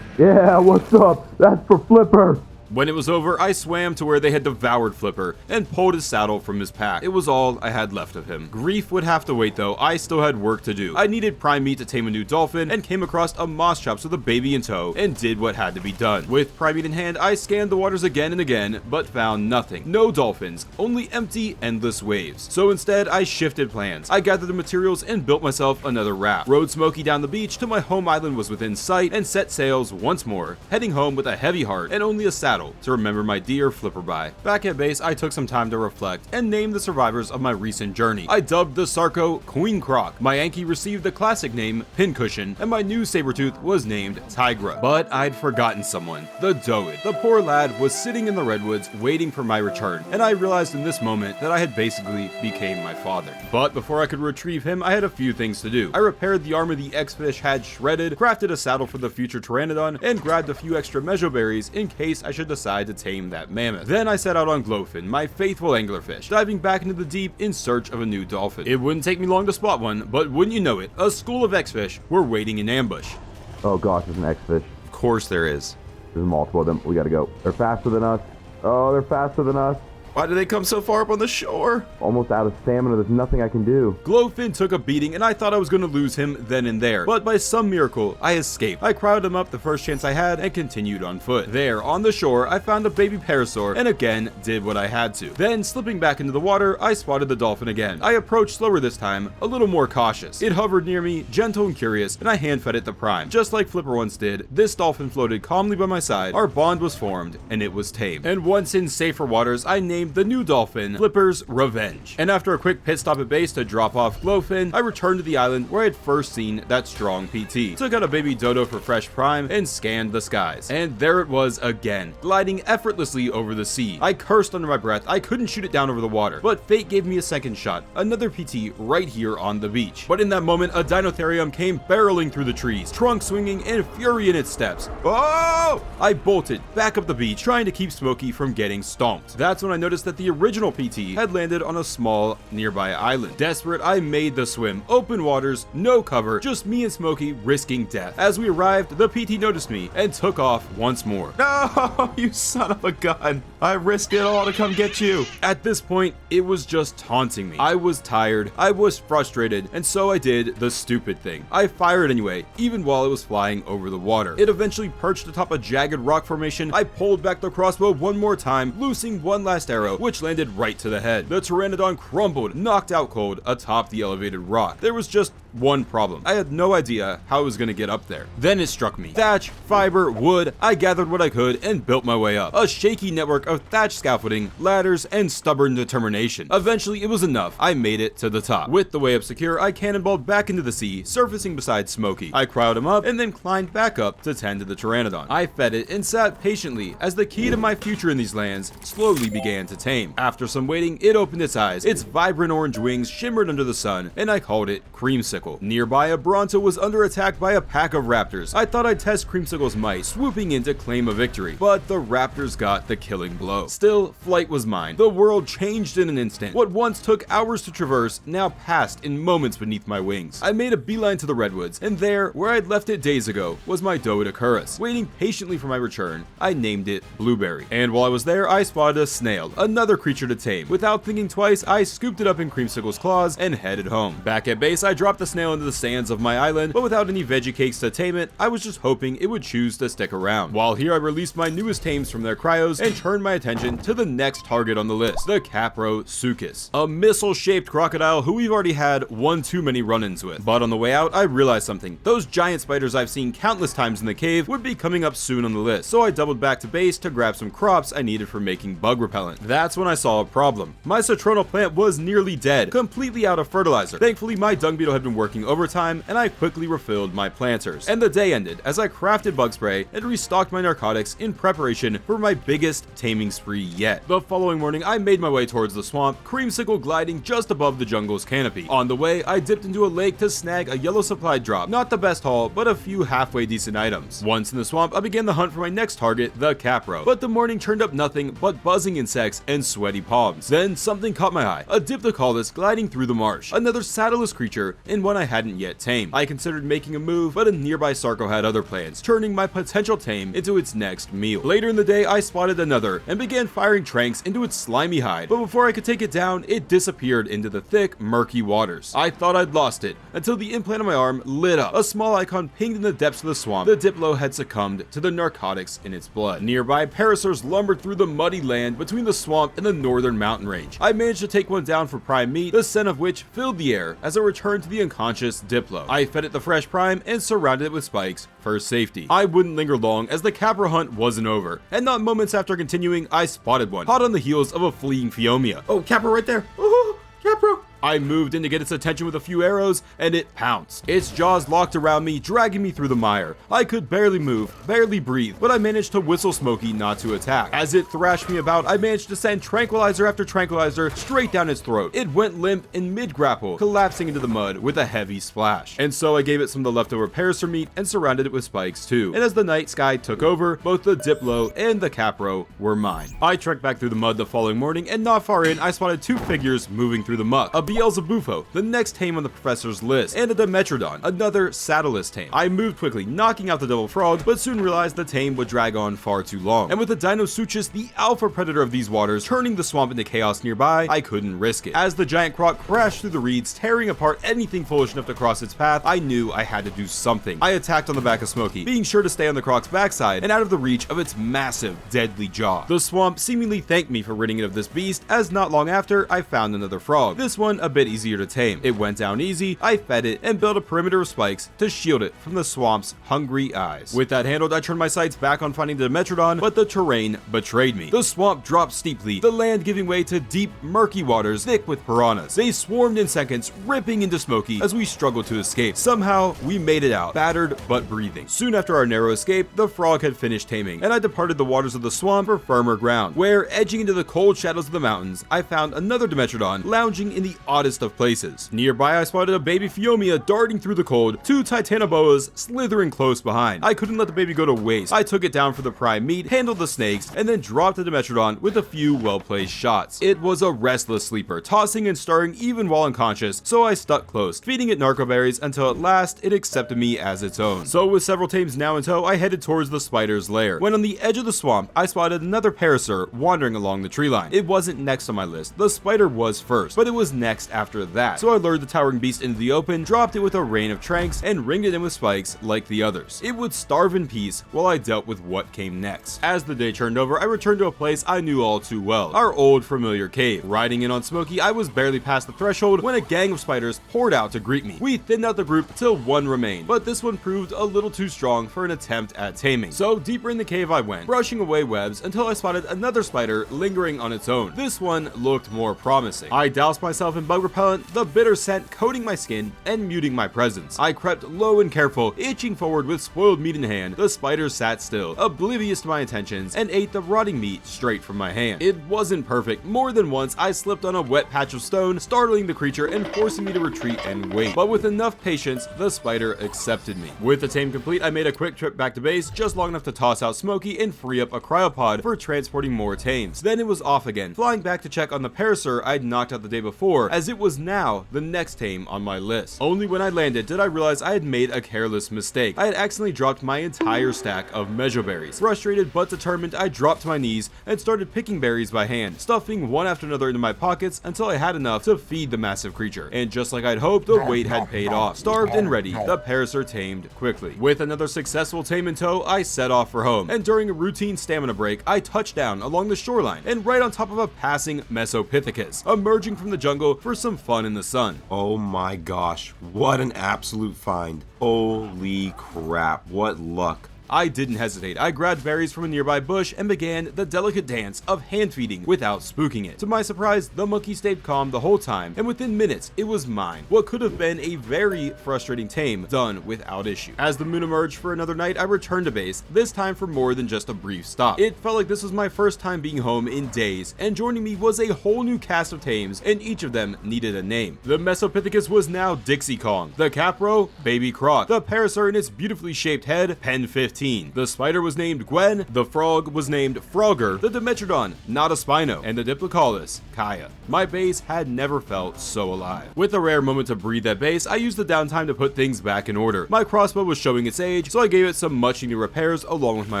[SPEAKER 2] Yeah, what's up? That's for Flipper!
[SPEAKER 1] When it was over, I swam to where they had devoured Flipper and pulled his saddle from his pack. It was all I had left of him. Grief would have to wait though, I still had work to do. I needed prime meat to tame a new dolphin and came across a moss chops with a baby in tow and did what had to be done. With prime meat in hand, I scanned the waters again and again, but found nothing. No dolphins, only empty, endless waves. So instead, I shifted plans. I gathered the materials and built myself another raft. Rode Smokey down the beach till my home island was within sight and set sails once more, heading home with a heavy heart and only a saddle to remember my dear Flipper by. Back at base, I took some time to reflect and name the survivors of my recent journey. I dubbed the Sarco Queen Croc. My Anki received the classic name Pincushion, and my new Sabertooth was named Tigra. But I'd forgotten someone, the Doid. The poor lad was sitting in the redwoods waiting for my return, and I realized in this moment that I had basically became my father. But before I could retrieve him, I had a few things to do. I repaired the armor the X-fish had shredded, crafted a saddle for the future Pteranodon, and grabbed a few extra mejoberries in case I should decide to tame that mammoth. Then I set out on Glowfin, my faithful anglerfish, diving back into the deep in search of a new dolphin. It wouldn't take me long to spot one, but wouldn't you know it, a school of X-fish were waiting in ambush.
[SPEAKER 2] Oh gosh, there's an X-fish.
[SPEAKER 1] Of course there is.
[SPEAKER 2] There's multiple of them. We gotta go. They're faster than us. Oh, they're faster than us.
[SPEAKER 3] Why did they come so far up on the shore?
[SPEAKER 2] Almost out of stamina. There's nothing I can do.
[SPEAKER 1] Glowfin took a beating and I thought I was going to lose him then and there. But by some miracle, I escaped. I crowded him up the first chance I had and continued on foot. There, on the shore, I found a baby parasaur and again did what I had to. Then, slipping back into the water, I spotted the dolphin again. I approached slower this time, a little more cautious. It hovered near me, gentle and curious, and I hand-fed it the prime. Just like Flipper once did, this dolphin floated calmly by my side, our bond was formed, and it was tamed. And once in safer waters, I named the new dolphin Flipper's Revenge. And after a quick pit stop at base to drop off Glowfin, I returned to the island where I had first seen that strong PT. Took out a baby dodo for fresh prime and scanned the skies. And there it was again, gliding effortlessly over the sea. I cursed under my breath. I couldn't shoot it down over the water, but fate gave me a second shot. Another PT right here on the beach. But in that moment, a Dinotherium came barreling through the trees, trunk swinging and fury in its steps. Oh! I bolted back up the beach, trying to keep Smokey from getting stomped. That's when I noticed noticed that the original PT had landed on a small nearby island. Desperate, I made the swim. Open waters, no cover, just me and Smokey risking death. As we arrived, the PT noticed me and took off once more.
[SPEAKER 3] No, you son of a gun. I risked it all to come get you.
[SPEAKER 1] At this point, it was just taunting me. I was tired, I was frustrated, and so I did the stupid thing. I fired anyway, even while it was flying over the water. It eventually perched atop a jagged rock formation. I pulled back the crossbow one more time, loosing one last arrow, which landed right to the head. The pteranodon crumbled, knocked out cold atop the elevated rock. There was just one problem. I had no idea how I was gonna get up there. Then it struck me. Thatch, fiber, wood, I gathered what I could and built my way up. A shaky network of thatch scaffolding, ladders, and stubborn determination. Eventually, it was enough. I made it to the top. With the way up secure, I cannonballed back into the sea, surfacing beside Smokey. I crowed him up and then climbed back up to tend to the pteranodon. I fed it and sat patiently as the key to my future in these lands slowly began to tame. After some waiting, it opened its eyes. Its vibrant orange wings shimmered under the sun, and I called it Creamsicle. Nearby, a Bronto was under attack by a pack of raptors. I thought I'd test Creamsicle's might, swooping in to claim a victory, but the raptors got the killing blow. Still, flight was mine. The world changed in an instant. What once took hours to traverse now passed in moments beneath my wings. I made a beeline to the redwoods, and there, where I'd left it days ago, was my Doedicurus. Waiting patiently for my return, I named it Blueberry. And while I was there, I spotted a snail, another creature to tame. Without thinking twice, I scooped it up in Creamsicle's claws and headed home. Back at base, I dropped the snail into the sands of my island, but without any veggie cakes to tame it, I was just hoping it would choose to stick around. While here, I released my newest tames from their cryos and turned my attention to the next target on the list, the Caprosuchus, a missile-shaped crocodile who we've already had one too many run-ins with. But on the way out, I realized something. Those giant spiders I've seen countless times in the cave would be coming up soon on the list, so I doubled back to base to grab some crops I needed for making bug repellent. That's when I saw a problem. My citronal plant was nearly dead, completely out of fertilizer. Thankfully, my dung beetle had been working overtime, and I quickly refilled my planters. And the day ended as I crafted bug spray and restocked my narcotics in preparation for my biggest taming spree yet. The following morning, I made my way towards the swamp, Creamsicle gliding just above the jungle's canopy. On the way, I dipped into a lake to snag a yellow supply drop. Not the best haul, but a few halfway decent items. Once in the swamp, I began the hunt for my next target, the Capro. But the morning turned up nothing but buzzing insects and sweaty palms. Then something caught my eye, a Diplocaulus gliding through the marsh. Another saddleless creature, and one I hadn't yet tamed. I considered making a move, but a nearby Sarco had other plans, turning my potential tame into its next meal. Later in the day, I spotted another and began firing tranks into its slimy hide, but before I could take it down, it disappeared into the thick, murky waters. I thought I'd lost it, until the implant on my arm lit up. A small icon pinged in the depths of the swamp. The Diplo had succumbed to the narcotics in its blood. Nearby, parasaurs lumbered through the muddy land between the swamp and the northern mountain range. I managed to take one down for prime meat, the scent of which filled the air as I returned to the unconscious Diplo. I fed it the fresh prime and surrounded it with spikes for safety. I wouldn't linger long as the Capro hunt wasn't over, and not moments after continuing, I spotted one, hot on the heels of a fleeing Phiomia. Oh, Capro right there! Oh, Capro! I moved in to get its attention with a few arrows, and it pounced. Its jaws locked around me, dragging me through the mire. I could barely move, barely breathe, but I managed to whistle Smokey not to attack. As it thrashed me about, I managed to send tranquilizer after tranquilizer straight down its throat. It went limp in mid-grapple, collapsing into the mud with a heavy splash. And so I gave it some of the leftover parasaur meat and surrounded it with spikes too. And as the night sky took over, both the Diplo and the Capro were mine. I trekked back through the mud the following morning, and not far in, I spotted two figures moving through the muck. A Beelzebufo, the next tame on the professor's list, and a Dimetrodon, another saddleless tame. I moved quickly, knocking out the devil frog, but soon realized the tame would drag on far too long. And with the Dinosuchus, the alpha predator of these waters, turning the swamp into chaos nearby, I couldn't risk it. As the giant croc crashed through the reeds, tearing apart anything foolish enough to cross its path, I knew I had to do something. I attacked on the back of Smokey, being sure to stay on the croc's backside and out of the reach of its massive, deadly jaw. The swamp seemingly thanked me for ridding it of this beast, as not long after, I found another frog. This one a bit easier to tame. It went down easy, I fed it, and built a perimeter of spikes to shield it from the swamp's hungry eyes. With that handled, I turned my sights back on finding the Dimetrodon, but the terrain betrayed me. The swamp dropped steeply, the land giving way to deep, murky waters thick with piranhas. They swarmed in seconds, ripping into Smokey as we struggled to escape. Somehow, we made it out, battered but breathing. Soon after our narrow escape, the frog had finished taming, and I departed the waters of the swamp for firmer ground, where, edging into the cold shadows of the mountains, I found another Dimetrodon lounging in the oddest of places. Nearby, I spotted a baby Phiomia darting through the cold, 2 Titanoboas slithering close behind. I couldn't let the baby go to waste. I took it down for the prime meat, handled the snakes, and then dropped the Dimetrodon with a few well-placed shots. It was a restless sleeper, tossing and stirring even while unconscious, so I stuck close, feeding it narcoberries until at last it accepted me as its own. So with several tames now in tow, I headed towards the spider's lair. When on the edge of the swamp, I spotted another parasaur wandering along the tree line. It wasn't next on my list. The spider was first, but it was next after that. So I lured the towering beast into the open, dropped it with a rain of tranks, and ringed it in with spikes like the others. It would starve in peace while I dealt with what came next. As the day turned over, I returned to a place I knew all too well, our old familiar cave. Riding in on Smokey, I was barely past the threshold when a gang of spiders poured out to greet me. We thinned out the group till one remained, but this one proved a little too strong for an attempt at taming. So deeper in the cave I went, brushing away webs until I spotted another spider lingering on its own. This one looked more promising. I doused myself in bug repellent, the bitter scent coating my skin and muting my presence. I crept low and careful, itching forward with spoiled meat in hand. The spider sat still, oblivious to my intentions, and ate the rotting meat straight from my hand. It wasn't perfect. More than once, I slipped on a wet patch of stone, startling the creature and forcing me to retreat and wait. But with enough patience, the spider accepted me. With the tame complete, I made a quick trip back to base, just long enough to toss out Smokey and free up a cryopod for transporting more tames. Then it was off again, flying back to check on the parasaur I'd knocked out the day before, as it was now the next tame on my list. Only when I landed did I realize I had made a careless mistake. I had accidentally dropped my entire stack of mejoberries. Frustrated but determined, I dropped to my knees and started picking berries by hand, stuffing one after another into my pockets until I had enough to feed the massive creature. And just like I'd hoped, the wait had paid off. Starved and ready, the parasaur tamed quickly. With another successful tame in tow, I set off for home, and during a routine stamina break, I touched down along the shoreline and right on top of a passing Mesopithecus, emerging from the jungle for some fun in the sun.
[SPEAKER 4] Oh my gosh, what an absolute find. Holy crap, what luck.
[SPEAKER 1] I didn't hesitate. I grabbed berries from a nearby bush and began the delicate dance of hand feeding without spooking it. To my surprise, the monkey stayed calm the whole time, and within minutes, it was mine. What could have been a very frustrating tame done without issue. As the moon emerged for another night, I returned to base, this time for more than just a brief stop. It felt like this was my first time being home in days, and joining me was a whole new cast of tames, and each of them needed a name. The Mesopithecus was now Dixie Kong, the Capro, Baby Croc, the parasaur in its beautifully shaped head, Pen 15. The spider was named Gwen, the frog was named Frogger, the Dimetrodon, Not a Spino, and the Diplocaulus, Kaya. My base had never felt so alive. With a rare moment to breathe at base, I used the downtime to put things back in order. My crossbow was showing its age, so I gave it some much needed repairs along with my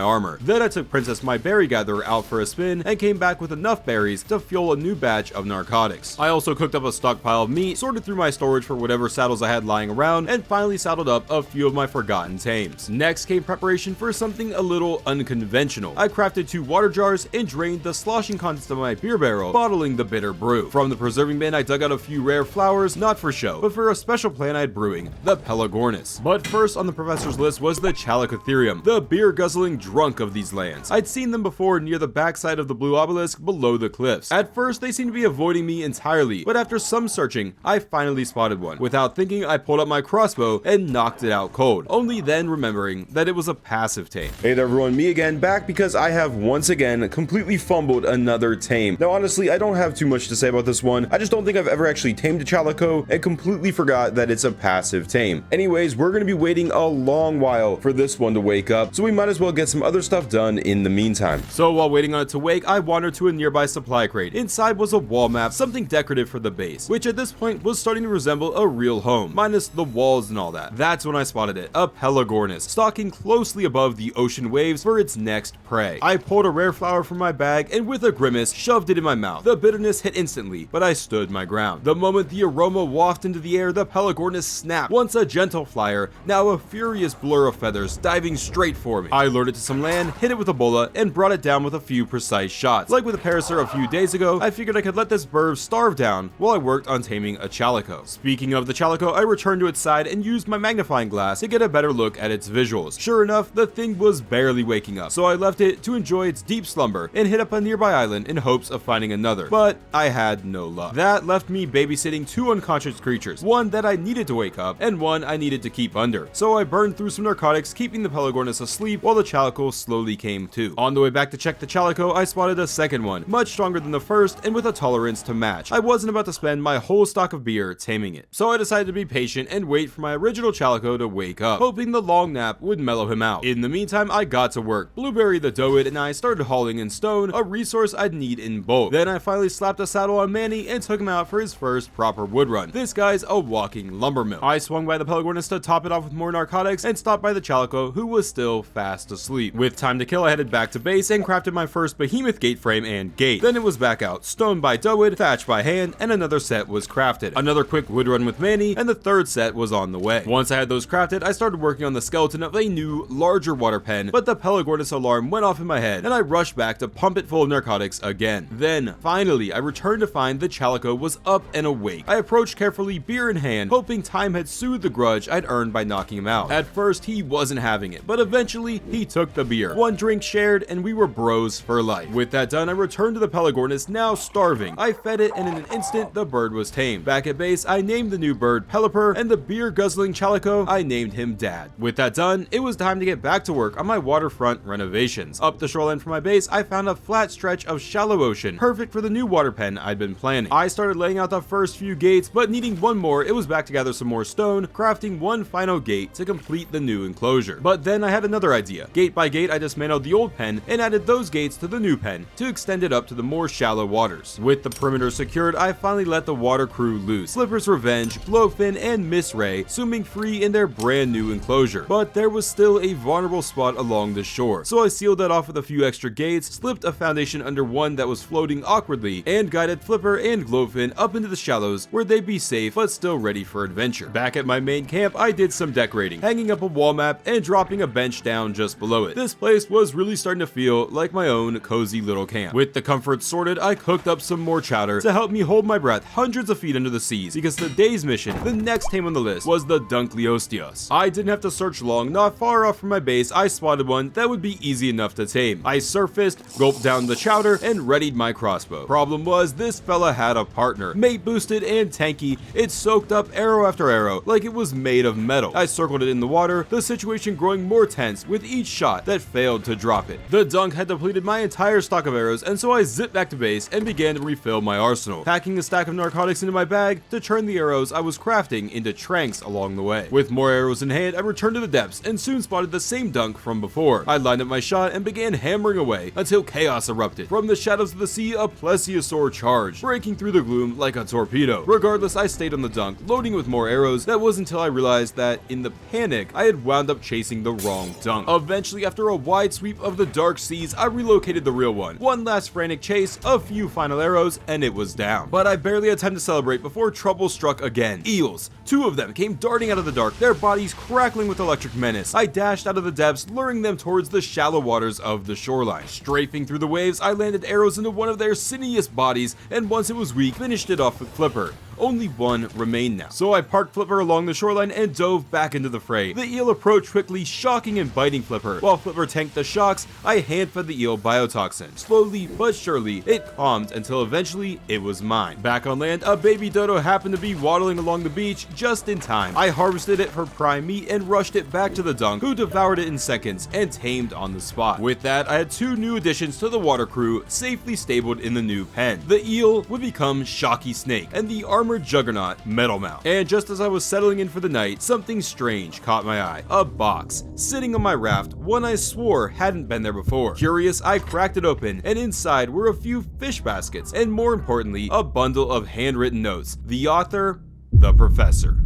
[SPEAKER 1] armor. Then I took Princess, my berry gatherer, out for a spin and came back with enough berries to fuel a new batch of narcotics. I also cooked up a stockpile of meat, sorted through my storage for whatever saddles I had lying around, and finally saddled up a few of my forgotten tames. Next came preparation for something a little unconventional. I crafted 2 water jars and drained the sloshing contents of my beer barrel, bottling the bitter brew. From the preserving bin, I dug out a few rare flowers, not for show, but for a special plant I had brewing, the Pelagornis. But first on the professor's list was the Chalicotherium, the beer-guzzling drunk of these lands. I'd seen them before near the backside of the blue obelisk below the cliffs. At first, they seemed to be avoiding me entirely, but after some searching, I finally spotted one. Without thinking, I pulled up my crossbow and knocked it out cold, only then remembering that it was a passive tame.
[SPEAKER 4] Hey there everyone, me again, back because I have once again completely fumbled another tame. Now honestly, I don't have too much to say about this one. I just don't think I've ever actually tamed a Chalico and completely forgot that it's a passive tame. Anyways, we're going to be waiting a long while for this one to wake up, so we might as well get some other stuff done in the meantime.
[SPEAKER 1] So while waiting on it to wake, I wandered to a nearby supply crate. Inside was a wall map, something decorative for the base, which at this point was starting to resemble a real home, minus the walls and all that. That's when I spotted it, a Pelagornis, stalking closely above the ocean waves for its next prey. I pulled a rare flower from my bag and with a grimace shoved it in my mouth. The bitterness hit instantly, but I stood my ground. The moment the aroma wafted into the air, the Pelagornis snapped. Once a gentle flyer, now a furious blur of feathers diving straight for me. I lured it to some land, hit it with a bola, and brought it down with a few precise shots. Like with the parasaur a few days ago, I figured I could let this bird starve down while I worked on taming a Chalico. Speaking of the Chalico, I returned to its side and used my magnifying glass to get a better look at its visuals. Sure enough, enough, the thing was barely waking up, so I left it to enjoy its deep slumber and hit up a nearby island in hopes of finding another, but I had no luck. That left me babysitting two unconscious creatures, one that I needed to wake up and one I needed to keep under. So I burned through some narcotics, keeping the Pelagornis asleep while the Chalico slowly came to. On the way back to check the Chalico, I spotted a second one, much stronger than the first and with a tolerance to match. I wasn't about to spend my whole stock of beer taming it, so I decided to be patient and wait for my original Chalico to wake up, hoping the long nap would mellow him out. In the meantime, I got to work. Blueberry the Doid and I started hauling in stone, a resource I'd need in bulk. Then I finally slapped a saddle on Manny and took him out for his first proper wood run. This guy's a walking lumber mill. I swung by the Pelagornis to top it off with more narcotics and stopped by the Chalico, who was still fast asleep. With time to kill, I headed back to base and crafted my first behemoth gate frame and gate. Then it was back out, stone by Doid, thatch by hand, and another set was crafted. Another quick wood run with Manny, and the third set was on the way. Once I had those crafted, I started working on the skeleton of a new, larger water pen, but the Pelagornis alarm went off in my head, and I rushed back to pump it full of narcotics again. Then, finally, I returned to find the Chalico was up and awake. I approached carefully, beer in hand, hoping time had soothed the grudge I'd earned by knocking him out. At first, he wasn't having it, but eventually, he took the beer. One drink shared, and we were bros for life. With that done, I returned to the Pelagornis, now starving. I fed it, and in an instant, the bird was tamed. Back at base, I named the new bird Pelipper, and the beer-guzzling Chalico, I named him Dad. With that done, it was time to get back to work on my waterfront renovations. Up the shoreline from my base, I found a flat stretch of shallow ocean, perfect for the new water pen I'd been planning. I started laying out the first few gates, but needing one more, it was back to gather some more stone, crafting one final gate to complete the new enclosure. But then I had another idea. Gate by gate, I dismantled the old pen and added those gates to the new pen to extend it up to the more shallow waters. With the perimeter secured, I finally let the water crew loose. Flipper's Revenge, Blowfin, and Miss Ray swimming free in their brand new enclosure. But there was still a vulnerable spot along the shore, so I sealed that off with a few extra gates, slipped a foundation under one that was floating awkwardly, and guided Flipper and Glowfin up into the shallows where they'd be safe but still ready for adventure. Back at my main camp, I did some decorating, hanging up a wall map and dropping a bench down just below it. This place was really starting to feel like my own cozy little camp. With the comforts sorted, I cooked up some more chowder to help me hold my breath hundreds of feet under the seas, because the day's mission, the next tame on the list, was the Dunkleosteus. I didn't have to search long. Not far off from my base, I spotted one that would be easy enough to tame. I surfaced, gulped down the chowder, and readied my crossbow. Problem was, this fella had a partner. Mate boosted and tanky, it soaked up arrow after arrow like it was made of metal. I circled it in the water, the situation growing more tense with each shot that failed to drop it. The dunk had depleted my entire stock of arrows, and so I zipped back to base and began to refill my arsenal, packing a stack of narcotics into my bag to turn the arrows I was crafting into tranks along the way. With more arrows in hand, I returned to the depths and soon spotted the same dunk from before. I lined up my shot and began hammering away until chaos erupted. From the shadows of the sea, a plesiosaur charged, breaking through the gloom like a torpedo. Regardless, I stayed on the dunk, loading with more arrows. That was until I realized that, in the panic, I had wound up chasing the wrong dunk. Eventually, after a wide sweep of the dark seas, I relocated the real one. One last frantic chase, a few final arrows, and it was down. But I barely had time to celebrate before trouble struck again. Eels. Two of them came darting out of the dark, their bodies crackling with electric menace. I dashed out of the depths, luring them towards the shallow waters of the shoreline. Strafing through the waves, I landed arrows into one of their sinuous bodies, and once it was weak, finished it off with Flipper. Only one remained now, so I parked Flipper along the shoreline and dove back into the fray. The eel approached quickly, shocking and biting Flipper. While Flipper tanked the shocks, I hand-fed the eel biotoxin. Slowly but surely, it calmed until eventually it was mine. Back on land, a baby dodo happened to be waddling along the beach just in time. I harvested it for prime meat and rushed it back to the dunk, who devoured it in seconds and tamed on the spot. With that, I had two new additions to the water crew safely stabled in the new pen. The eel would become Shocky Snake, and the armored juggernaut Metalmouth. And just as I was settling in for the night, something strange caught my eye. A box sitting on my raft, one I swore hadn't been there before. Curious, I cracked it open, and inside were a few fish baskets, and more importantly, a bundle of handwritten notes. The author, the professor.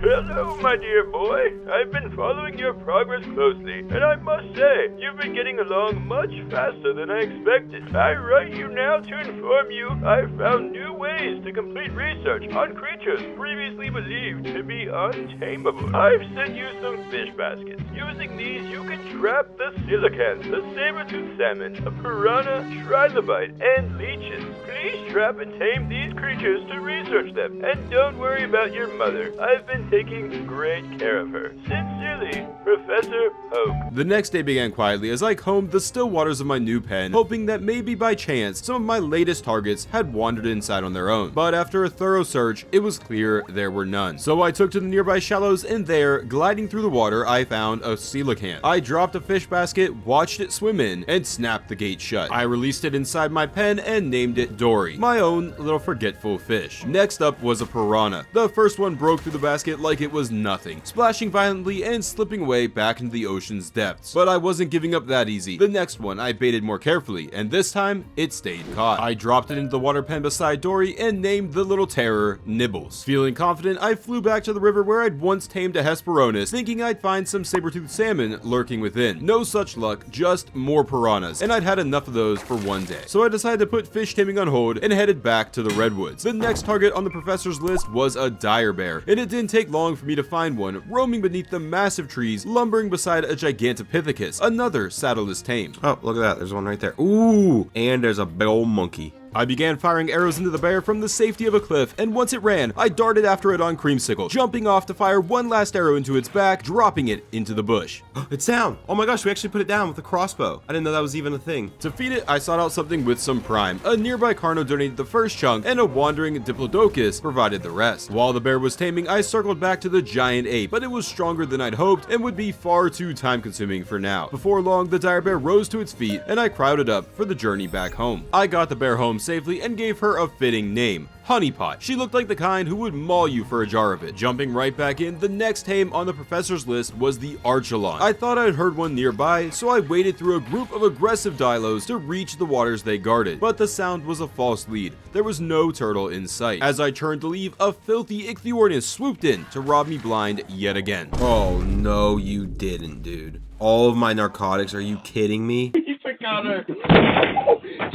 [SPEAKER 5] Hello, my dear boy. I've been following your progress closely, and I must say, you've been getting along much faster than I expected. I write you now to inform you I've found new ways to complete research on creatures previously believed to be untamable. I've sent you some fish baskets. Using these, you can trap the coelacanth, the saber-toothed salmon, a piranha, trilobite, and leeches. Please trap and tame these creatures to research them. And don't worry about your mother. I've been taking great care of her. Sincerely, Professor Oak.
[SPEAKER 1] The next day began quietly as I combed the still waters of my new pen, hoping that maybe by chance some of my latest targets had wandered inside on their own. But after a thorough search, it was clear there were none. So I took to the nearby shallows, and there, gliding through the water, I found a coelacanth. I dropped a fish basket, watched it swim in, and snapped the gate shut. I released it inside my pen and named it Dory, my own little forgetful fish. Next up was a piranha. The first one broke through the basket like it was nothing, splashing violently and slipping away back into the ocean's depths. But I wasn't giving up that easy. The next one I baited more carefully, and this time it stayed caught. I dropped it into the water pen beside Dory and named the little terror Nibbles. Feeling confident, I flew back to the river where I'd once tamed a Hesperornis, thinking I'd find some saber-toothed salmon lurking within. No such luck, just more piranhas, and I'd had enough of those for one day. So I decided to put fish taming on hold and headed back to the redwoods. The next target on the professor's list was a dire bear, and it didn't take long for me to find one, roaming beneath the massive trees, lumbering beside a Gigantopithecus, another saddleless tame.
[SPEAKER 4] Oh, look at that. There's one right there. Ooh, and there's a big old monkey.
[SPEAKER 1] I began firing arrows into the bear from the safety of a cliff, and once it ran, I darted after it on Creamsicle, jumping off to fire one last arrow into its back, dropping it into the bush.
[SPEAKER 4] It's down. Oh my gosh, we actually put it down with a crossbow. I didn't know that was even a thing.
[SPEAKER 1] To feed it, I sought out something with some prime. A nearby Carno donated the first chunk, and a wandering Diplodocus provided the rest. While the bear was taming, I circled back to the giant ape, but it was stronger than I'd hoped and would be far too time-consuming for now. Before long, the dire bear rose to its feet, and I crowded up for the journey back home. I got the bear home safely and gave her a fitting name, Honeypot. She looked like the kind who would maul you for a jar of it. Jumping right back in, the next tame on the professor's list was the Archelon. I thought I'd heard one nearby, so I waded through a group of aggressive Dilos to reach the waters they guarded. But the sound was a false lead. There was no turtle in sight. As I turned to leave, a filthy Ichthyornis swooped in to rob me blind yet again.
[SPEAKER 4] Oh no, you didn't, dude. All of my narcotics, are you kidding me?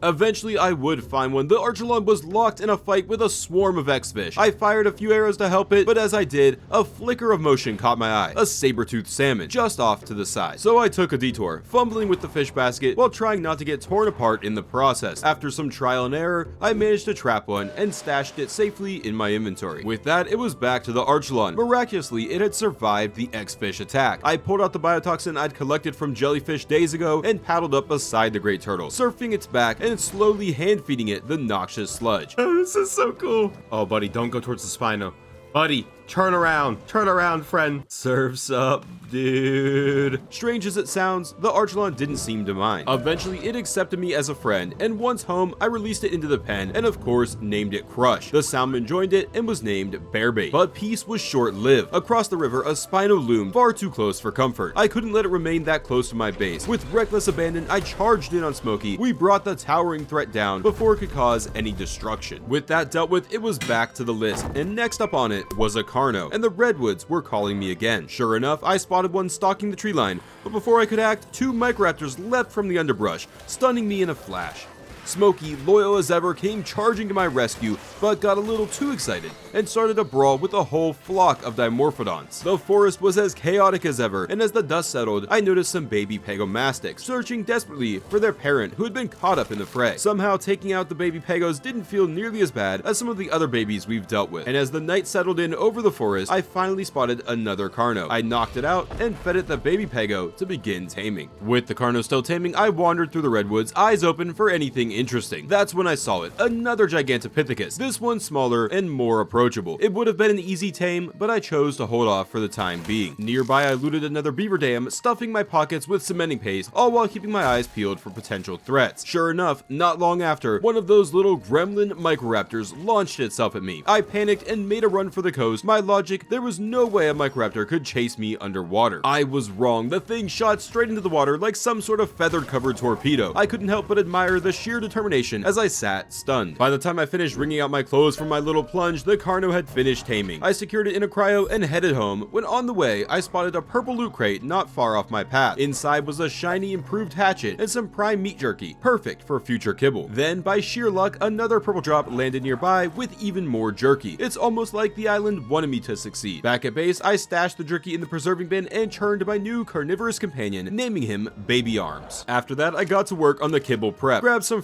[SPEAKER 1] Eventually, I would find one. The Archelon was locked in a fight with a swarm of X-fish. I fired a few arrows to help it, but as I did, a flicker of motion caught my eye. A saber-toothed salmon, just off to the side. So I took a detour, fumbling with the fish basket while trying not to get torn apart in the process. After some trial and error, I managed to trap one and stashed it safely in my inventory. With that, it was back to the Archelon. Miraculously, it had survived the X-fish attack. I pulled out the biotoxin I'd collected from jellyfish days ago and paddled up beside the great turtle, surfing its back and slowly hand-feeding it the noxious sludge.
[SPEAKER 4] Oh, this is so cool. Oh, buddy, don't go towards the Spino. Buddy, turn around, friend. Surf's up, dude.
[SPEAKER 1] Strange as it sounds, the Archelon didn't seem to mind. Eventually, it accepted me as a friend, and once home, I released it into the pen, and of course, named it Crush. The salmon joined it and was named Bearbait. But peace was short-lived. Across the river, a Spino loomed far too close for comfort. I couldn't let it remain that close to my base. With reckless abandon, I charged in on Smokey. We brought the towering threat down before it could cause any destruction. With that dealt with, it was back to the list, and next up on it was a Carno, and the redwoods were calling me again. Sure enough, I spotted one stalking the tree line, but before I could act, two Microraptors leapt from the underbrush, stunning me in a flash. Smokey, loyal as ever, came charging to my rescue, but got a little too excited and started a brawl with a whole flock of Dimorphodons. The forest was as chaotic as ever, and as the dust settled, I noticed some baby Pagomastics searching desperately for their parent who had been caught up in the fray. Somehow, taking out the baby Pagos didn't feel nearly as bad as some of the other babies we've dealt with, and as the night settled in over the forest, I finally spotted another Carno. I knocked it out and fed it the baby Pago to begin taming. With the Carno still taming, I wandered through the redwoods, eyes open for anything interesting. That's when I saw it, another Gigantopithecus, this one smaller and more approachable. It would have been an easy tame, but I chose to hold off for the time being. Nearby, I looted another beaver dam, stuffing my pockets with cementing paste, all while keeping my eyes peeled for potential threats. Sure enough, not long after, one of those little gremlin Microraptors launched itself at me. I panicked and made a run for the coast. My logic, there was no way a Microraptor could chase me underwater. I was wrong. The thing shot straight into the water like some sort of feather-covered torpedo. I couldn't help but admire the sheer determination as I sat stunned. By the time I finished wringing out my clothes from my little plunge, the Carno had finished taming. I secured it in a cryo and headed home, when on the way, I spotted a purple loot crate not far off my path. Inside was a shiny improved hatchet and some prime meat jerky, perfect for future kibble. Then, by sheer luck, another purple drop landed nearby with even more jerky. It's almost like the island wanted me to succeed. Back at base, I stashed the jerky in the preserving bin and turned to my new carnivorous companion, naming him Baby Arms. After that, I got to work on the kibble prep. Grabbed some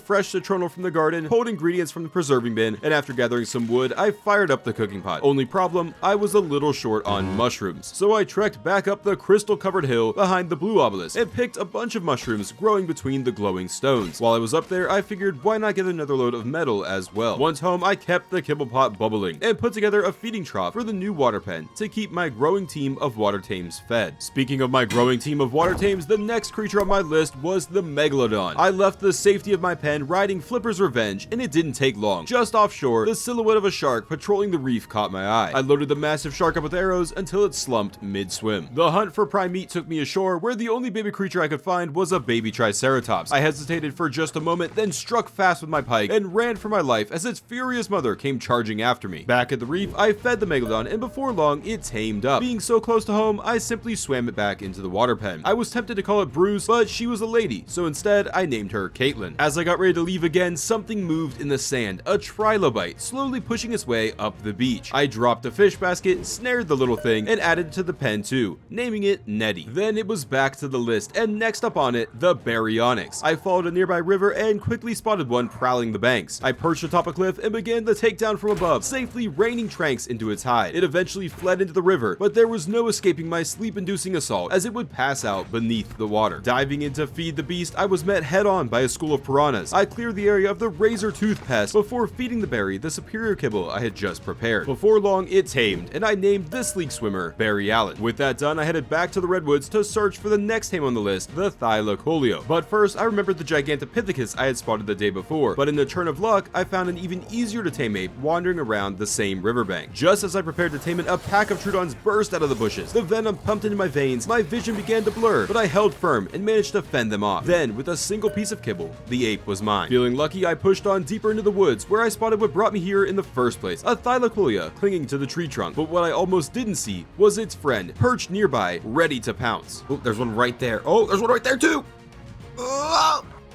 [SPEAKER 4] Oh, there's one right there. Oh, there's one right there too.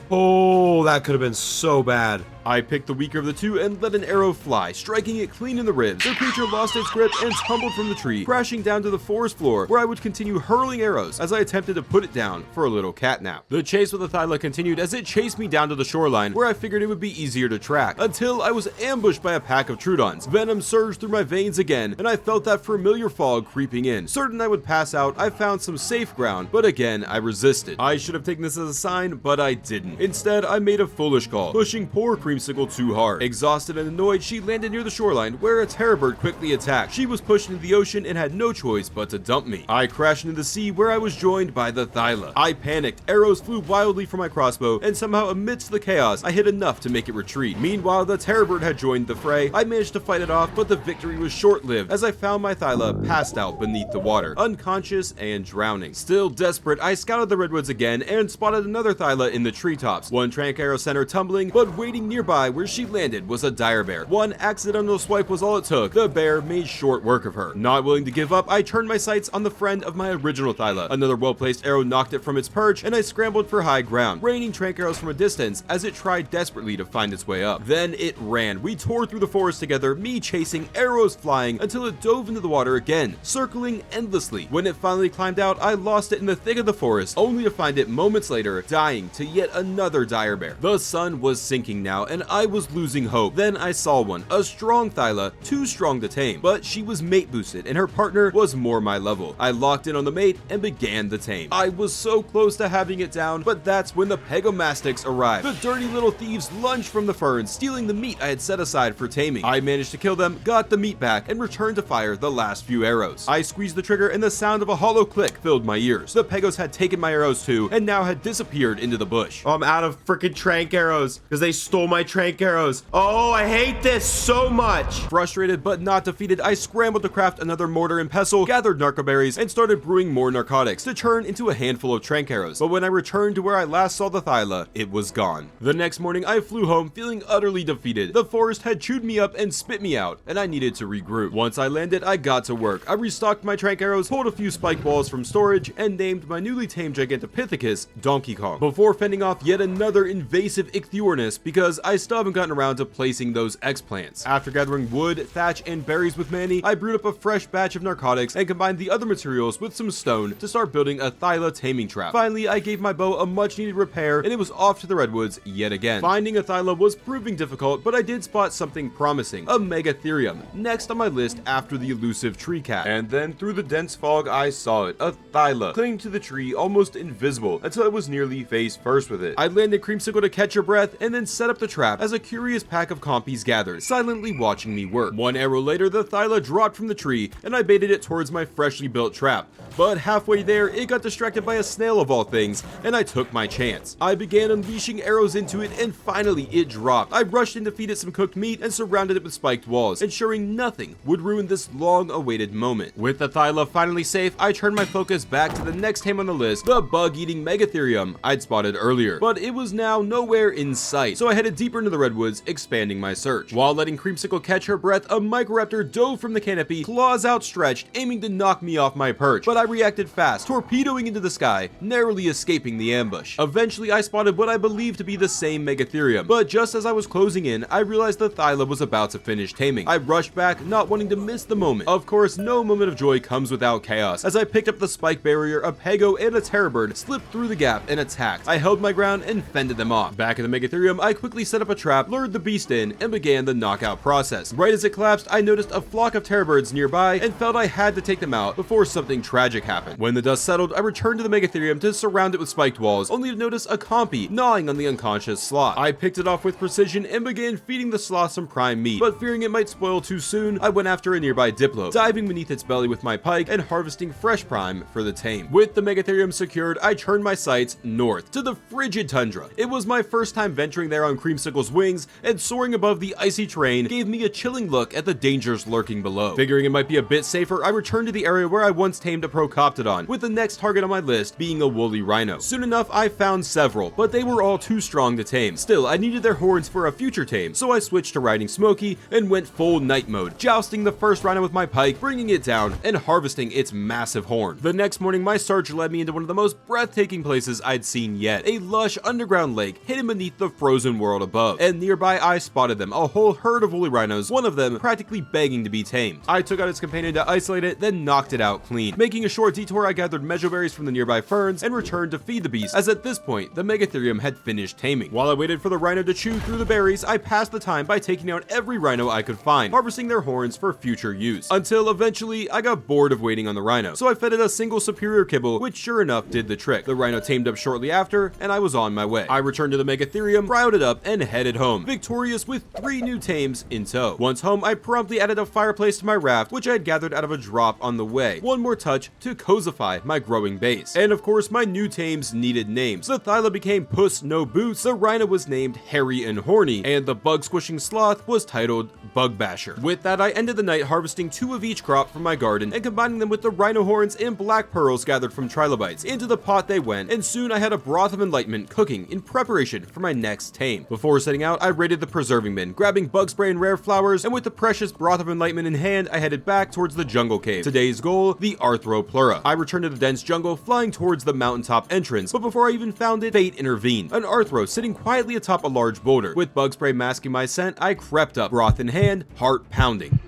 [SPEAKER 4] Oh, that could have been so bad.
[SPEAKER 1] I picked the weaker of the two and let an arrow fly, striking it clean in the ribs. The creature lost its grip and tumbled from the tree, crashing down to the forest floor, where I would continue hurling arrows as I attempted to put it down for a little catnap. The chase with the Thyla continued as it chased me down to the shoreline, where I figured it would be easier to track, until I was ambushed by a pack of Trudons. Venom surged through my veins again, and I felt that familiar fog creeping in. Certain I would pass out, I found some safe ground, but again, I resisted. I should have taken this as a sign, but I didn't. Instead, I made a foolish call, pushing poor Creamsicle too hard. Exhausted and annoyed, she landed near the shoreline, where a terror bird quickly attacked. She was pushed into the ocean and had no choice but to dump me. I crashed into the sea, where I was joined by the Thyla. I panicked, arrows flew wildly from my crossbow, and somehow amidst the chaos, I hit enough to make it retreat. Meanwhile, the terror bird had joined the fray. I managed to fight it off, but the victory was short-lived, as I found my Thyla passed out beneath the water, unconscious and drowning. Still desperate, I scouted the redwoods again and spotted another Thyla in the treetops. One trank arrow sent her tumbling, but waiting nearby where she landed was a dire bear. One accidental swipe was all it took. The bear made short work of her. Not willing to give up, I turned my sights on the friend of my original Thyla. Another well-placed arrow knocked it from its perch, and I scrambled for high ground, raining trank arrows from a distance as it tried desperately to find its way up. Then it ran. We tore through the forest together, me chasing, arrows flying, until it dove into the water again, circling endlessly. When it finally climbed out, I lost it in the thick of the forest, only to find it moments later, dying to yet another dire bear. The sun was sinking now, and I was losing hope. Then I saw one, a strong Thyla, too strong to tame, but she was mate boosted, and her partner was more my level. I locked in on the mate and began the tame. I was so close to having it down, but that's when the Pegomastics arrived. The dirty little thieves lunged from the ferns, stealing the meat I had set aside for taming. I managed to kill them, got the meat back, and returned to fire the last few arrows. I squeezed the trigger, and the sound of a hollow click filled my ears. The Pegos had taken my arrows too, and now had disappeared into the bush.
[SPEAKER 4] Oh, I'm out of freaking trank arrows because they stole my trank arrows. Oh, I hate this so much.
[SPEAKER 1] Frustrated but not defeated, I scrambled to craft another mortar and pestle, gathered narcoberries, and started brewing more narcotics to turn into a handful of trank arrows. But when I returned to where I last saw the Thyla, it was gone. The next morning, I flew home feeling utterly defeated. The forest had chewed me up and spit me out, and I needed to regroup. Once I landed, I got to work. I restocked my trank arrows, pulled a few spike balls from storage, and named my newly tamed Gigantopithecus Donkey Kong, before fending off yet another invasive ichthyornis because I still haven't gotten around to placing those explants. After gathering wood, thatch, and berries with Manny, I brewed up a fresh batch of narcotics and combined the other materials with some stone to start building a Thyla taming trap. Finally, I gave my bow a much needed repair and it was off to the redwoods yet again. Finding a Thyla was proving difficult, but I did spot something promising, a Megatherium, next on my list after the elusive tree cat. And then through the dense fog I saw it, a Thyla, clinging to the tree almost invisible until I was nearly face first with it. I landed Creamsicle to catch your breath and then set up the trap as a curious pack of compies gathered, silently watching me work. One arrow later, the Thyla dropped from the tree and I baited it towards my freshly built trap. But halfway there, it got distracted by a snail of all things, and I took my chance. I began unleashing arrows into it, and finally it dropped. I rushed in to feed it some cooked meat and surrounded it with spiked walls, ensuring nothing would ruin this long-awaited moment. With the Thyla finally safe, I turned my focus back to the next tame on the list, the bug-eating Megatherium I'd spotted earlier. But it was now nowhere in sight, so I headed deeper into the redwoods, expanding my search. While letting Creamsicle catch her breath, a Microraptor dove from the canopy, claws outstretched, aiming to knock me off my perch. But I reacted fast, torpedoing into the sky, narrowly escaping the ambush. Eventually, I spotted what I believed to be the same Megatherium, but just as I was closing in, I realized the Thyla was about to finish taming. I rushed back, not wanting to miss the moment. Of course, no moment of joy comes without chaos. As I picked up the spike barrier, a Pego and a Terrorbird slipped through the gap and attacked. I held my ground and fended them off. Back in the Megatherium, I quickly set up a trap, lured the beast in, and began the knockout process. Right as it collapsed, I noticed a flock of Terrorbirds nearby and felt I had to take them out before something tragic happened. When the dust settled, I returned to the Megatherium to surround it with spiked walls, only to notice a compy gnawing on the unconscious sloth. I picked it off with precision and began feeding the sloth some prime meat, but fearing it might spoil too soon, I went after a nearby Diplo, diving beneath its belly with my pike and harvesting fresh prime for the tame. With the Megatherium secured, I turned my sights north to the frigid tundra. It was my first time venturing there on Creamsicle's wings, and soaring above the icy terrain gave me a chilling look at the dangers lurking below. Figuring it might be a bit safer, I returned to the area where I once tamed a Procoptodon, with the next target on my list being a woolly rhino. Soon enough, I found several, but they were all too strong to tame. Still, I needed their horns for a future tame, so I switched to riding Smokey and went full night mode, jousting the first rhino with my pike, bringing it down, and harvesting its massive horn. The next morning, my search led me into one of the most breathtaking places I'd seen yet, a lush underground lake hidden beneath the frozen world above, and nearby I spotted them, a whole herd of woolly rhinos, one of them practically begging to be tamed. I took out its companion to isolate it, then knocked it out clean. Making a short detour, I gathered mejoberries from the nearby ferns and returned to feed the beast, as at this point, the Megatherium had finished taming. While I waited for the rhino to chew through the berries, I passed the time by taking out every rhino I could find, harvesting their horns for future use, until eventually I got bored of waiting on the rhino, so I fed it a single superior kibble, which sure enough did the trick. The rhino tamed up shortly after, and I was on my way. I returned to the Megatherium, riled it up, and headed home, victorious with 3 new tames in tow. Once home, I promptly added a fireplace to my raft, which I had gathered out of a drop on the way. One more touch to cozify my growing base. And of course, my new tames needed names. The Thyla became Puss No Boots, the rhino was named Hairy and Horny, and the bug squishing sloth was titled Bug Basher. With that, I ended the night harvesting 2 of each crop from my garden and combining them with the rhino horns and black pearls gathered from trilobites. Into the pot they went, and soon I had a broth of enlightenment cooking in preparation for my next tame. Before setting out, I raided the preserving bin, grabbing bug spray and rare flowers, and with the precious broth of enlightenment in hand, I headed back towards the jungle cave. Today's goal, the Arthropleura. I returned to the dense jungle, flying towards the mountaintop entrance, but before I even found it, fate intervened. An Arthro sitting quietly atop a large boulder. With bug spray masking my scent, I crept up, broth in hand, heart pounding.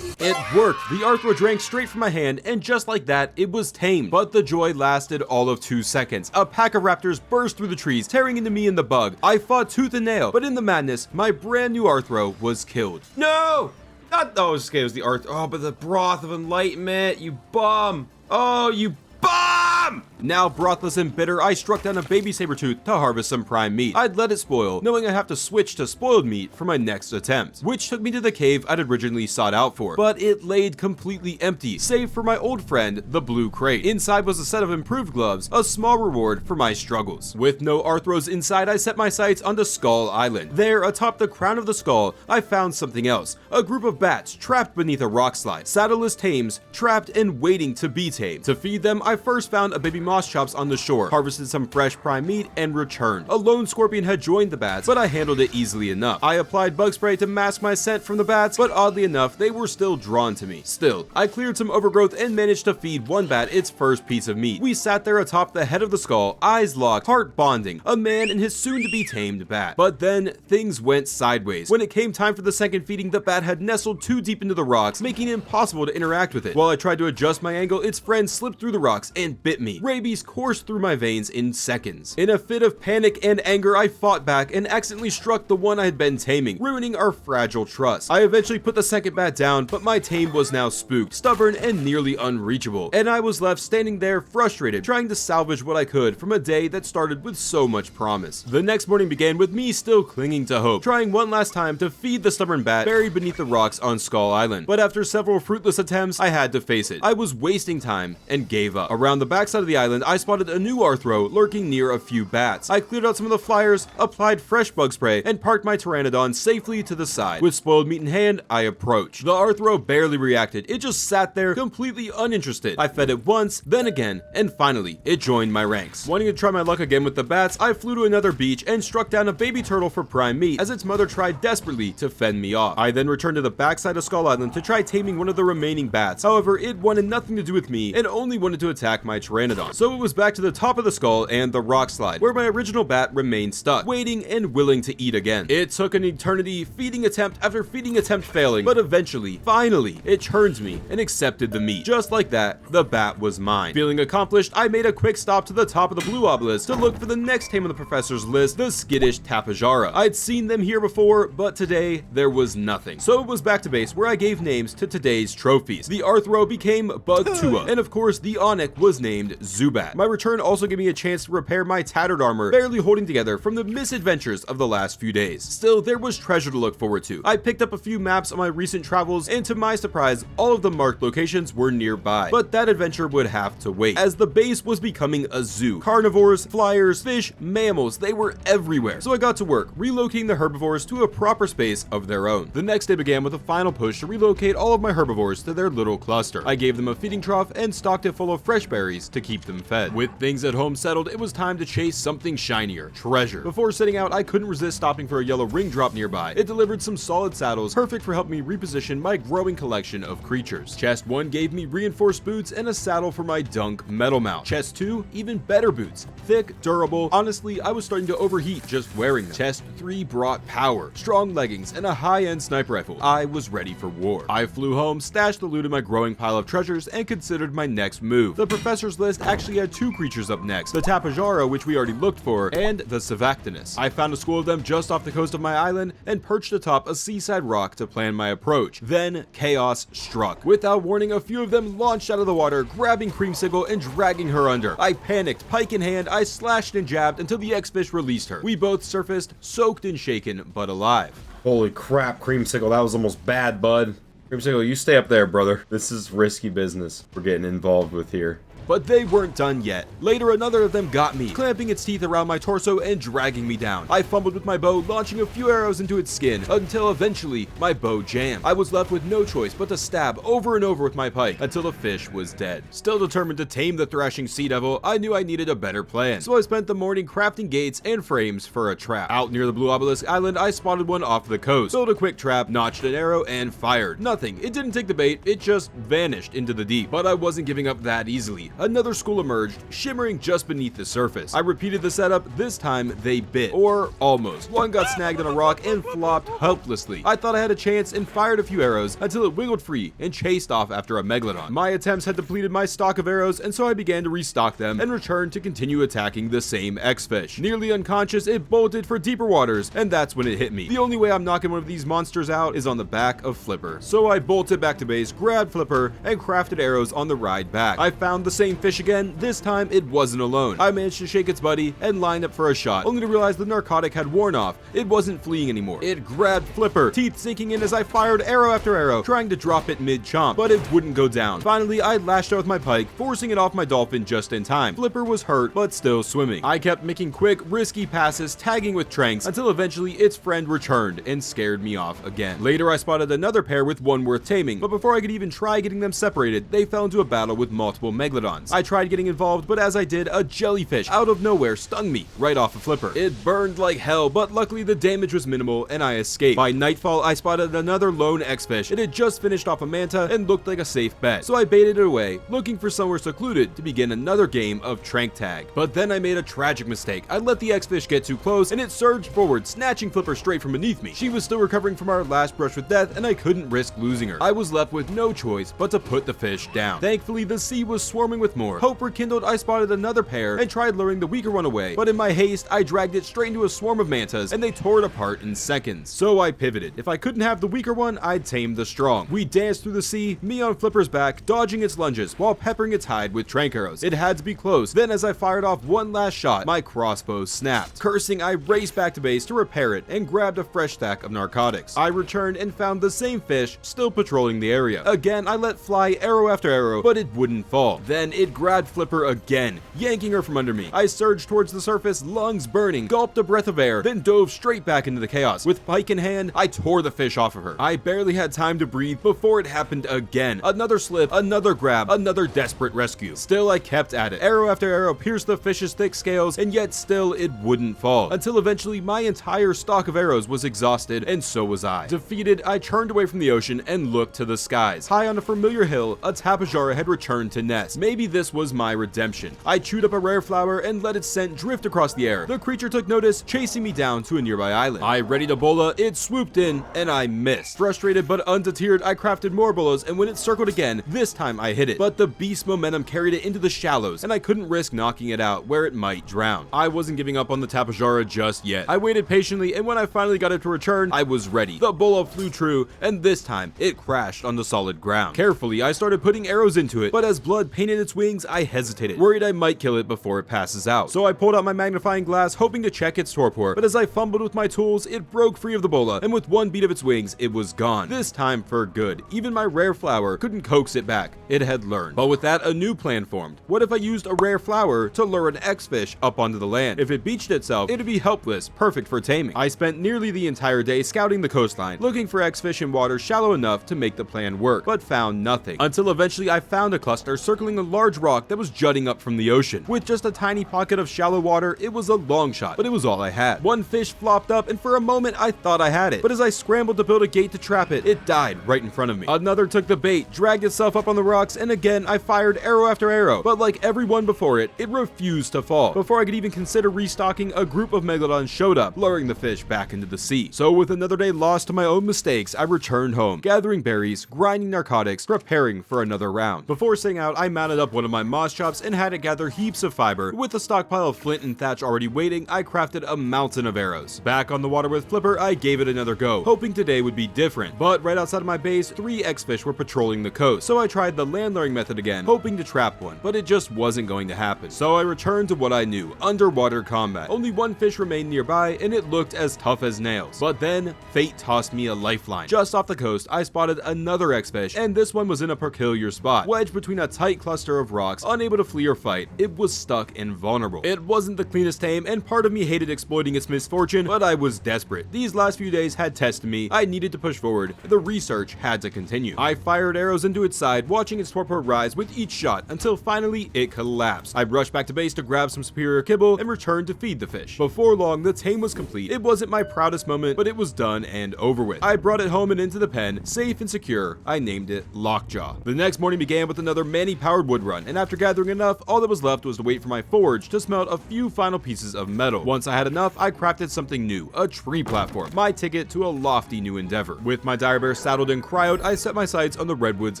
[SPEAKER 1] It worked. The Arthro drank straight from my hand, and just like that, it was tamed. But the joy lasted all of 2 seconds. A pack of raptors burst through the trees, tearing into me and the bug. I fought tooth and nail, but in the madness, my brand new Arthro was killed. No! Not those scales, the Arthro. Oh, but the broth of enlightenment, you bum. Oh, you bum! Now, brothless and bitter, I struck down a baby saber-tooth to harvest some prime meat. I'd let it spoil, knowing I'd have to switch to spoiled meat for my next attempt, which took me to the cave I'd originally sought out for, but it laid completely empty, save for my old friend, the blue crate. Inside was a set of improved gloves, a small reward for my struggles. With no Arthros inside, I set my sights onto Skull Island. There, atop the crown of the skull, I found something else, a group of bats trapped beneath a rock slide, saddleless tames, trapped and waiting to be tamed. To feed them, I first found a baby moss chops on the shore, harvested some fresh prime meat, and returned. A lone scorpion had joined the bats, but I handled it easily enough. I applied bug spray to mask my scent from the bats, but oddly enough, they were still drawn to me. Still, I cleared some overgrowth and managed to feed one bat its first piece of meat. We sat there atop the head of the skull, eyes locked, heart bonding, a man and his soon-to-be tamed bat. But then, things went sideways. When it came time for the second feeding, the bat had nestled too deep into the rocks, making it impossible to interact with it. While I tried to adjust my angle, its friend slipped through the rocks and bit me. Rabies coursed through my veins in seconds. In a fit of panic and anger, I fought back and accidentally struck the one I had been taming, ruining our fragile trust. I eventually put the second bat down, but my tame was now spooked, stubborn, and nearly unreachable, and I was left standing there frustrated, trying to salvage what I could from a day that started with so much promise. The next morning began with me still clinging to hope, trying one last time to feed the stubborn bat buried beneath the rocks on Skull Island. But after several fruitless attempts, I had to face it. I was wasting time and gave up. Around the backside of the island, I spotted a new Arthro lurking near a few bats. I cleared out some of the flyers, applied fresh bug spray, and parked my Pteranodon safely to the side. With spoiled meat in hand, I approached. The Arthro barely reacted. It just sat there completely uninterested. I fed it once, then again, and finally, it joined my ranks. Wanting to try my luck again with the bats, I flew to another beach and struck down a baby turtle for prime meat as its mother tried desperately to fend me off. I then returned to the backside of Skull Island to try taming one of the remaining bats. However, it wanted nothing to do with me and only wanted to attack my Pteranodon. So it was back to the top of the skull and the rock slide, where my original bat remained stuck, waiting and willing to eat again. It took an eternity, feeding attempt after feeding attempt failing, but eventually, finally, it turned me and accepted the meat. Just like that, the bat was mine. Feeling accomplished, I made a quick stop to the top of the blue obelisk to look for the next tame on the professor's list, the skittish Tapejara. I'd seen them here before, but today, there was nothing. So it was back to base where I gave names to today's trophies. The Arthro became Bugtua, and of course, the Onyx was named Zubat. My return also gave me a chance to repair my tattered armor, barely holding together from the misadventures of the last few days. Still, there was treasure to look forward to. I picked up a few maps on my recent travels, and to my surprise, all of the marked locations were nearby. But that adventure would have to wait, as the base was becoming a zoo. Carnivores, flyers, fish, mammals, they were everywhere. So I got to work, relocating the herbivores to a proper space of their own. The next day began with a final push to relocate all of my herbivores to their little cluster. I gave them a feeding trough and stocked it full of fresh berries to keep them fed. With things at home settled, it was time to chase something shinier, treasure. Before setting out, I couldn't resist stopping for a yellow ring drop nearby. It delivered some solid saddles, perfect for helping me reposition my growing collection of creatures. Chest 1 gave me reinforced boots and a saddle for my dunk metal mount. Chest 2, even better boots. Thick, durable. Honestly, I was starting to overheat just wearing them. Chest 3 brought power, strong leggings, and a high-end sniper rifle. I was ready for war. I flew home, stashed the loot in my growing pile of treasures, and considered my next move. The professor's list actually had 2 creatures up next, the Tapejara, which we already looked for, and the Savactinus. I found a school of them just off the coast of my island and perched atop a seaside rock to plan my approach. Then chaos struck. Without warning, a few of them launched out of the water, grabbing Creamsicle and dragging her under. I panicked, pike in hand. I slashed and jabbed until the X-Fish released her. We both surfaced, soaked and shaken, but alive.
[SPEAKER 4] Holy crap, Creamsicle, that was almost bad, bud. Creamsicle, you stay up there, brother. This is risky business we're getting involved with here.
[SPEAKER 1] But they weren't done yet. Later, another of them got me, clamping its teeth around my torso and dragging me down. I fumbled with my bow, launching a few arrows into its skin, until eventually, my bow jammed. I was left with no choice but to stab over and over with my pike, until the fish was dead. Still determined to tame the thrashing sea devil, I knew I needed a better plan. So I spent the morning crafting gates and frames for a trap. Out near the Blue Obelisk Island, I spotted one off the coast, built a quick trap, notched an arrow, and fired. Nothing. It didn't take the bait, it just vanished into the deep. But I wasn't giving up that easily. Another school emerged, shimmering just beneath the surface. I repeated the setup. This time, they bit. Or almost. One got snagged on a rock and flopped helplessly. I thought I had a chance and fired a few arrows until it wiggled free and chased off after a Megalodon. My attempts had depleted my stock of arrows, and so I began to restock them and returned to continue attacking the same X-Fish. Nearly unconscious, it bolted for deeper waters, and that's when it hit me. The only way I'm knocking one of these monsters out is on the back of Flipper. So I bolted back to base, grabbed Flipper, and crafted arrows on the ride back. I found the same fish again. This time, it wasn't alone. I managed to shake its buddy and lined up for a shot, only to realize the narcotic had worn off. It wasn't fleeing anymore. It grabbed Flipper, teeth sinking in as I fired arrow after arrow, trying to drop it mid-chomp, but it wouldn't go down. Finally, I lashed out with my pike, forcing it off my dolphin just in time. Flipper was hurt, but still swimming. I kept making quick, risky passes, tagging with Tranks, until eventually its friend returned and scared me off again. Later, I spotted another pair with one worth taming, but before I could even try getting them separated, they fell into a battle with multiple Megalodons. megalodons. I tried getting involved, but as I did, a jellyfish out of nowhere stung me right off a flipper. It burned like hell, but luckily the damage was minimal and I escaped. By nightfall, I spotted another lone X-fish. It had just finished off a manta and looked like a safe bet, so I baited it away, looking for somewhere secluded to begin another game of trank tag. But then I made a tragic mistake. I let the X-fish get too close and it surged forward, snatching Flipper straight from beneath me. She was still recovering from our last brush with death and I couldn't risk losing her. I was left with no choice but to put the fish down. Thankfully, the sea was swarming with more. Hope rekindled, I spotted another pair and tried luring the weaker one away, but in my haste, I dragged it straight into a swarm of mantas and they tore it apart in seconds. So I pivoted. If I couldn't have the weaker one, I'd tame the strong. We danced through the sea, me on Flipper's back, dodging its lunges while peppering its hide with trank arrows. It had to be close. Then as I fired off one last shot, my crossbow snapped. Cursing, I raced back to base to repair it and grabbed a fresh stack of narcotics. I returned and found the same fish still patrolling the area. Again, I let fly arrow after arrow, but it wouldn't fall. Then it grabbed Flipper again, yanking her from under me. I surged towards the surface, lungs burning, gulped a breath of air, then dove straight back into the chaos. With pike in hand, I tore the fish off of her. I barely had time to breathe before it happened again. Another slip, another grab, another desperate rescue. Still, I kept at it. Arrow after arrow pierced the fish's thick scales, and yet still it wouldn't fall. Until eventually my entire stock of arrows was exhausted, and so was I. Defeated, I turned away from the ocean and looked to the skies. High on a familiar hill, a tapajara had returned to nest. Maybe this was my redemption. I chewed up a rare flower and let its scent drift across the air. The creature took notice, chasing me down to a nearby island. I readied a bola, it swooped in, and I missed. Frustrated but undeterred, I crafted more bolas, and when it circled again, this time I hit it. But the beast's momentum carried it into the shallows, and I couldn't risk knocking it out where it might drown. I wasn't giving up on the tapajara just yet. I waited patiently, and when I finally got it to return, I was ready. The bola flew true, and this time, it crashed on the solid ground. Carefully, I started putting arrows into it, but as blood painted its wings, I hesitated, worried I might kill it before it passes out. So I pulled out my magnifying glass, hoping to check its torpor, but as I fumbled with my tools, it broke free of the bola, and with one beat of its wings, it was gone. This time for good. Even my rare flower couldn't coax it back. It had learned. But with that, a new plan formed. What if I used a rare flower to lure an X-fish up onto the land? If it beached itself, it'd be helpless, perfect for taming. I spent nearly the entire day scouting the coastline, looking for X-fish in water shallow enough to make the plan work, but found nothing. Until eventually I found a cluster circling a large rock that was jutting up from the ocean. With just a tiny pocket of shallow water, it was a long shot, but it was all I had. One fish flopped up, and for a moment I thought I had it, but as I scrambled to build a gate to trap it, it died right in front of me. Another took the bait, dragged itself up on the rocks, and again I fired arrow after arrow, but like everyone before it, it refused to fall. Before I could even consider restocking, a group of megalodons showed up, luring the fish back into the sea. So with another day lost to my own mistakes, I returned home, gathering berries, grinding narcotics, preparing for another round. Before setting out, I mounted up one of my moss chops and had it gather heaps of fiber. With a stockpile of flint and thatch already waiting, I crafted a mountain of arrows. Back on the water with Flipper, I gave it another go, hoping today would be different. But right outside of my base, 3 X-fish were patrolling the coast, so I tried the land luring method again, hoping to trap one, but it just wasn't going to happen. So I returned to what I knew, underwater combat. Only one fish remained nearby, and it looked as tough as nails. But then, fate tossed me a lifeline. Just off the coast, I spotted another X-fish, and this one was in a peculiar spot, wedged between a tight cluster of rocks, unable to flee or fight. It was stuck and vulnerable. It wasn't the cleanest tame, and part of me hated exploiting its misfortune, but I was desperate. These last few days had tested me. I needed to push forward. The research had to continue. I fired arrows into its side, watching its torpor rise with each shot, until finally it collapsed. I rushed back to base to grab some superior kibble and returned to feed the fish. Before long, the tame was complete. It wasn't my proudest moment, but it was done and over with. I brought it home and into the pen, safe and secure. I named it Lockjaw. The next morning began with another Manny-powered wood run, and after gathering enough, all that was left was to wait for my forge to smelt a few final pieces of metal. Once I had enough, I crafted something new, a tree platform, my ticket to a lofty new endeavor. With my dire bear saddled and cryoed, I set my sights on the redwoods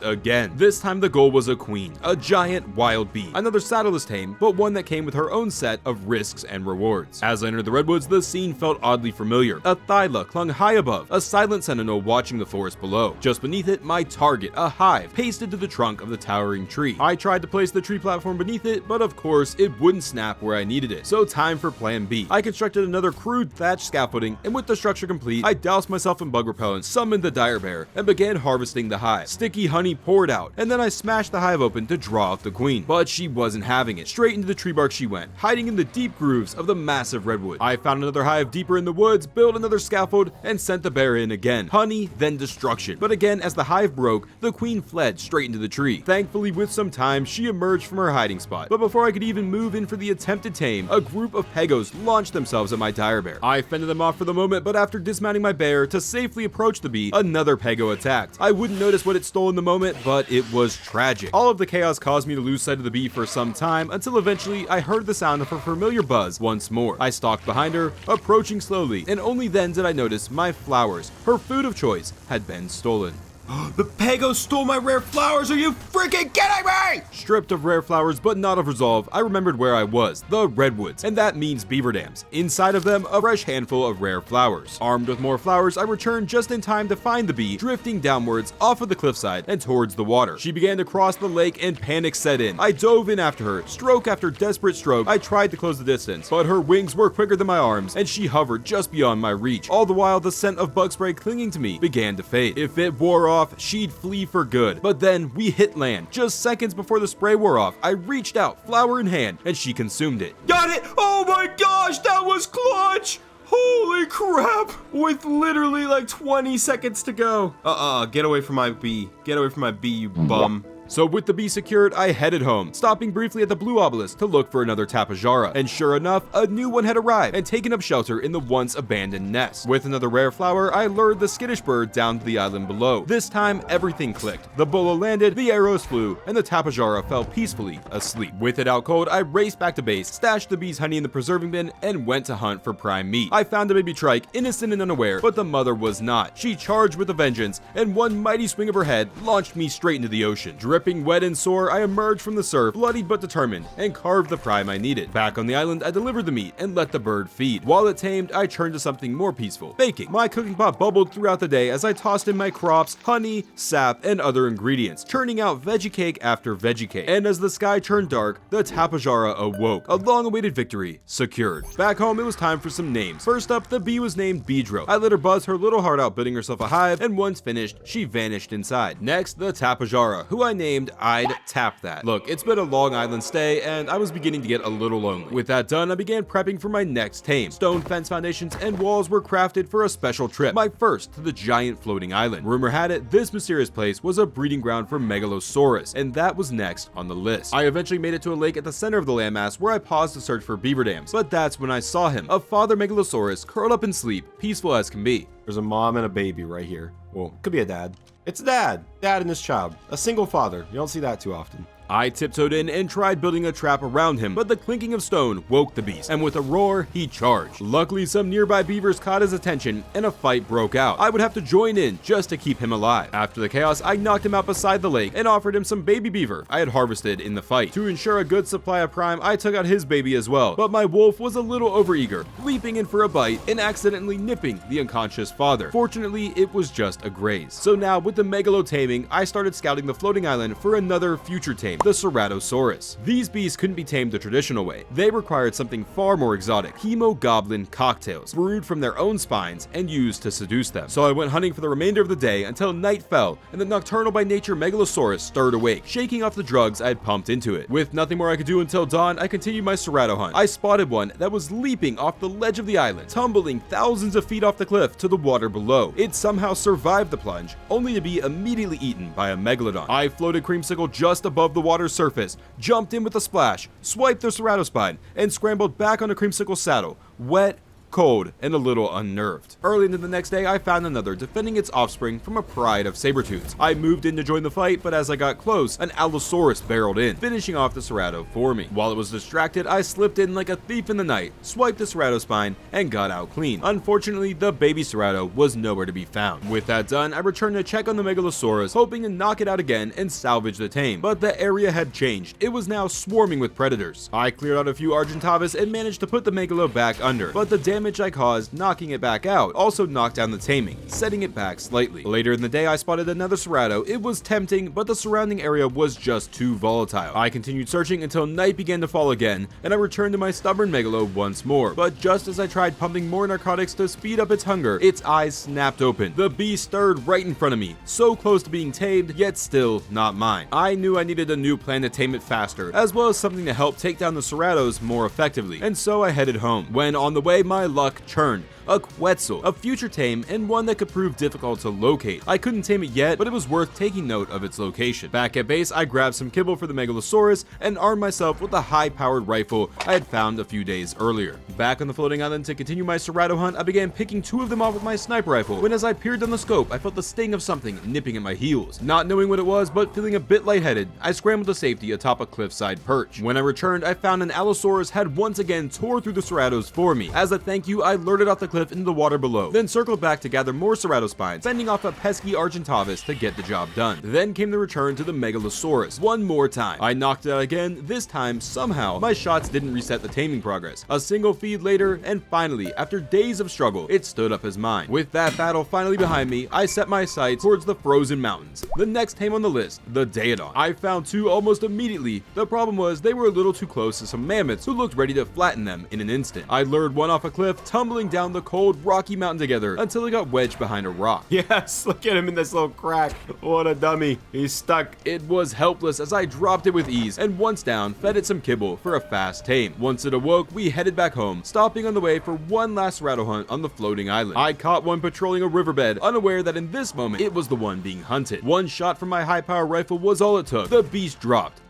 [SPEAKER 1] again. This time the goal was a queen, a giant wild bee, another saddleless tame, but one that came with her own set of risks and rewards. As I entered the redwoods, the scene felt oddly familiar. A thyla clung high above, a silent sentinel watching the forest below. Just beneath it, my target, a hive, pasted to the trunk of the towering tree. I tried to place the tree platform beneath it, but of course, it wouldn't snap where I needed it. So time for plan B. I constructed another crude thatched scaffolding, and with the structure complete, I doused myself in bug repellent, summoned the dire bear, and began harvesting the hive. Sticky honey poured out, and then I smashed the hive open to draw out the queen. But she wasn't having it. Straight into the tree bark she went, hiding in the deep grooves of the massive redwood. I found another hive deeper in the woods, built another scaffold, and sent the bear in again. Honey, then destruction. But again, as the hive broke, the queen fled straight into the tree. Thankfully, with some time, time, she emerged from her hiding spot. But before I could even move in for the attempted tame, a group of pegos launched themselves at my dire bear. I fended them off for the moment, but after dismounting my bear to safely approach the bee, another pego attacked. I wouldn't notice what it stole in the moment, but it was tragic. All of the chaos caused me to lose sight of the bee for some time, until eventually I heard the sound of her familiar buzz once more. I stalked behind her, approaching slowly, and only then did I notice my flowers, her food of choice, had been stolen.
[SPEAKER 4] The pego stole my rare flowers. Are you freaking kidding me?
[SPEAKER 1] Stripped of rare flowers but not of resolve, I remembered where I was, the redwoods, and that means beaver dams. Inside of them, a fresh handful of rare flowers. Armed with more flowers, I returned just in time to find the bee drifting downwards off of the cliffside and towards the water. She began to cross the lake and panic set in. I dove in after her. Stroke after desperate stroke, I tried to close the distance, but her wings were quicker than my arms, and she hovered just beyond my reach. All the while, the scent of bug spray clinging to me began to fade. If it wore off, she'd flee for good. But then we hit land. Just seconds before the spray wore off, I reached out, flower in hand, and she consumed it.
[SPEAKER 4] Got it! Oh my gosh, that was clutch! Holy crap! With literally like 20 seconds to go. Get away from my bee. Get away from my bee, you bum.
[SPEAKER 1] So with the bee secured, I headed home, stopping briefly at the blue obelisk to look for another tapejara. And sure enough, a new one had arrived and taken up shelter in the once abandoned nest. With another rare flower, I lured the skittish bird down to the island below. This time, everything clicked. The bolo landed, the arrows flew, and the tapejara fell peacefully asleep. With it out cold, I raced back to base, stashed the bee's honey in the preserving bin, and went to hunt for prime meat. I found a baby trike, innocent and unaware, but the mother was not. She charged with a vengeance, and one mighty swing of her head launched me straight into the ocean. Dripping wet and sore, I emerged from the surf, bloodied but determined, and carved the prime I needed. Back on the island, I delivered the meat and let the bird feed. While it tamed, I turned to something more peaceful, baking. My cooking pot bubbled throughout the day as I tossed in my crops, honey, sap, and other ingredients, churning out veggie cake after veggie cake. And as the sky turned dark, the tapejara awoke. A long-awaited victory secured. Back home, it was time for some names. First up, the bee was named Beedro. I let her buzz her little heart out, building herself a hive, and once finished, she vanished inside. Next, the tapejara, who I named I'd Tap That. Look, it's been a long island stay, and I was beginning to get a little lonely. With that done, I began prepping for my next tame. Stone fence foundations and walls were crafted for a special trip, my first to the giant floating island. Rumor had it, this mysterious place was a breeding ground for Megalosaurus, and that was next on the list. I eventually made it to a lake at the center of the landmass where I paused to search for beaver dams, but that's when I saw him, a father Megalosaurus curled up in sleep, peaceful as can be.
[SPEAKER 4] There's a mom and a baby right here. Well, could be a dad. It's a dad and his child. A single father. You don't see that too often.
[SPEAKER 1] I tiptoed in and tried building a trap around him, but the clinking of stone woke the beast, and with a roar, he charged. Luckily, some nearby beavers caught his attention, and a fight broke out. I would have to join in just to keep him alive. After the chaos, I knocked him out beside the lake and offered him some baby beaver I had harvested in the fight. To ensure a good supply of prime, I took out his baby as well, but my wolf was a little overeager, leaping in for a bite and accidentally nipping the unconscious father. Fortunately, it was just a graze. So now, with the megalo taming, I started scouting the floating island for another future tame, the Ceratosaurus. These beasts couldn't be tamed the traditional way. They required something far more exotic, hemogoblin cocktails, brewed from their own spines and used to seduce them. So I went hunting for the remainder of the day until night fell and the nocturnal by nature Megalosaurus stirred awake, shaking off the drugs I had pumped into it. With nothing more I could do until dawn, I continued my Cerato hunt. I spotted one that was leaping off the ledge of the island, tumbling thousands of feet off the cliff to the water below. It somehow survived the plunge, only to be immediately eaten by a megalodon. I floated Creamsicle just above the water's surface, jumped in with a splash, swiped the Ceratospine, and scrambled back on the Creamsicle's saddle, wet, cold, and a little unnerved. Early into the next day, I found another defending its offspring from a pride of saber-tooths. I moved in to join the fight, but as I got close, an Allosaurus barreled in, finishing off the Cerato for me. While it was distracted, I slipped in like a thief in the night, swiped the Ceratospine, and got out clean. Unfortunately, the baby Cerato was nowhere to be found. With that done, I returned to check on the Megalosaurus, hoping to knock it out again and salvage the tame, but the area had changed. It was now swarming with predators. I cleared out a few Argentavis and managed to put the Megalo back under, but the damage I caused knocking it back out also knocked down the taming, setting it back slightly. Later in the day, I spotted another Cerato. It was tempting, but the surrounding area was just too volatile. I continued searching until night began to fall again, and I returned to my stubborn Megalo once more. But just as I tried pumping more narcotics to speed up its hunger, its eyes snapped open. The beast stirred right in front of me, so close to being tamed, yet still not mine. I knew I needed a new plan to tame it faster, as well as something to help take down the Ceratos more effectively, and so I headed home. When on the way, my luck churned a Quetzal, a future tame, and one that could prove difficult to locate. I couldn't tame it yet, but it was worth taking note of its location. Back at base, I grabbed some kibble for the Megalosaurus and armed myself with the high-powered rifle I had found a few days earlier. Back on the floating island to continue my Cerado hunt, I began picking 2 of them off with my sniper rifle, when as I peered down the scope, I felt the sting of something nipping at my heels. Not knowing what it was, but feeling a bit lightheaded, I scrambled to safety atop a cliffside perch. When I returned, I found an Allosaurus had once again tore through the Cerados for me. As a thank you, I lured it off the cliff into the water below, then circled back to gather more Cerado spines, fending off a pesky Argentavis to get the job done. Then came the return to the Megalosaurus. One more time. I knocked it out again. This time, somehow, my shots didn't reset the taming progress. A single feed later, and finally, after days of struggle, it stood up as mine. With that battle finally behind me, I set my sights towards the frozen mountains. The next tame on the list, the Daedon. I found 2 almost immediately. The problem was they were a little too close to some mammoths who looked ready to flatten them in an instant. I lured one off a cliff, tumbling down the cold, rocky mountain together until it got wedged behind a rock.
[SPEAKER 4] Yes, look at him in this little crack. What a dummy. He's stuck.
[SPEAKER 1] It was helpless as I dropped it with ease, and once down, fed it some kibble for a fast tame. Once it awoke, we headed back home, stopping on the way for one last rattle hunt on the floating island. I caught one patrolling a riverbed, unaware that in this moment, it was the one being hunted. One shot from my high-power rifle was all it took. The beast dropped.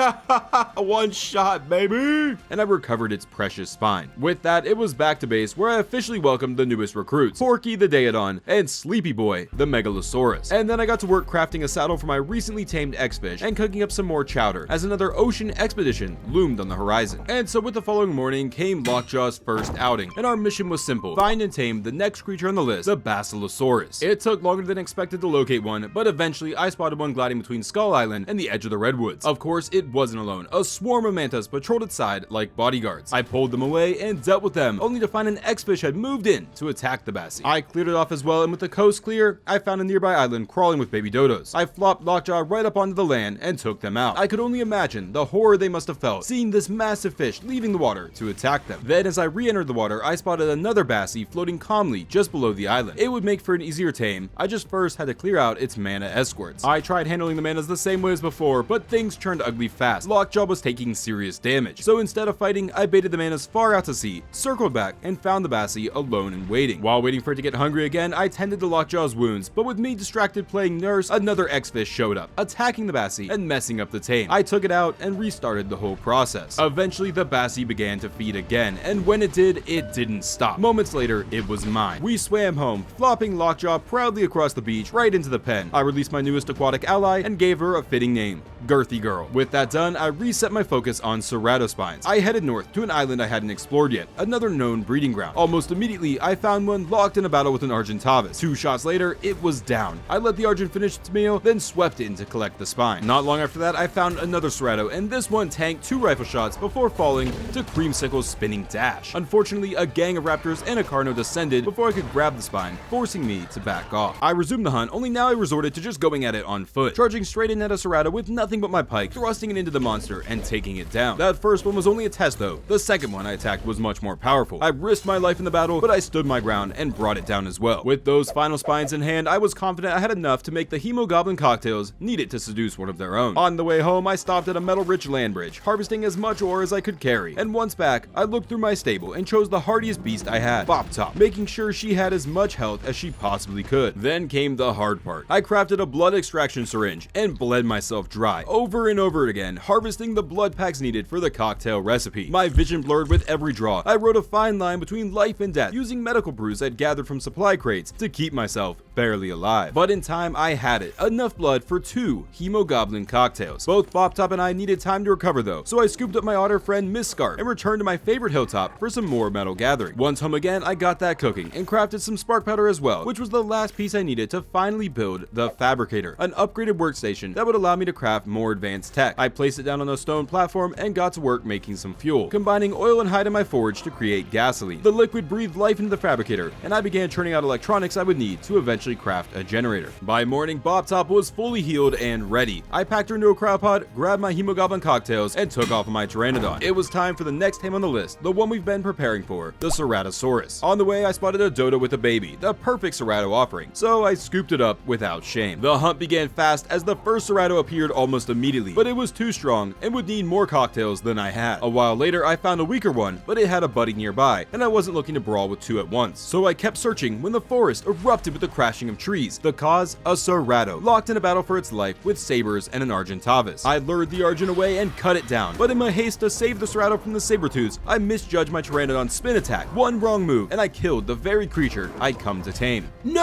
[SPEAKER 4] One shot, baby.
[SPEAKER 1] And I recovered its precious spine. With that, it was back to base where I officially welcomed the newest recruits, Porky the Daedon and Sleepy Boy the Megalosaurus. And then I got to work crafting a saddle for my recently tamed X-Fish and cooking up some more chowder as another ocean expedition loomed on the horizon. And so with the following morning came Lockjaw's first outing, and our mission was simple: find and tame the next creature on the list, the Basilosaurus. It took longer than expected to locate one, but eventually I spotted one gliding between Skull Island and the edge of the redwoods. Of course, it wasn't alone. A swarm of mantas patrolled its side like bodyguards. I pulled them away and dealt with them, only to find an X-Fish had moved in to attack the Bassie. I cleared it off as well, and with the coast clear, I found a nearby island crawling with baby dodos. I flopped Lockjaw right up onto the land and took them out. I could only imagine the horror they must have felt seeing this massive fish leaving the water to attack them. Then as I re-entered the water, I spotted another Bassie floating calmly just below the island. It would make for an easier tame. I just first had to clear out its mana escorts. I tried handling the manas the same way as before, but things turned ugly fast. Lockjaw was taking serious damage. So instead of fighting, I baited the manas far out to sea, circled back, and found the Bassie alone and waiting. While waiting for it to get hungry again, I tended to Lockjaw's wounds, but with me distracted playing nurse, another X-Fish showed up, attacking the Bassie and messing up the tame. I took it out and restarted the whole process. Eventually, the Bassie began to feed again, and when it did, it didn't stop. Moments later, it was mine. We swam home, flopping Lockjaw proudly across the beach, right into the pen. I released my newest aquatic ally and gave her a fitting name, Girthy Girl. With that done, I reset my focus on Ceratospines. I headed north to an island I hadn't explored yet, another known breeding ground. Almost immediately, I found one locked in a battle with an Argentavis. 2 shots later, it was down. I let the Argent finish its meal, then swept in to collect the spine. Not long after that, I found another Cerato, and this one tanked 2 rifle shots before falling to Creamsicle's spinning dash. Unfortunately, a gang of raptors and a Carno descended before I could grab the spine, forcing me to back off. I resumed the hunt, only now I resorted to just going at it on foot, charging straight in at a Cerato with nothing but my pike, thrusting it into the monster and taking it down. That first one was only a test though. The second one I attacked was much more powerful. I risked my life in the battle, but I stood my ground and brought it down as well. With those final spines in hand, I was confident I had enough to make the Hemogoblin cocktails needed to seduce one of their own. On the way home, I stopped at a metal-rich land bridge, harvesting as much ore as I could carry, and once back, I looked through my stable and chose the hardiest beast I had, Bop Top, making sure she had as much health as she possibly could. Then came the hard part. I crafted a blood extraction syringe and bled myself dry, over and over again, harvesting the blood packs needed for the cocktail recipe. My vision blurred with every draw. I wrote a fine line between life and death, using medical brews I'd gathered from supply crates to keep myself barely alive. But in time, I had it. Enough blood for 2 Hemogoblin cocktails. Both Bop Top and I needed time to recover though, so I scooped up my otter friend Miss Scarf and returned to my favorite hilltop for some more metal gathering. Once home again, I got that cooking and crafted some spark powder as well, which was the last piece I needed to finally build the Fabricator, an upgraded workstation that would allow me to craft more advanced tech. I placed it down on a stone platform and got to work making some fuel, combining oil and hide in my forge to create gasoline. The liquid breathed life into the Fabricator, and I began churning out electronics I would need to eventually eventually craft a generator. By morning, Bobtop was fully healed and ready. I packed her into a cryopod, grabbed my hemoglobin cocktails, and took off on my Pteranodon. It was time for the next tame on the list, the one we've been preparing for, the Ceratosaurus. On the way, I spotted a dodo with a baby, the perfect Cerato offering, so I scooped it up without shame. The hunt began fast as the first Cerato appeared almost immediately, but it was too strong and would need more cocktails than I had. A while later, I found a weaker one, but it had a buddy nearby, and I wasn't looking to brawl with two at once. So I kept searching when the forest erupted with the crashing of trees. The cause? A Cerato, locked in a battle for its life with sabers and an Argentavis. I lured the Argent away and cut it down, but in my haste to save the Cerato from the Sabertooths, I misjudged my Pteranodon's spin attack. One wrong move, and I killed the very creature I'd come to tame. No!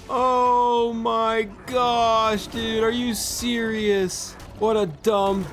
[SPEAKER 1] Oh my gosh, dude, are you serious? What a dumb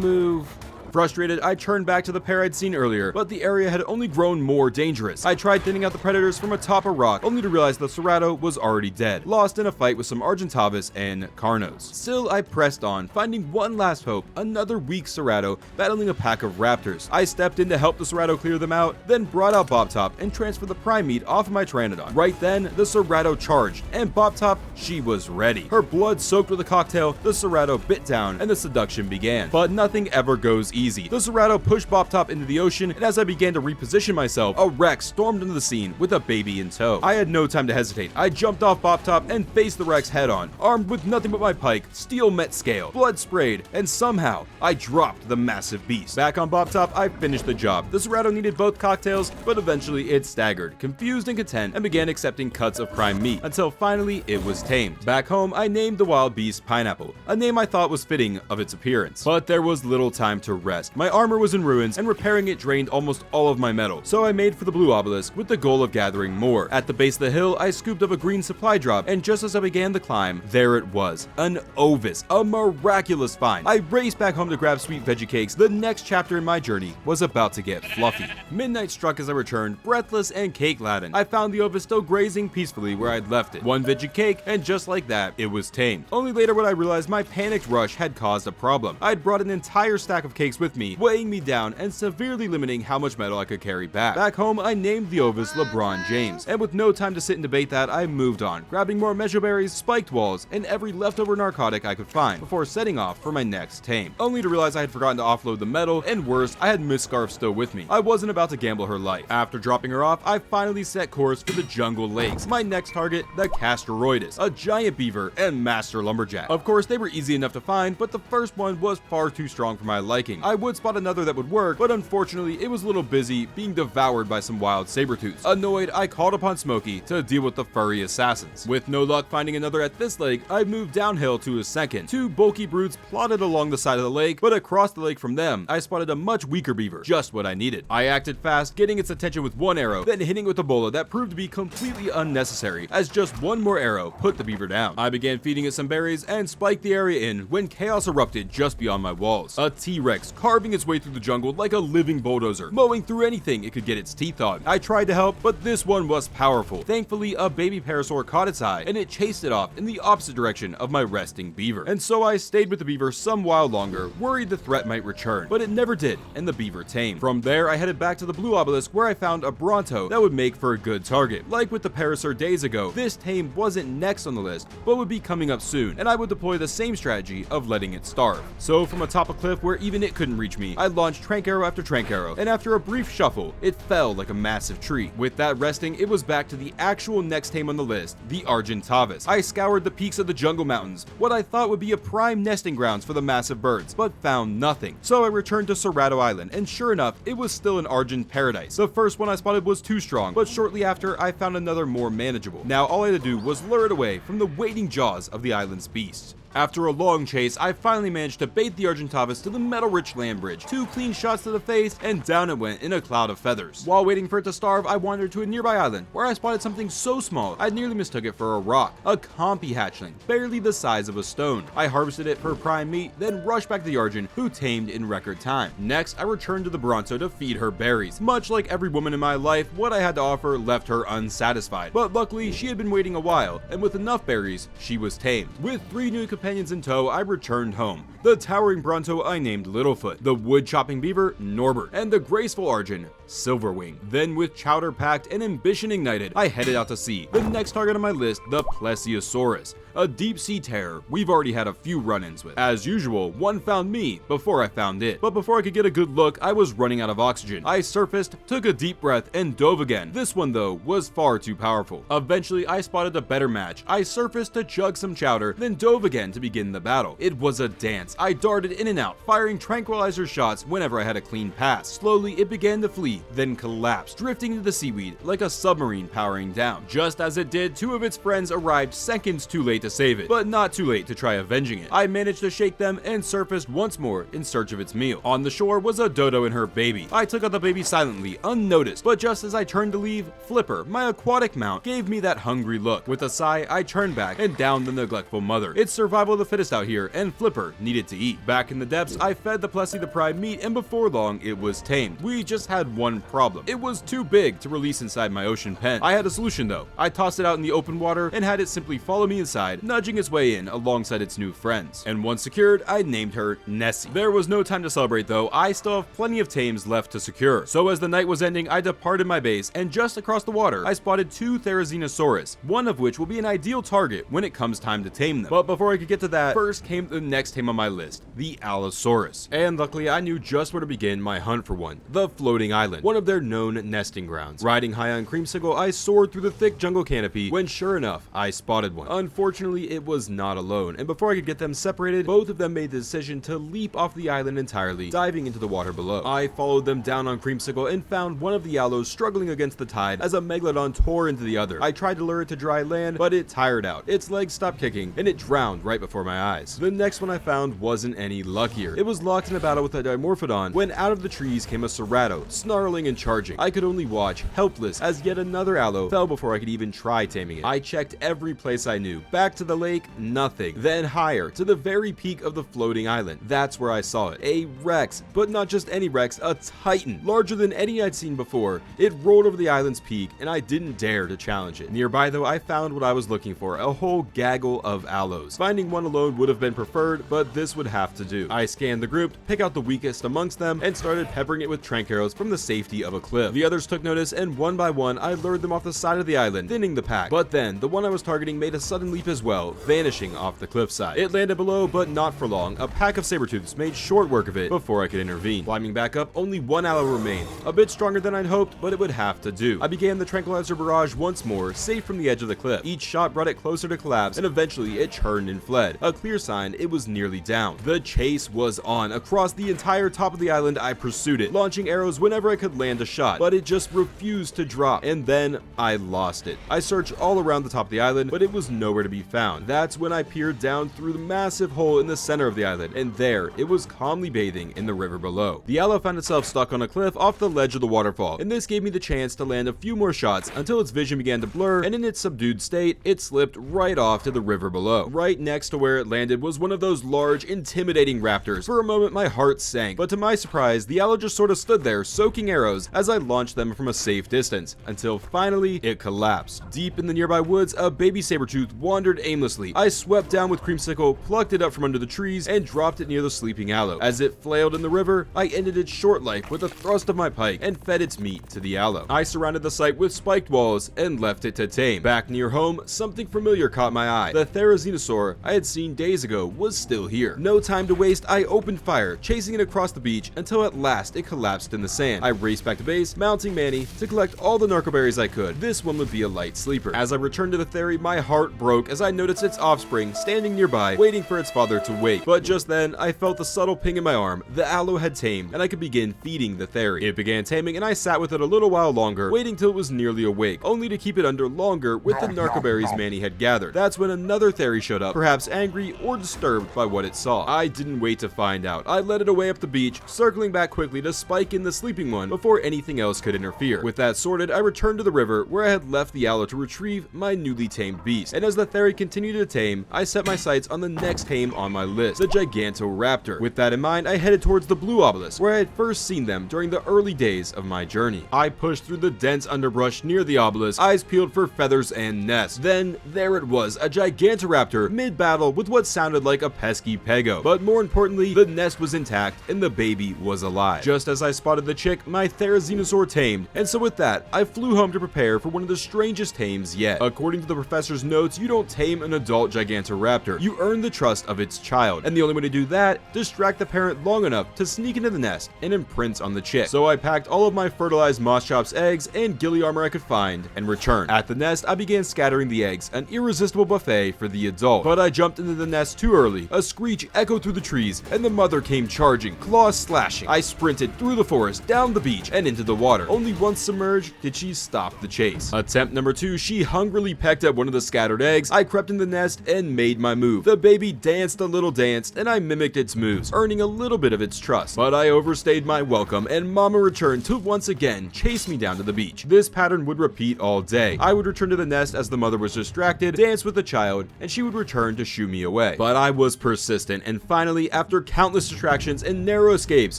[SPEAKER 1] move. Frustrated, I turned back to the pair I'd seen earlier, but the area had only grown more dangerous. I tried thinning out the predators from atop a rock, only to realize the Cerato was already dead, lost in a fight with some Argentavis and Carnos. Still, I pressed on, finding one last hope, another weak Cerato battling a pack of raptors. I stepped in to help the Cerato clear them out, then brought out Bobtop and transferred the prime meat off of my Pteranodon. Right then, the Cerato charged, and Bobtop, she was ready. Her blood soaked with a cocktail, the Cerato bit down, and the seduction began. But nothing ever goes easy. The Cerato pushed Bobtop into the ocean, and as I began to reposition myself, a Rex stormed into the scene with a baby in tow. I had no time to hesitate. I jumped off Bobtop and faced the Rex head on, armed with nothing but my pike, steel met scale, blood sprayed, and somehow I dropped the massive beast. Back on Bobtop, I finished the job. The Cerato needed both cocktails, but eventually it staggered, confused and content, and began accepting cuts of prime meat, until finally it was tamed. Back home, I named the wild beast Pineapple, a name I thought was fitting of its appearance. But there was little time to rest. My armor was in ruins, and repairing it drained almost all of my metal, so I made for the blue obelisk with the goal of gathering more. At the base of the hill, I scooped up a green supply drop, and just as I began the climb, there it was, an Ovis, a miraculous find. I raced back home to grab sweet veggie cakes. The next chapter in my journey was about to get fluffy. Midnight struck as I returned, breathless and cake-laden. I found the Ovis still grazing peacefully where I'd left it. One veggie cake, and just like that, it was tamed. Only later would I realize my panicked rush had caused a problem. I'd brought an entire stack of cakes with me, weighing me down and severely limiting how much metal I could carry back. Back home, I named the Ovis LeBron James, and with no time to sit and debate that, I moved on, grabbing more mejoberries, spiked walls, and every leftover narcotic I could find before setting off for my next tame, only to realize I had forgotten to offload the metal, and worse, I had Miss Scarf still with me. I wasn't about to gamble her life. After dropping her off, I finally set course for the Jungle Lakes. My next target, the Castoroidus, a giant beaver and master lumberjack. Of course, they were easy enough to find, but the first one was far too strong for my liking. I would spot another that would work, but unfortunately it was a little busy being devoured by some wild sabertooths. Annoyed, I called upon Smokey to deal with the furry assassins. With no luck finding another at this lake, I moved downhill to a second. Two bulky brutes plotted along the side of the lake, but across the lake from them, I spotted a much weaker beaver, just what I needed. I acted fast, getting its attention with one arrow, then hitting it with a bola that proved to be completely unnecessary, as just one more arrow put the beaver down. I began feeding it some berries and spiked the area in when chaos erupted just beyond my walls. A T-Rex carving its way through the jungle like a living bulldozer, mowing through anything it could get its teeth on. I tried to help, but this one was powerful. Thankfully, a baby parasaur caught its eye, and it chased it off in the opposite direction of my resting beaver. And so I stayed with the beaver some while longer, worried the threat might return, but it never did, and the beaver tamed. From there, I headed back to the blue obelisk where I found a Bronto that would make for a good target. Like with the parasaur days ago, this tame wasn't next on the list, but would be coming up soon, and I would deploy the same strategy of letting it starve. So from atop a cliff where even it couldn't reach me, I launched trank arrow after trank arrow, and after a brief shuffle, it fell like a massive tree. With that resting, it was back to the actual next tame on the list, the Argentavis. I scoured the peaks of the jungle mountains, what I thought would be a prime nesting grounds for the massive birds, but found nothing. So I returned to Cerato Island, and sure enough, it was still an Argent paradise. The first one I spotted was too strong, but shortly after, I found another more manageable. Now all I had to do was lure it away from the waiting jaws of the island's beasts. After a long chase, I finally managed to bait the Argentavis to the metal-rich land bridge. 2 clean shots to the face, and down it went in a cloud of feathers. While waiting for it to starve, I wandered to a nearby island, where I spotted something so small, I nearly mistook it for a rock. A compy hatchling, barely the size of a stone. I harvested it for prime meat, then rushed back to the Argent, who tamed in record time. Next, I returned to the Bronto to feed her berries. Much like every woman in my life, what I had to offer left her unsatisfied. But luckily, she had been waiting a while, and with enough berries, she was tamed. With 3 new companions in tow, I returned home. The towering Bronto I named Littlefoot, the wood-chopping beaver Norbert, and the graceful Argent Silverwing. Then with chowder packed and ambition ignited, I headed out to sea. The next target on my list, the Plesiosaurus, a deep sea terror we've already had a few run-ins with. As usual, one found me before I found it. But before I could get a good look, I was running out of oxygen. I surfaced, took a deep breath, and dove again. This one though was far too powerful. Eventually, I spotted a better match. I surfaced to chug some chowder, then dove again to begin the battle. It was a dance. I darted in and out, firing tranquilizer shots whenever I had a clean pass. Slowly, it began to flee, then collapsed, drifting into the seaweed like a submarine powering down. Just as it did, two of its friends arrived seconds too late to save it, but not too late to try avenging it. I managed to shake them and surfaced once more in search of its meal. On the shore was a dodo and her baby. I took out the baby silently, unnoticed, but just as I turned to leave, Flipper, my aquatic mount, gave me that hungry look. With a sigh, I turned back and downed the neglectful mother. It's survival of the fittest out here, and Flipper needed to eat. Back in the depths, I fed the Plessy the prime meat, and before long, it was tamed. We just had one problem. It was too big to release inside my ocean pen. I had a solution though. I tossed it out in the open water and had it simply follow me inside, nudging its way in alongside its new friends. And once secured, I named her Nessie. There was no time to celebrate though. I still have plenty of tames left to secure. So as the night was ending, I departed my base, and just across the water, I spotted two Therizinosaurus, one of which will be an ideal target when it comes time to tame them. But before I could get to that, first came the next tame on my list, the Allosaurus. And luckily, I knew just where to begin my hunt for one, the floating island, one of their known nesting grounds. Riding high on Creamsicle, I soared through the thick jungle canopy when sure enough, I spotted one. Unfortunately, it was not alone, and before I could get them separated, both of them made the decision to leap off the island entirely, diving into the water below. I followed them down on Creamsicle and found one of the Allos struggling against the tide as a Megalodon tore into the other. I tried to lure it to dry land, but it tired out. Its legs stopped kicking, and it drowned right before my eyes. The next one I found wasn't any luckier. It was locked in a battle with a Dimorphodon when out of the trees came a Cerrato, snarling and charging. I could only watch, helpless, as yet another Allo fell before I could even try taming it. I checked every place I knew. Back to the lake, nothing. Then higher, to the very peak of the floating island. That's where I saw it. A Rex, but not just any Rex, a Titan, larger than any I'd seen before. It rolled over the island's peak, and I didn't dare to challenge it. Nearby though, I found what I was looking for, a whole gaggle of Allos. Finding one alone would have been preferred, but this would have to do. I scanned the group, pick out the weakest amongst them, and started peppering it with trank arrows from the safety of a cliff. The others took notice, and one by one, I lured them off the side of the island, thinning the pack. But then, the one I was targeting made a sudden leap as well, vanishing off the cliffside. It landed below, but not for long. A pack of saber-tooths made short work of it before I could intervene. Climbing back up, only one Allo remained. A bit stronger than I'd hoped, but it would have to do. I began the tranquilizer barrage once more, safe from the edge of the cliff. Each shot brought it closer to collapse, and eventually it turned and fled. A clear sign it was nearly down. The chase was on. Across the entire top of the island, I pursued it, launching arrows whenever I could land a shot, but it just refused to drop, and then I lost it. I searched all around the top of the island, but it was nowhere to be found. That's when I peered down through the massive hole in the center of the island, and there, it was calmly bathing in the river below. The Allo found itself stuck on a cliff off the ledge of the waterfall, and this gave me the chance to land a few more shots until its vision began to blur, and in its subdued state, it slipped right off to the river below. Right next to where it landed was one of those large, intimidating raptors. For a moment, my heart sank, but to my surprise, the Allo just sort of stood there, soaking arrows as I launched them from a safe distance, until finally, it collapsed. Deep in the nearby woods, a baby saber-tooth wandered aimlessly. I swept down with Creamsicle, plucked it up from under the trees, and dropped it near the sleeping Allo. As it flailed in the river, I ended its short life with a thrust of my pike and fed its meat to the Allo. I surrounded the site with spiked walls and left it to tame. Back near home, something familiar caught my eye. The Therizinosaur I had seen days ago was still here. No time to waste, I opened fire, chasing it across the beach until at last it collapsed in the sand. I raced back to base, mounting Manny to collect all the narcoberries I could. This one would be a light sleeper. As I returned to the Theri, my heart broke as I noticed its offspring standing nearby, waiting for its father to wake. But just then, I felt a subtle ping in my arm. The Allo had tamed, and I could begin feeding the Theri. It began taming, and I sat with it a little while longer, waiting till it was nearly awake, only to keep it under longer with the narcoberries Manny had gathered. That's when another Theri showed up, perhaps angry or disturbed by what it saw. I didn't wait to find out. I led it away up the beach, circling back quickly to spike in the sleeping one before anything else could interfere. With that sorted, I returned to the river where I had left the Allo to retrieve my newly tamed beast. And as the Theri continued to tame, I set my sights on the next tame on my list, the Gigantoraptor. With that in mind, I headed towards the blue obelisk, where I had first seen them during the early days of my journey. I pushed through the dense underbrush near the obelisk, eyes peeled for feathers and nests. Then, there it was, a Gigantoraptor mid-battle with what sounded like a pesky Pego. But more importantly, the nest was intact and the baby was alive. Just as I spotted the chick, my my Therizinosaur tamed, and so with that, I flew home to prepare for one of the strangest tames yet. According to the professor's notes, you don't tame an adult Gigantoraptor, you earn the trust of its child, and the only way to do that, distract the parent long enough to sneak into the nest and imprint on the chick. So I packed all of my fertilized Mosschops eggs and ghillie armor I could find and returned. At the nest, I began scattering the eggs, an irresistible buffet for the adult. But I jumped into the nest too early. A screech echoed through the trees, and the mother came charging, claws slashing. I sprinted through the forest, down the beach, and into the water. Only once submerged did she stop the chase. Attempt number 2, she hungrily pecked at one of the scattered eggs. I crept in the nest and made my move. The baby danced a little dance, and I mimicked its moves, earning a little bit of its trust. But I overstayed my welcome, and Mama returned to once again chase me down to the beach. This pattern would repeat all day. I would return to the nest as the mother was distracted, dance with the child, and she would return to shoo me away. But I was persistent, and finally, after countless distractions and narrow escapes,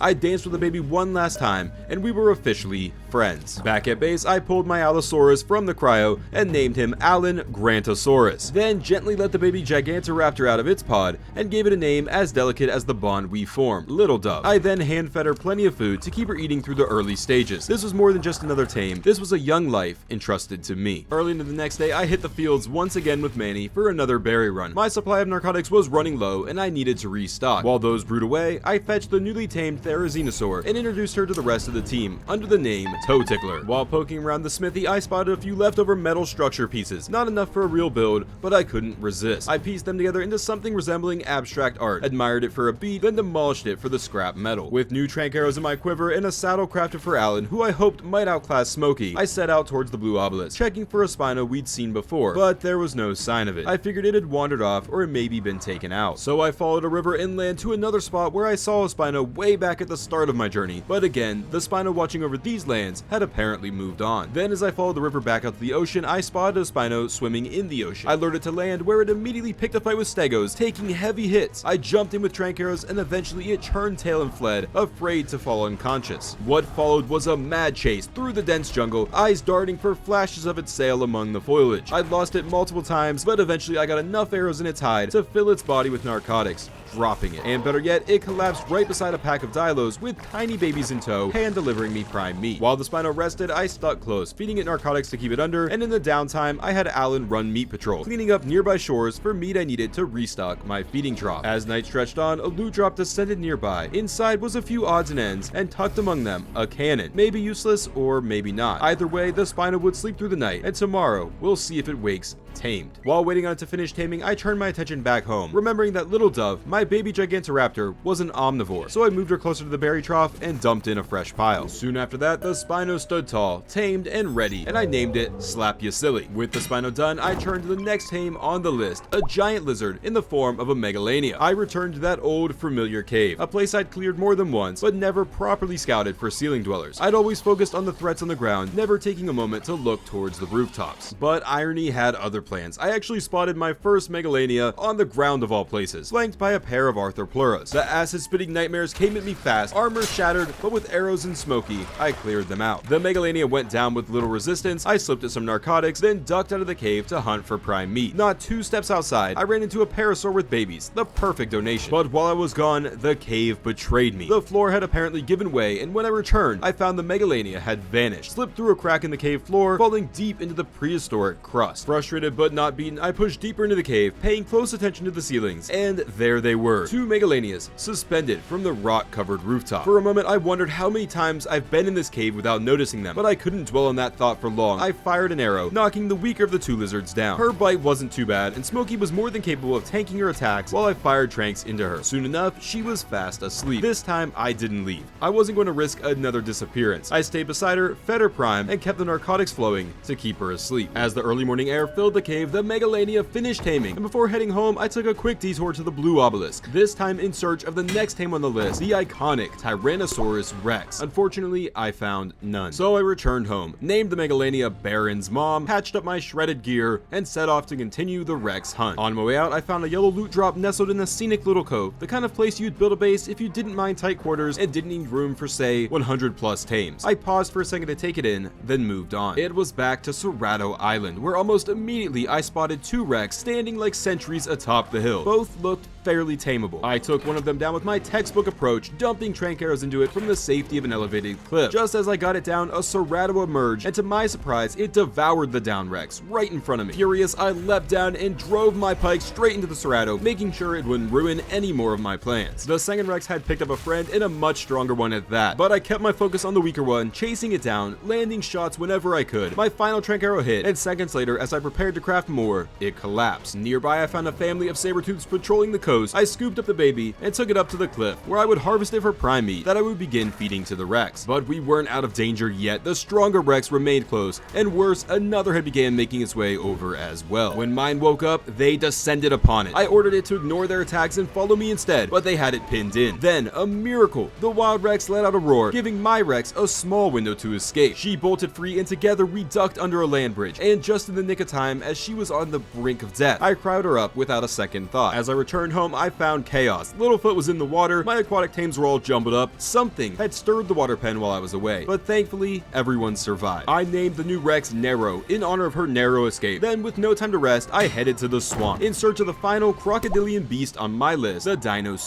[SPEAKER 1] I danced with the baby one last time, and we were officially friends. Back at base, I pulled my Allosaurus from the cryo and named him Alan Grantosaurus. Then gently let the baby Gigantoraptor out of its pod and gave it a name as delicate as the bond we formed, Little Dove. I then hand-fed her plenty of food to keep her eating through the early stages. This was more than just another tame, this was a young life entrusted to me. Early into the next day, I hit the fields once again with Manny for another berry run. My supply of narcotics was running low and I needed to restock. While those brewed away, I fetched the newly tamed Therizinosaur and introduced her to the rest of the team under the name Toe Tickler. While poking around the smithy, I spotted a few leftover metal structure pieces. Not enough for a real build, but I couldn't resist. I pieced them together into something resembling abstract art, admired it for a beat, then demolished it for the scrap metal. With new trank arrows in my quiver and a saddle crafted for Alan, who I hoped might outclass Smokey, I set out towards the blue obelisk, checking for a Spino we'd seen before, but there was no sign of it. I figured it had wandered off or it maybe been taken out. So I followed a river inland to another spot where I saw a Spino way back at the start of my journey, but again, the Spino watching over these lands had apparently moved on. Then as I followed the river back out to the ocean, I spotted a Spino swimming in the ocean. I lured it to land where it immediately picked a fight with Stegos, taking heavy hits. I jumped in with trank arrows and eventually it turned tail and fled, afraid to fall unconscious. What followed was a mad chase through the dense jungle, eyes darting for flashes of its sail among the foliage. I lost it multiple times, but eventually I got enough arrows in its hide to fill its body with narcotics, dropping it. And better yet, it collapsed right beside a pack of Dilos with tiny babies in tow, hand delivering me prime meat. While the Spino rested, I stuck close, feeding it narcotics to keep it under, and in the downtime, I had Alan run meat patrol, cleaning up nearby shores for meat I needed to restock my feeding trough. As night stretched on, a loot drop descended nearby. Inside was a few odds and ends, and tucked among them, a cannon. Maybe useless, or maybe not. Either way, the Spino would sleep through the night, and tomorrow, we'll see if it wakes tamed. While waiting on it to finish taming, I turned my attention back home, remembering that Little Dove, my baby Gigantoraptor, was an omnivore, so I moved her closer to the berry trough and dumped in a fresh pile. Soon after that, the Spino stood tall, tamed, and ready, and I named it Slap Ya Silly. With the Spino done, I turned to the next tame on the list, a giant lizard in the form of a Megalania. I returned to that old familiar cave, a place I'd cleared more than once, but never properly scouted for ceiling dwellers. I'd always focused on the threats on the ground, never taking a moment to look towards the rooftops. But irony had other plans. I actually spotted my first Megalania on the ground of all places, flanked by a pair of Arthropleuras. The acid-spitting nightmares came at me fast, armor shattered, but with arrows and Smokey, I cleared them out. The Megalania went down with little resistance, I slipped it some narcotics, then ducked out of the cave to hunt for prime meat. Not 2 steps outside, I ran into a parasaur with babies, the perfect donation. But while I was gone, the cave betrayed me. The floor had apparently given way, and when I returned, I found the Megalania had vanished, slipped through a crack in the cave floor, falling deep into the prehistoric crust. Frustrated but not beaten, I pushed deeper into the cave, paying close attention to the ceilings, and there they were, 2 Megalanias suspended from the rock-covered rooftop. For a moment, I wondered how many times I've been in this cave without noticing them, but I couldn't dwell on that thought for long. I fired an arrow, knocking the weaker of the 2 lizards down. Her bite wasn't too bad, and Smokey was more than capable of tanking her attacks while I fired tranks into her. Soon enough, she was fast asleep. This time, I didn't leave. I wasn't going to risk another disappearance. I stayed beside her, fed her prime, and kept the narcotics flowing to keep her asleep. As the early morning air filled the cave, the Megalania finished taming, and before heading home, I took a quick detour to the blue obelisk, this time in search of the next tame on the list, the iconic Tyrannosaurus Rex. Unfortunately, I found none. So I returned home, named the Megalania Baron's mom, patched up my shredded gear, and set off to continue the Rex hunt. On my way out, I found a yellow loot drop nestled in a scenic little cove, the kind of place you'd build a base if you didn't mind tight quarters and didn't need room for, say, 100 plus tames. I paused for a second to take it in, then moved on. It was back to Cerrado Island, where almost immediately Immediately, I spotted 2 wrecks standing like sentries atop the hill. Both looked fairly tameable. I took one of them down with my textbook approach, dumping trank arrows into it from the safety of an elevated cliff. Just as I got it down, a Ceratops emerged, and to my surprise, it devoured the down wrecks right in front of me. Furious, I leapt down and drove my pike straight into the Ceratops, making sure it wouldn't ruin any more of my plans. The second Rex had picked up a friend, and a much stronger one at that, but I kept my focus on the weaker one, chasing it down, landing shots whenever I could. My final trank arrow hit, and seconds later, as I prepared to craft more, it collapsed. Nearby, I found a family of saber-tooths patrolling the coast. I scooped up the baby and took it up to the cliff, where I would harvest it for prime meat that I would begin feeding to the Rex. But we weren't out of danger yet. The stronger Rex remained close, and worse, another head began making its way over as well. When mine woke up, they descended upon it. I ordered it to ignore their attacks and follow me instead, but they had it pinned in. Then, a miracle, the wild Rex let out a roar, giving my Rex a small window to escape. She bolted free, and together we ducked under a land bridge, and just in the nick of time, as she was on the brink of death, I crowed her up without a second thought. As I returned home, I found chaos. Littlefoot was in the water, my aquatic tames were all jumbled up, something had stirred the water pen while I was away, but thankfully, everyone survived. I named the new Rex Narrow, in honor of her narrow escape. Then, with no time to rest, I headed to the swamp, in search of the final crocodilian beast on my list, the Dino.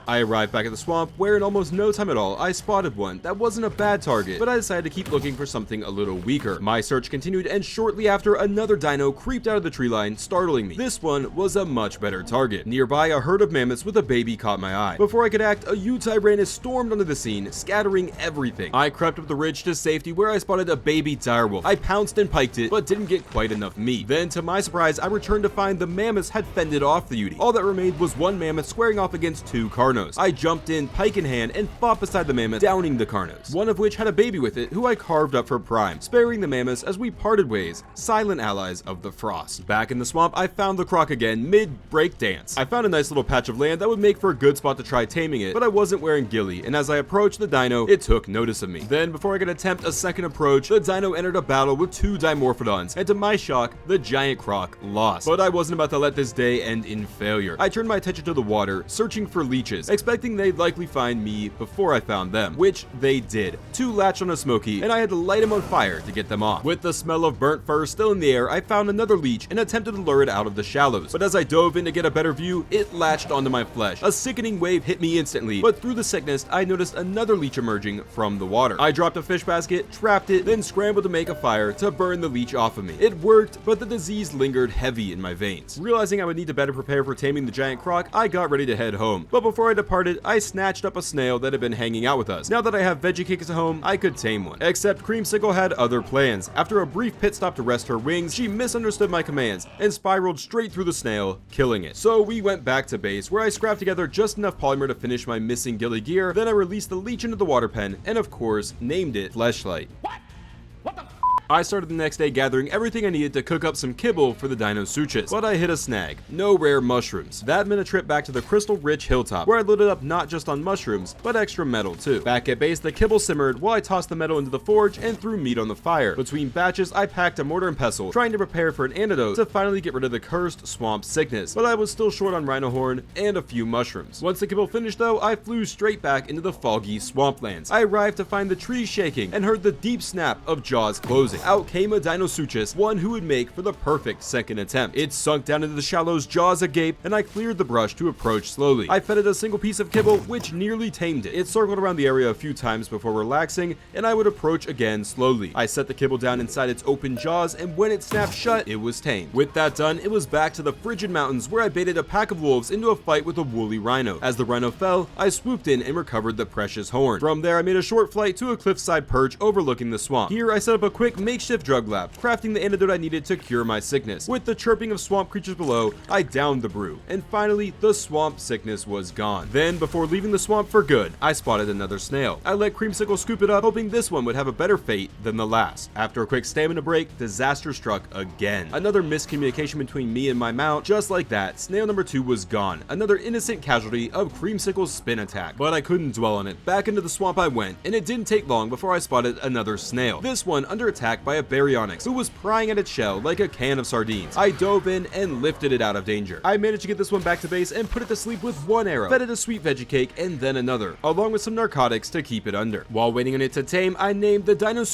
[SPEAKER 1] I arrived back at the swamp, where in almost no time at all, I spotted one that wasn't a bad target, but I decided to keep looking for something a little weaker. My search continued, and shortly after, another dino creeped out of the tree line, startling me. This one was a much better target. Nearby, a herd of mammoths with a baby caught my eye. Before I could act, a Utayrannus stormed onto the scene, scattering everything. I crept up the ridge to safety, where I spotted a baby direwolf. I pounced and piked it, but didn't get quite enough meat. Then, to my surprise, I returned to find the mammoths had fended off the Uti. All that remained was one mammoth squaring off against 2 Carnos. I jumped in, pike in hand, and fought beside the mammoth, downing the Carnos, one of which had a baby with it, who I carved up for prime, sparing the mammoths as we parted ways, silent allies of the frost. Back in the swamp, I found the croc again, mid-break dance. I found a nice little patch of land that would make for a good spot to try taming it, but I wasn't wearing ghillie, and as I approached the dino, it took notice of me. Then, before I could attempt a second approach, the dino entered a battle with 2 Dimorphodons, and to my shock, the giant croc lost. But I wasn't about to let this day end in failure. I turned my attention to the water, searching for leeches, expecting they'd likely find me before I found them, which they did. 2 latched on a smoky, and I had to light them on fire to get them off. With the smell of burnt fur still in the air, I found another leech and attempted to lure it out of the shallows, but as I dove in to get a better view, it latched onto my flesh. A sickening wave hit me instantly, but through the sickness, I noticed another leech emerging from the water. I dropped a fish basket, trapped it, then scrambled to make a fire to burn the leech off of me. It worked, but the disease lingered heavy in my veins. Realizing I would need to better prepare for taming the giant croc, I got ready to head home, but before I departed, I snatched up a snail that had been hanging out with us. Now that I have veggie cakes at home, I could tame one. Except Creamsicle had other plans. After a brief pit stop to rest her wings, she misunderstood my commands and spiraled straight through the snail, killing it. So we went back to base, where I scrapped together just enough polymer to finish my missing ghillie gear. Then I released the leech into the water pen, and of course, named it Fleshlight. I started the next day gathering everything I needed to cook up some kibble for the Dino Suchus, but I hit a snag. No rare mushrooms. That meant a trip back to the crystal-rich hilltop, where I loaded up not just on mushrooms, but extra metal too. Back at base, the kibble simmered while I tossed the metal into the forge and threw meat on the fire. Between batches, I packed a mortar and pestle, trying to prepare for an antidote to finally get rid of the cursed swamp sickness, but I was still short on rhino horn and a few mushrooms. Once the kibble finished though, I flew straight back into the foggy swamplands. I arrived to find the trees shaking and heard the deep snap of jaws closing. Out came a Dino Suchus, one who would make for the perfect second attempt. It sunk down into the shallows, jaws agape, and I cleared the brush to approach slowly. I fed it a single piece of kibble, which nearly tamed it. It circled around the area a few times before relaxing, and I would approach again slowly. I set the kibble down inside its open jaws, and when it snapped shut, it was tamed. With that done, it was back to the frigid mountains, where I baited a pack of wolves into a fight with a woolly rhino. As the rhino fell, I swooped in and recovered the precious horn. From there, I made a short flight to a cliffside perch overlooking the swamp. Here, I set up a quick makeshift drug lab, crafting the antidote I needed to cure my sickness. With the chirping of swamp creatures below, I downed the brew, and finally, the swamp sickness was gone. Then, before leaving the swamp for good, I spotted another snail. I let Creamsicle scoop it up, hoping this one would have a better fate than the last. After a quick stamina break, disaster struck again. Another miscommunication between me and my mount. Just like that, snail number 2 was gone. Another innocent casualty of Creamsicle's spin attack. But I couldn't dwell on it. Back into the swamp I went, and it didn't take long before I spotted another snail. This one under attack attacked by a baryonyx who was prying at its shell like a can of sardines. I dove in and lifted it out of danger. I managed to get this one back to base and put it to sleep with one arrow, fed it a sweet veggie cake and then another, along with some narcotics to keep it under. While waiting on it to tame, I named the Dino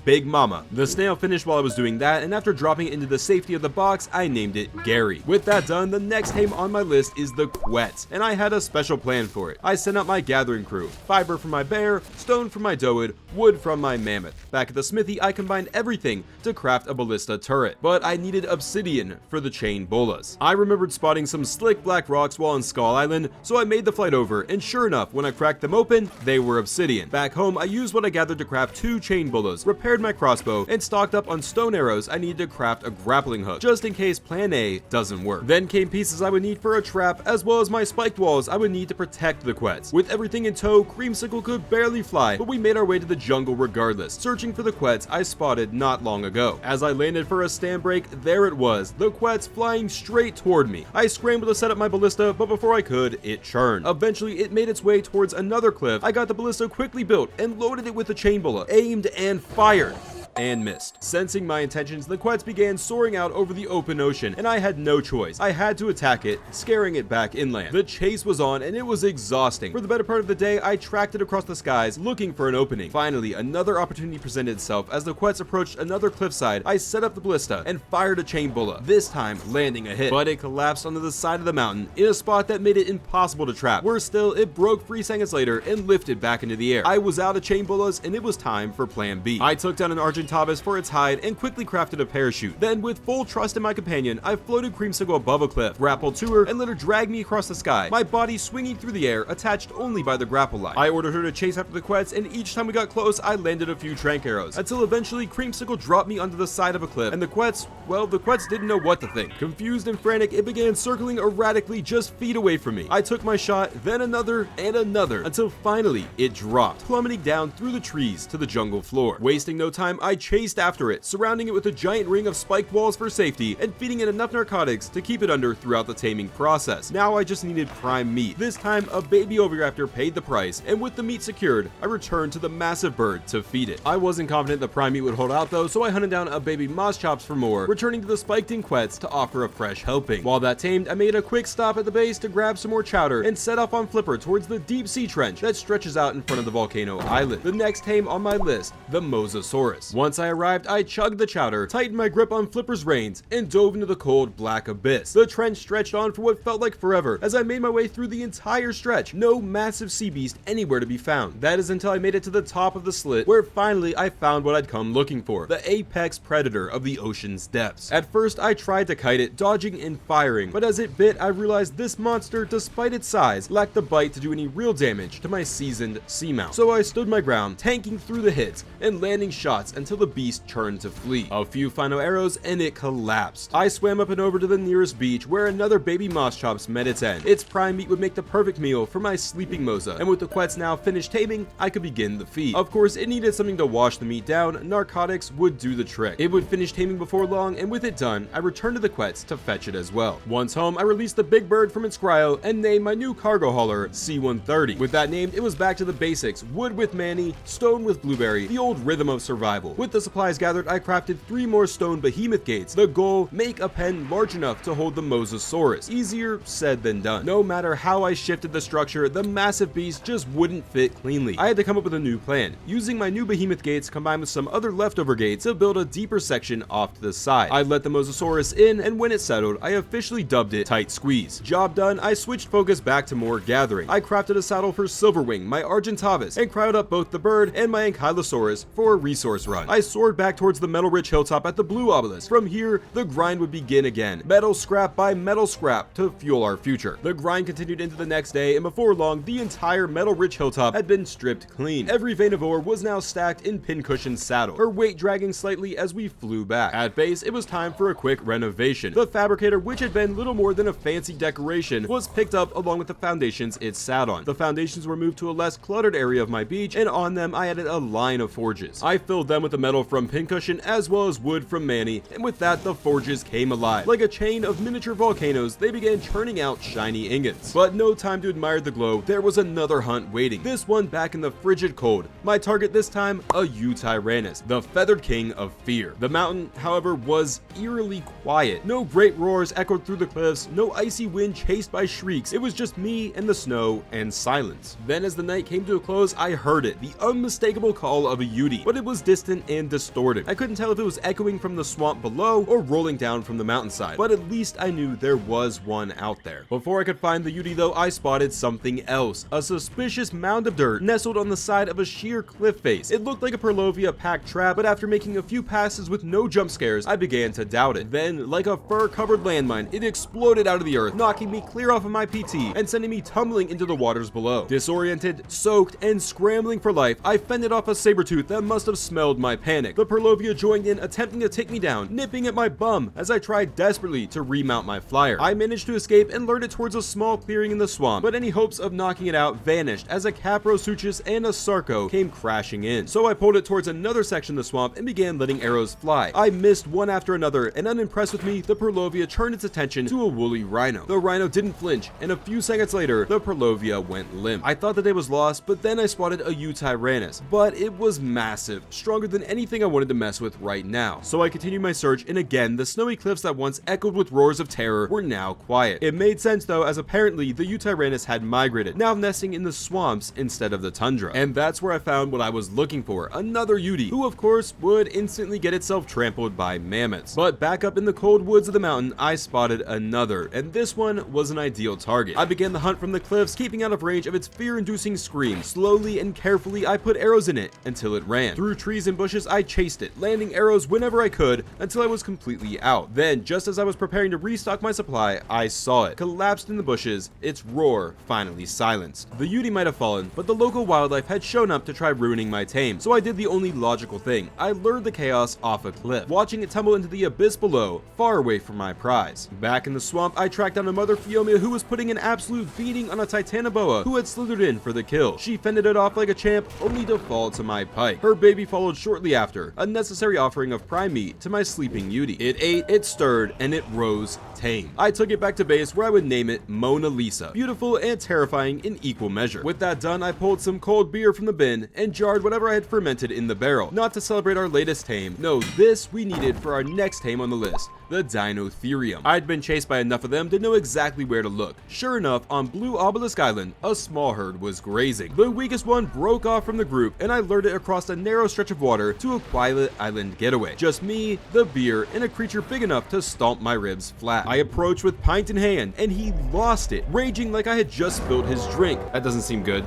[SPEAKER 1] Big Mama. The snail finished while I was doing that, and after dropping it into the safety of the box, I named it Gary. With that done, the next tame on my list is the Quetz, and I had a special plan for it. I sent out my gathering crew, fiber from my bear, stone from my doed, wood from my mammoth. Back at the smithy, I combined everything to craft a ballista turret, but I needed obsidian for the chain bolas. I remembered spotting some slick black rocks while on Skull Island, so I made the flight over, and sure enough, when I cracked them open, they were obsidian. Back home, I used what I gathered to craft 2 chain bolas, repaired my crossbow, and stocked up on stone arrows I needed to craft a grappling hook, just in case plan A doesn't work. Then came pieces I would need for a trap, as well as my spiked walls I would need to protect the Quetz. With everything in tow, Creamsicle could barely fly, but we made our way to the jungle regardless, searching for the Quetz I spotted not long ago. As I landed for a stand break, there it was, the Quetz flying straight toward me. I scrambled to set up my ballista, but before I could, it churned. Eventually, it made its way towards another cliff. I got the ballista quickly built and loaded it with a chain bola, aimed and fired. And missed. Sensing my intentions, the Quetz began soaring out over the open ocean, and I had no choice. I had to attack it, scaring it back inland. The chase was on, and it was exhausting. For the better part of the day, I tracked it across the skies, looking for an opening. Finally, another opportunity presented itself. As the Quetz approached another cliffside, I set up the ballista and fired a chain bola, this time landing a hit. But it collapsed onto the side of the mountain, in a spot that made it impossible to trap. Worse still, it broke 3 seconds later and lifted back into the air. I was out of chain bolas, and it was time for plan B. I took down an Argentavis for its hide and quickly crafted a parachute. Then, with full trust in my companion, I floated Creamsicle above a cliff, grappled to her, and let her drag me across the sky, my body swinging through the air, attached only by the grapple line. I ordered her to chase after the Quetz, and each time we got close, I landed a few trank arrows, until eventually Creamsicle dropped me onto the side of a cliff, and the Quetz, well, the Quetz didn't know what to think. Confused and frantic, it began circling erratically just feet away from me. I took my shot, then another, and another, until finally it dropped, plummeting down through the trees to the jungle floor. Wasting no time, I chased after it, surrounding it with a giant ring of spiked walls for safety, and feeding it enough narcotics to keep it under throughout the taming process. Now I just needed prime meat. This time, a baby oviraptor paid the price, and with the meat secured, I returned to the massive bird to feed it. I wasn't confident the prime meat would hold out though, so I hunted down a baby Moschops for more, returning to the spiked-in Quetz to offer a fresh helping. While that tamed, I made a quick stop at the base to grab some more chowder, and set off on Flipper towards the deep sea trench that stretches out in front of the volcano island. The next tame on my list, the Mosasaurus. Once I arrived, I chugged the chowder, tightened my grip on Flipper's reins, and dove into the cold black abyss. The trench stretched on for what felt like forever as I made my way through the entire stretch. No massive sea beast anywhere to be found. That is until I made it to the top of the slit, where finally I found what I'd come looking for, the apex predator of the ocean's depths. At first, I tried to kite it, dodging and firing, but as it bit, I realized this monster, despite its size, lacked the bite to do any real damage to my seasoned seamount. So I stood my ground, tanking through the hits and landing shots until the beast turned to flee. A few final arrows and it collapsed. I swam up and over to the nearest beach where another baby Moschops met its end. Its prime meat would make the perfect meal for my sleeping Mosa, and with the Quetz now finished taming, I could begin the feed. Of course, it needed something to wash the meat down. Narcotics would do the trick. It would finish taming before long, and with it done, I returned to the Quetz to fetch it as well. Once home, I released the big bird from its cryo and named my new cargo hauler C-130. With that name, it was back to the basics: wood with Manny, stone with Blueberry, the old rhythm of survival. With the supplies gathered, I crafted 3 more stone behemoth gates. The goal, make a pen large enough to hold the Mosasaurus. Easier said than done. No matter how I shifted the structure, the massive beast just wouldn't fit cleanly. I had to come up with a new plan, using my new behemoth gates combined with some other leftover gates to build a deeper section off to the side. I let the Mosasaurus in, and when it settled, I officially dubbed it Tight Squeeze. Job done, I switched focus back to more gathering. I crafted a saddle for Silverwing, my Argentavis, and cryoed up both the bird and my Ankylosaurus for a resource run. I soared back towards the metal-rich hilltop at the Blue Obelisk. From here, the grind would begin again, metal scrap by metal scrap to fuel our future. The grind continued into the next day, and before long, the entire metal-rich hilltop had been stripped clean. Every vein of ore was now stacked in Pincushion's saddle, her weight dragging slightly as we flew back. At base, it was time for a quick renovation. The fabricator, which had been little more than a fancy decoration, was picked up along with the foundations it sat on. The foundations were moved to a less cluttered area of my beach, and on them I added a line of forges. I filled them with a metal from Pincushion as well as wood from Manny, and with that the forges came alive. Like a chain of miniature volcanoes, they began churning out shiny ingots. But no time to admire the glow, there was another hunt waiting, this one back in the frigid cold. My target this time, a Tyrannus, the feathered king of fear. The mountain, however, was eerily quiet. No great roars echoed through the cliffs, no icy wind chased by shrieks. It was just me and the snow and silence. Then as the night came to a close, I heard it, the unmistakable call of a Yeti, but it was distant and distorted. I couldn't tell if it was echoing from the swamp below or rolling down from the mountainside, but at least I knew there was one out there. Before I could find the Yeti though, I spotted something else, a suspicious mound of dirt nestled on the side of a sheer cliff face. It looked like a Per Lvl packed trap, but after making a few passes with no jump scares, I began to doubt it. Then, like a fur-covered landmine, it exploded out of the earth, knocking me clear off of my PT and sending me tumbling into the waters below. Disoriented, soaked, and scrambling for life, I fended off a saber-tooth that must have smelled my panic. The Per Lvl joined in, attempting to take me down, nipping at my bum as I tried desperately to remount my flyer. I managed to escape and lured it towards a small clearing in the swamp, but any hopes of knocking it out vanished as a Caprosuchus and a Sarco came crashing in. So I pulled it towards another section of the swamp and began letting arrows fly. I missed one after another, and unimpressed with me, the Per Lvl turned its attention to a woolly rhino. The rhino didn't flinch, and a few seconds later, the Per Lvl went limp. I thought the day was lost, but then I spotted a Tyrannus, but it was massive, stronger than anything I wanted to mess with right now. So I continued my search, and again, the snowy cliffs that once echoed with roars of terror were now quiet. It made sense though, as apparently the Tyrannus had migrated, now nesting in the swamps instead of the tundra. And that's where I found what I was looking for, another Yeti, who of course would instantly get itself trampled by mammoths. But back up in the cold woods of the mountain, I spotted another, and this one was an ideal target. I began the hunt from the cliffs, keeping out of range of its fear-inducing scream. Slowly and carefully, I put arrows in it until it ran. Through trees and bushes, I chased it, landing arrows whenever I could until I was completely out. Then, just as I was preparing to restock my supply, I saw it, collapsed in the bushes, its roar finally silenced. The Yeti might have fallen, but the local wildlife had shown up to try ruining my tame, so I did the only logical thing. I lured the chaos off a cliff, watching it tumble into the abyss below, far away from my prize. Back in the swamp, I tracked down a mother Phiomia who was putting an absolute beating on a Titanoboa who had slithered in for the kill. She fended it off like a champ, only to fall to my pike. Her baby followed shortly after, a necessary offering of prime meat to my sleeping Yeti. It ate, it stirred, and it rose tame. I took it back to base where I would name it Mona Lisa, beautiful and terrifying in equal measure. With that done, I pulled some cold beer from the bin and jarred whatever I had fermented in the barrel, not to celebrate our latest tame. No, this we needed for our next tame on the list, the Dinotherium. I'd been chased by enough of them to know exactly where to look. Sure enough, on Blue Obelisk Island, a small herd was grazing. The weakest one broke off from the group, and I lured it across a narrow stretch of water to a quiet island getaway. Just me, the beer, and a creature big enough to stomp my ribs flat. I approached with pint in hand, and he lost it, raging like I had just spilled his drink. That doesn't seem good.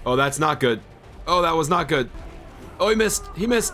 [SPEAKER 1] Oh, that's not good. Oh, that was not good. Oh, he missed. He missed.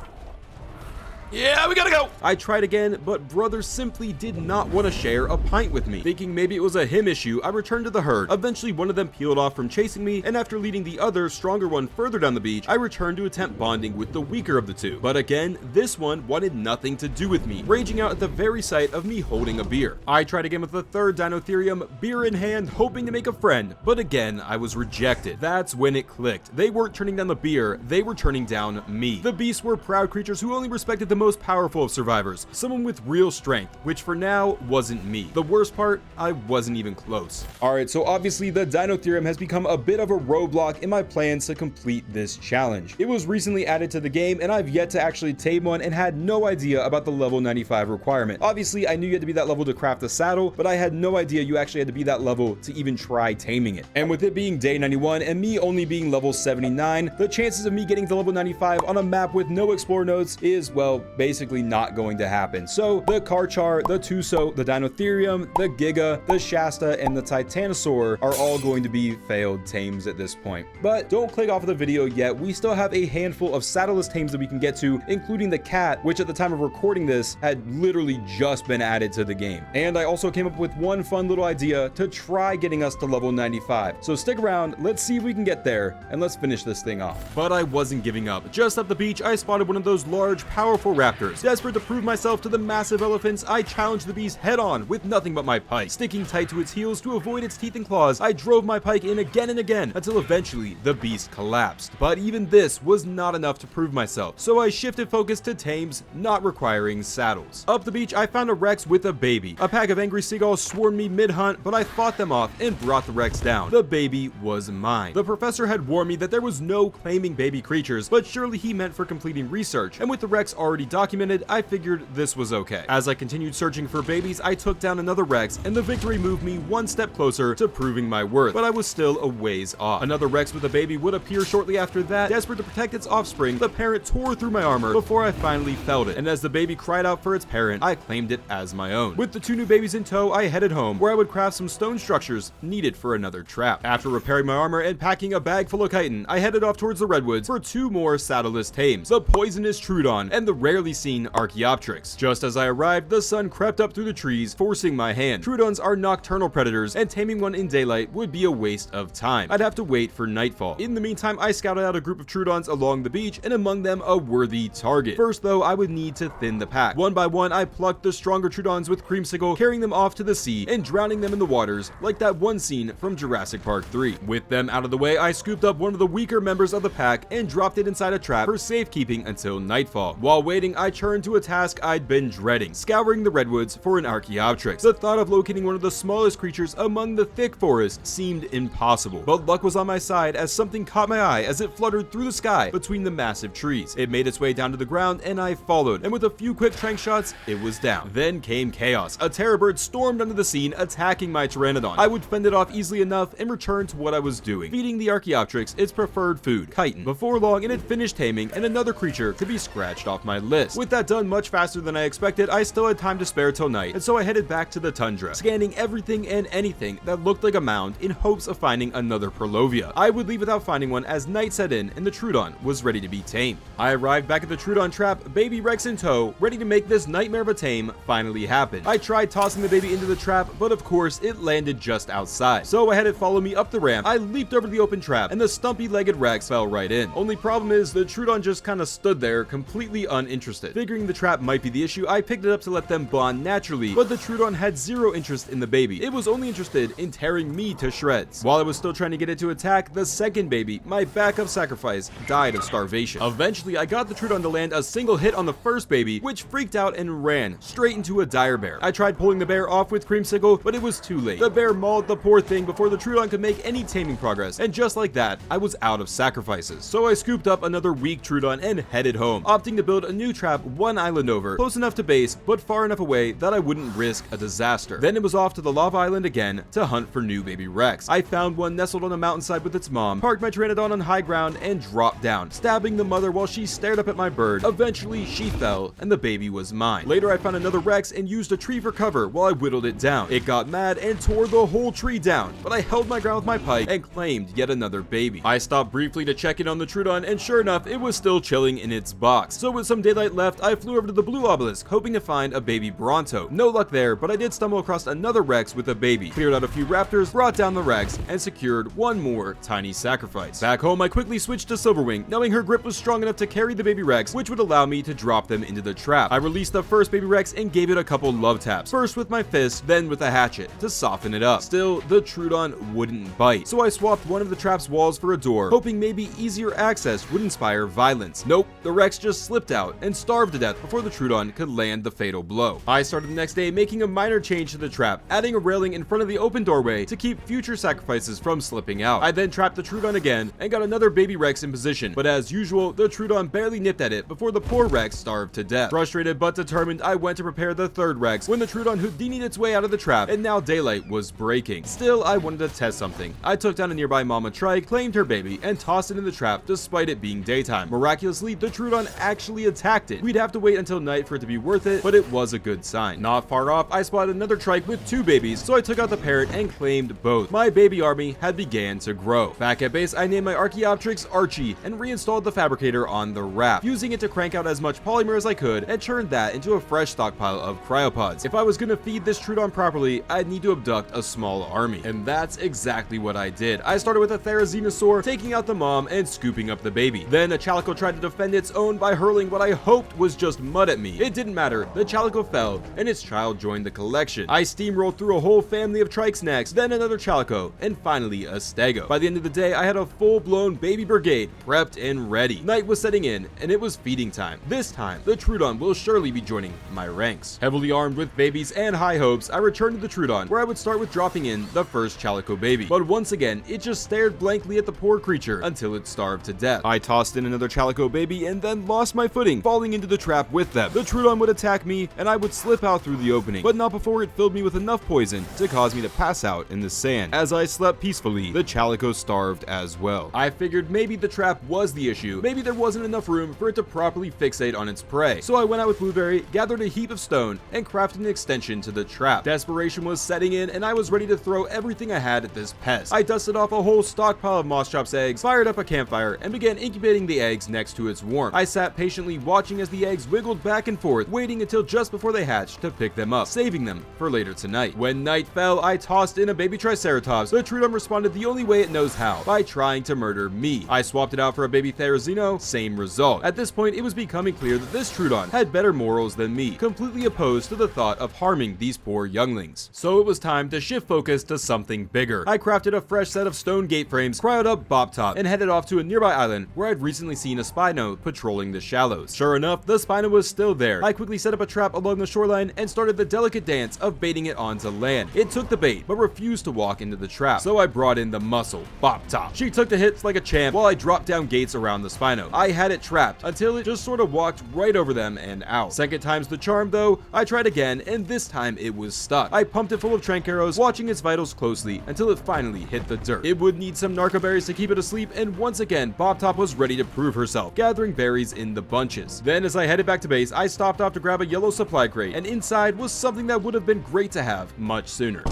[SPEAKER 1] Yeah, we gotta go! I tried again, but brother simply did not want to share a pint with me. Thinking maybe it was a him issue, I returned to the herd. Eventually, one of them peeled off from chasing me, and after leading the other, stronger one further down the beach, I returned to attempt bonding with the weaker of the two. But again, this one wanted nothing to do with me, raging out at the very sight of me holding a beer. I tried again with the third Dinotherium, beer in hand, hoping to make a friend, but again, I was rejected. That's when it clicked. They weren't turning down the beer, they were turning down me. The beasts were proud creatures who only respected the most powerful of survivors, someone with real strength, which for now wasn't me. The worst part, I wasn't even close. Alright, so obviously the Dinotherium has become a bit of a roadblock in my plans to complete this challenge. It was recently added to the game, and I've yet to actually tame one and had no idea about the level 95 requirement. Obviously, I knew you had to be that level to craft a saddle, but I had no idea you actually had to be that level to even try taming it. And with it being day 91 and me only being level 79, the chances of me getting to level 95 on a map with no explore nodes is, well, basically not going to happen. So the Karchar, the Tuso, the Dinotherium, the Giga, the Shasta, and the Titanosaur are all going to be failed tames at this point. But don't click off of the video yet. We still have a handful of saddleless tames that we can get to, including the cat, which at the time of recording this had literally just been added to the game. And I also came up with one fun little idea to try getting us to level 95. So stick around, let's see if we can get there, and let's finish this thing off. But I wasn't giving up. Just up the beach, I spotted one of those large, powerful raptors. Desperate to prove myself to the massive elephants, I challenged the beast head-on with nothing but my pike. Sticking tight to its heels to avoid its teeth and claws, I drove my pike in again and again until eventually the beast collapsed. But even this was not enough to prove myself, so I shifted focus to tames not requiring saddles. Up the beach, I found a Rex with a baby. A pack of angry seagulls swarmed me mid-hunt, but I fought them off and brought the Rex down. The baby was mine. The professor had warned me that there was no claiming baby creatures, but surely he meant for completing research, and with the Rex already documented, I figured this was okay. As I continued searching for babies, I took down another Rex, and the victory moved me one step closer to proving my worth, but I was still a ways off. Another Rex with a baby would appear shortly after that. Desperate to protect its offspring, the parent tore through my armor before I finally felled it, and as the baby cried out for its parent, I claimed it as my own. With the 2 new babies in tow, I headed home, where I would craft some stone structures needed for another trap. After repairing my armor and packing a bag full of chitin, I headed off towards the redwoods for 2 more saddleless tames, the poisonous Troodon and the rarely seen Archaeopteryx. Just as I arrived, the sun crept up through the trees, forcing my hand. Troodons are nocturnal predators, and taming one in daylight would be a waste of time. I'd have to wait for nightfall. In the meantime, I scouted out a group of Troodons along the beach, and among them a worthy target. First though, I would need to thin the pack. One by one, I plucked the stronger Troodons with creamsicle, carrying them off to the sea and drowning them in the waters like that one scene from Jurassic Park 3. With them out of the way, I scooped up one of the weaker members of the pack and dropped it inside a trap for safekeeping until nightfall. While waiting, I turned to a task I'd been dreading, scouring the redwoods for an Archaeopteryx. The thought of locating one of the smallest creatures among the thick forest seemed impossible, but luck was on my side as something caught my eye as it fluttered through the sky between the massive trees. It made its way down to the ground and I followed, and with a few quick trank shots, it was down. Then came chaos. A terror bird stormed onto the scene, attacking my pteranodon. I would fend it off easily enough and return to what I was doing, feeding the Archaeopteryx its preferred food, chitin. Before long, it had finished taming and another creature to be scratched off my list. With that done much faster than I expected, I still had time to spare till night, and so I headed back to the tundra, scanning everything and anything that looked like a mound in hopes of finding another Per Lvl. I would leave without finding one as night set in and the Troodon was ready to be tamed. I arrived back at the Troodon trap, baby Rex in tow, ready to make this nightmare of a tame finally happen. I tried tossing the baby into the trap, but of course it landed just outside. So I had it follow me up the ramp. I leaped over the open trap and the stumpy-legged Rex fell right in. Only problem is the Troodon just kind of stood there completely uninterested. Figuring the trap might be the issue, I picked it up to let them bond naturally, but the Troodon had zero interest in the baby. It was only interested in tearing me to shreds. While I was still trying to get it to attack, the second baby, my backup sacrifice, died of starvation. Eventually, I got the Troodon to land a single hit on the first baby, which freaked out and ran straight into a dire bear. I tried pulling the bear off with creamsicle, but it was too late. The bear mauled the poor thing before the Troodon could make any taming progress, and just like that, I was out of sacrifices. So I scooped up another weak Troodon and headed home, opting to build a new trap one island over, close enough to base, but far enough away that I wouldn't risk a disaster. Then it was off to the lava island again to hunt for new baby Rex. I found one nestled on a mountainside with its mom, parked my pteranodon on high ground, and dropped down, stabbing the mother while she stared up at my bird. Eventually, she fell, and the baby was mine. Later, I found another Rex and used a tree for cover while I whittled it down. It got mad and tore the whole tree down, but I held my ground with my pike and claimed yet another baby. I stopped briefly to check in on the Troodon, and sure enough, it was still chilling in its box. So with some daylight left, I flew over to the blue obelisk, hoping to find a baby Bronto. No luck there, but I did stumble across another Rex with a baby, cleared out a few raptors, brought down the Rex, and secured one more tiny sacrifice. Back home, I quickly switched to Silverwing, knowing her grip was strong enough to carry the baby Rex, which would allow me to drop them into the trap. I released the first baby Rex and gave it a couple love taps, first with my fist, then with a hatchet, to soften it up. Still, the Troodon wouldn't bite, so I swapped one of the trap's walls for a door, hoping maybe easier access would inspire violence. Nope, the Rex just slipped out and starved to death before the Troodon could land the fatal blow. I started the next day making a minor change to the trap, adding a railing in front of the open doorway to keep future sacrifices from slipping out. I then trapped the Troodon again and got another baby Rex in position, but as usual, the Troodon barely nipped at it before the poor Rex starved to death. Frustrated but determined, I went to prepare the third Rex when the Troodon Houdini'd its way out of the trap, and now daylight was breaking. Still, I wanted to test something. I took down a nearby mama trike, claimed her baby, and tossed it in the trap despite it being daytime. Miraculously, the Troodon actually attacked it. We'd have to wait until night for it to be worth it, but it was a good sign. Not far off, I spotted another trike with two babies, so I took out the parent and claimed both. My baby army had began to grow. Back at base, I named my Archaeopteryx Archie and reinstalled the fabricator on the raft, using it to crank out as much polymer as I could and turned that into a fresh stockpile of cryopods. If I was gonna feed this Troodon properly, I'd need to abduct a small army, and that's exactly what I did. I started with a Therizinosaur, taking out the mom and scooping up the baby. Then a Chalico tried to defend its own by hurling what I hoped was just mud at me. It didn't matter, the Chalico fell, and its child joined the collection. I steamrolled through a whole family of trikes next, then another Chalico, and finally a Stego. By the end of the day, I had a full-blown baby brigade, prepped and ready. Night was setting in, and it was feeding time. This time, the Troodon will surely be joining my ranks. Heavily armed with babies and high hopes, I returned to the Troodon, where I would start with dropping in the first Chalico baby. But once again, it just stared blankly at the poor creature until it starved to death. I tossed in another Chalico baby and then lost my footing, falling into the trap with them. The Troodon would attack me, and I would slip out through the opening, but not before it filled me with enough poison to cause me to pass out in the sand. As I slept peacefully, the Chalico starved as well. I figured maybe the trap was the issue. Maybe there wasn't enough room for it to properly fixate on its prey. So I went out with Blueberry, gathered a heap of stone, and crafted an extension to the trap. Desperation was setting in, and I was ready to throw everything I had at this pest. I dusted off a whole stockpile of Mosschop's eggs, fired up a campfire, and began incubating the eggs next to its warmth. I sat patiently watching as the eggs wiggled back and forth, waiting until just before they hatched to pick them up, saving them for later tonight. When night fell, I tossed in a baby Triceratops. The Troodon responded the only way it knows how, by trying to murder me. I swapped it out for a baby Therizino, same result. At this point, it was becoming clear that this Troodon had better morals than me, completely opposed to the thought of harming these poor younglings. So it was time to shift focus to something bigger. I crafted a fresh set of stone gate frames, cryoed up Bop Top, and headed off to a nearby island where I'd recently seen a Spino patrolling the shallows. Sure enough, the Spino was still there. I quickly set up a trap along the shoreline and started the delicate dance of baiting it onto land. It took the bait, but refused to walk into the trap, so I brought in the muscle, Bop Top. She took the hits like a champ while I dropped down gates around the Spino. I had it trapped until it just sort of walked right over them and out. Second time's the charm though. I tried again, and this time it was stuck. I pumped it full of trank arrows, watching its vitals closely until it finally hit the dirt. It would need some narco berries to keep it asleep, and once again, Bop Top was ready to prove herself, gathering berries in the bunches. Then as I headed back to base, I stopped off to grab a yellow supply crate, and inside was something that would have been great to have much sooner.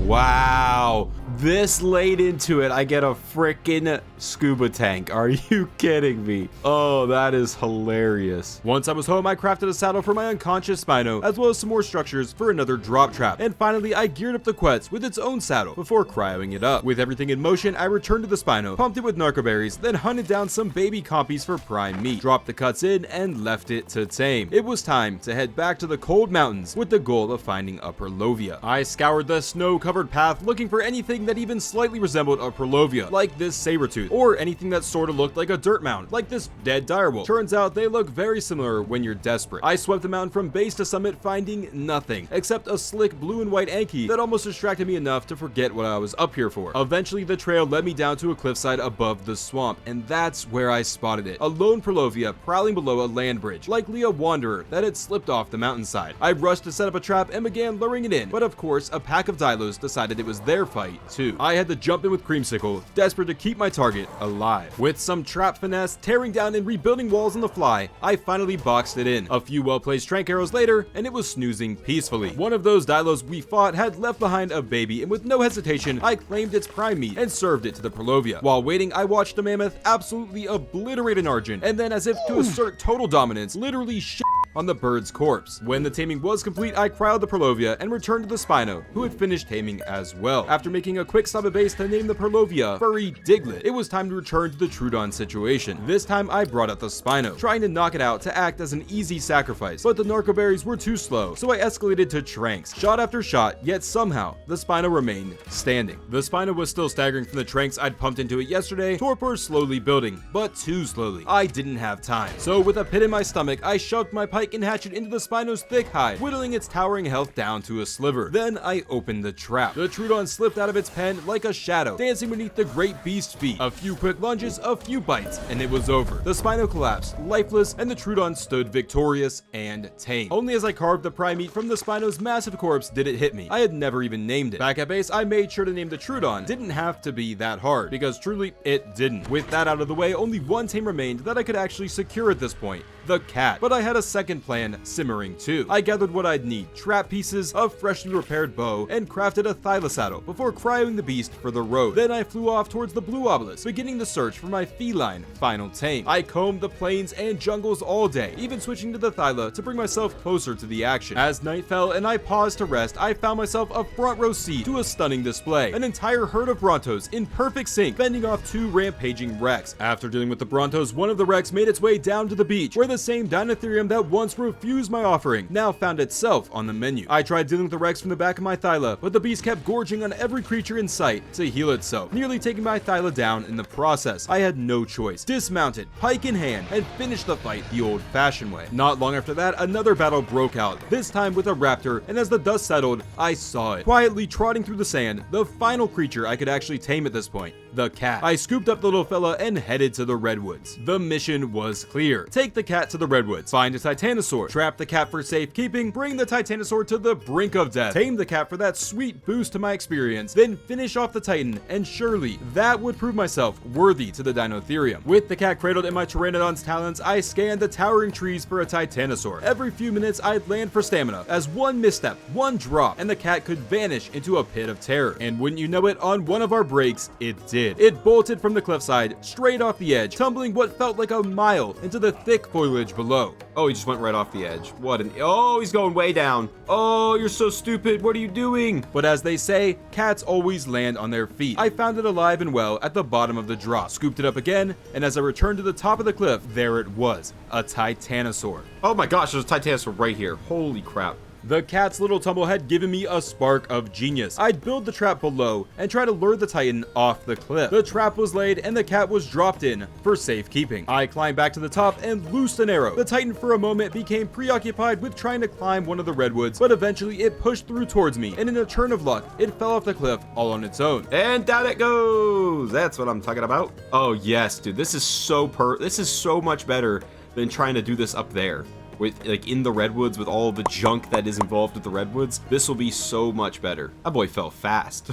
[SPEAKER 3] Wow, this late into it, I get a frickin' scuba tank. Are you kidding me? Oh, that is hilarious.
[SPEAKER 1] Once I was home, I crafted a saddle for my unconscious Spino, as well as some more structures for another drop trap. And finally, I geared up the Quetz with its own saddle before cryoing it up. With everything in motion, I returned to the Spino, pumped it with narco berries, then hunted down some baby compies for prime meat, dropped the cuts in, and left it to tame. It was time to head back to the cold mountains with the goal of finding a Perlovia. I scoured the snow-covered path looking for anything that even slightly resembled a Perlovia, like this saber-tooth, or anything that sort of looked like a dirt mound, like this dead direwolf. Turns out they look very similar when you're desperate. I swept the mountain from base to summit, finding nothing, except a slick blue and white Anki that almost distracted me enough to forget what I was up here for. Eventually, the trail led me down to a cliffside above the swamp, and that's where I spotted it. A lone Perlovia prowling below a land bridge, likely a wanderer that had slipped off the mountainside. I rushed to set up a trap and began luring it in, but of course, a pack of Dilos decided it was their fight too. I had to jump in with Creamsicle, desperate to keep my target alive. With some trap finesse, tearing down and rebuilding walls on the fly, I finally boxed it in. A few well-placed trank arrows later, and it was snoozing peacefully. One of those Dilos we fought had left behind a baby, and with no hesitation, I claimed its prime meat and served it to the Perlovia. While waiting, I watched the mammoth absolutely obliterate an Argent, and then, as if to assert total dominance, literally shit on the bird's corpse. When the taming was complete, I cryoed the Perlovia and returned to the Spino, who had finished taming as well. After making a quick stop at base to name the Perlovia Furry Diglett, it was time to return to the Troodon situation. This time I brought out the Spino, trying to knock it out to act as an easy sacrifice, but the narco berries were too slow, so I escalated to tranks, shot after shot, yet somehow the Spino remained standing. The Spino was still staggering from the tranks I'd pumped into it yesterday, torpor slowly building, but too slowly. I didn't have time, so with a pit in my stomach, I shoved my pike and hatchet into the Spino's thick hide, whittling its towering health down to a sliver. Then I opened the trap. The Troodon slipped out of its pen like a shadow, dancing beneath the great beast's feet. A few quick lunges, a few bites, and it was over. The Spino collapsed, lifeless, and the Troodon stood victorious and tame. Only as I carved the prime meat from the Spino's massive corpse did it hit me. I had never even named it. Back at base, I made sure to name the Troodon. Didn't have to be that hard, because truly, it didn't. With that out of the way, only one tame remained that I could actually secure at this point, the cat. But I had a second plan simmering too. I gathered what I'd need, trap pieces, a freshly repaired bow, and crafted a Thylasaddle before cryoing the beast for the road. Then I flew off towards the Blue Obelisk, beginning the search for my feline final tame. I combed the plains and jungles all day, even switching to the Thyla to bring myself closer to the action. As night fell and I paused to rest, I found myself a front row seat to a stunning display. An entire herd of Brontos in perfect sync, fending off two rampaging wrecks. After dealing with the Brontos, one of the wrecks made its way down to the beach, where the same Dinotherium that once refused my offering now found itself on the menu. I tried dealing with the Rex from the back of my Thyla, but the beast kept gorging on every creature in sight to heal itself, nearly taking my Thyla down in the process. I had no choice. Dismounted, pike in hand, and finished the fight the old-fashioned way. Not long after that, another battle broke out, this time with a raptor, and as the dust settled, I saw it. Quietly trotting through the sand, the final creature I could actually tame at this point, the cat. I scooped up the little fella and headed to the redwoods. The mission was clear. Take the cat to the redwoods, find a titanosaur, trap the cat for safekeeping, bring the titanosaur to the brink of death, tame the cat for that sweet boost to my experience, then finish off the titan, and surely that would prove myself worthy to the Dinotherium. With the cat cradled in my Pteranodon's talons, I scanned the towering trees for a titanosaur. Every few minutes I'd land for stamina, as one misstep, one drop, and the cat could vanish into a pit of terror. And wouldn't you know it, on one of our breaks, it did. It bolted from the cliffside, straight off the edge, tumbling what felt like a mile into the thick foliage below.
[SPEAKER 4] Oh, he just went right off the edge. What an... Oh, he's going way down. Oh, you're so stupid. What are you doing?
[SPEAKER 1] But as they say, cats always land on their feet. I found it alive and well at the bottom of the drop, scooped it up again, and as I returned to the top of the cliff, there it was, a titanosaur.
[SPEAKER 4] Oh my gosh, there's a titanosaur right here. Holy crap.
[SPEAKER 1] The cat's little tumble had given me a spark of genius. I'd build the trap below and try to lure the titan off the cliff. The trap was laid and the cat was dropped in for safekeeping. I climbed back to the top and loosed an arrow. The titan for a moment became preoccupied with trying to climb one of the redwoods, but eventually it pushed through towards me, and in a turn of luck, it fell off the cliff all on its own.
[SPEAKER 4] And down it goes. That's what I'm talking about. Oh yes, dude, this is so much better than trying to do this up there. With, like, in the redwoods, with all the junk that is involved with the redwoods, this will be so much better. That boy fell fast.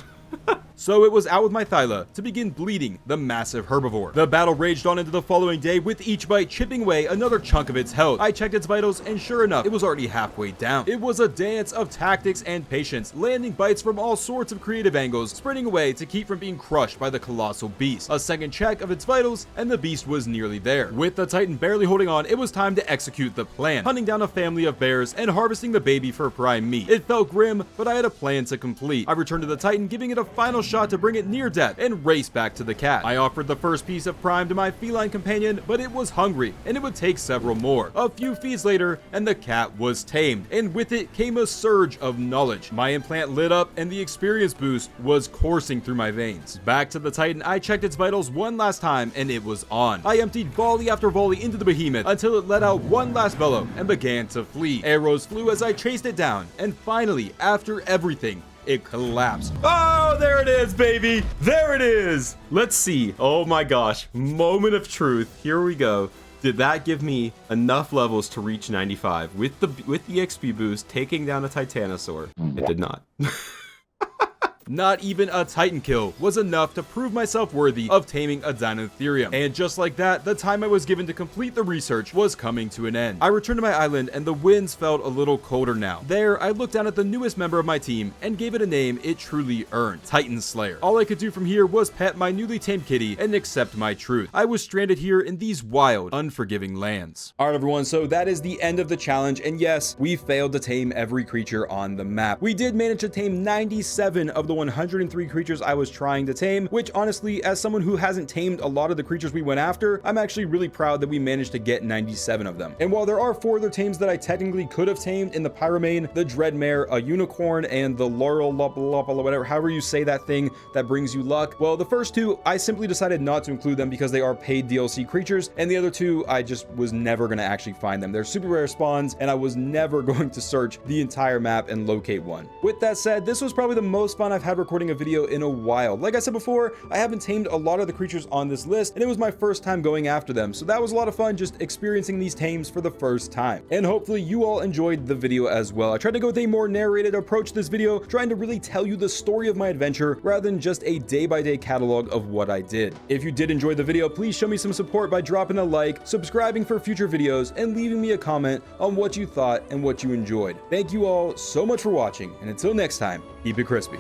[SPEAKER 1] So it was out with my Thyla to begin bleeding the massive herbivore. The battle raged on into the following day, with each bite chipping away another chunk of its health. I checked its vitals, and sure enough, it was already halfway down. It was a dance of tactics and patience, landing bites from all sorts of creative angles, sprinting away to keep from being crushed by the colossal beast. A second check of its vitals, and the beast was nearly there. With the titan barely holding on, it was time to execute the plan, hunting down a family of bears and harvesting the baby for prime meat. It felt grim, but I had a plan to complete. I returned to the titan, giving it a final shot to bring it near death, and raced back to the cat. I offered the first piece of prime to my feline companion, but it was hungry, and it would take several more. A few feeds later, and the cat was tamed, and with it came a surge of knowledge. My implant lit up, and the experience boost was coursing through my veins. Back to the titan, I checked its vitals one last time, and it was on. I emptied volley after volley into the behemoth until it let out one last bellow and began to flee. Arrows flew as I chased it down, and finally, after everything, it collapsed.
[SPEAKER 4] Oh, there it is, baby. There it is. Let's see. Oh my gosh. Moment of truth. Here we go. Did that give me enough levels to reach 95 with the XP boost, taking down a titanosaur? It did not.
[SPEAKER 1] Not even a titan kill was enough to prove myself worthy of taming a Dinotherium. And just like that, the time I was given to complete the research was coming to an end. I returned to my island, and the winds felt a little colder now. There, I looked down at the newest member of my team and gave it a name it truly earned: Titan Slayer. All I could do from here was pet my newly tamed kitty and accept my truth. I was stranded here in these wild, unforgiving lands. Alright everyone, so that is the end of the challenge, and yes, we failed to tame every creature on the map. We did manage to tame 97 of the 103 creatures I was trying to tame, which honestly, as someone who hasn't tamed a lot of the creatures we went after, I'm actually really proud that we managed to get 97 of them. And while there are 4 other tames that I technically could have tamed in the Pyromane, the Dreadmare, a Unicorn, and the Laurel, whatever, however you say that thing that brings you luck, well, the first 2, I simply decided not to include them because they are paid DLC creatures, and the other 2, I just was never going to actually find them. They're super rare spawns, and I was never going to search the entire map and locate one. With that said, this was probably the most fun I've had recording a video in a while. Like I said before, I haven't tamed a lot of the creatures on this list, and it was my first time going after them, so that was a lot of fun just experiencing these tames for the first time. And hopefully you all enjoyed the video as well. I tried to go with a more narrated approach to this video, trying to really tell you the story of my adventure rather than just a day-by-day catalog of what I did. If you did enjoy the video, please show me some support by dropping a like, subscribing for future videos, and leaving me a comment on what you thought and what you enjoyed. Thank you all so much for watching, and until next time, keep it crispy.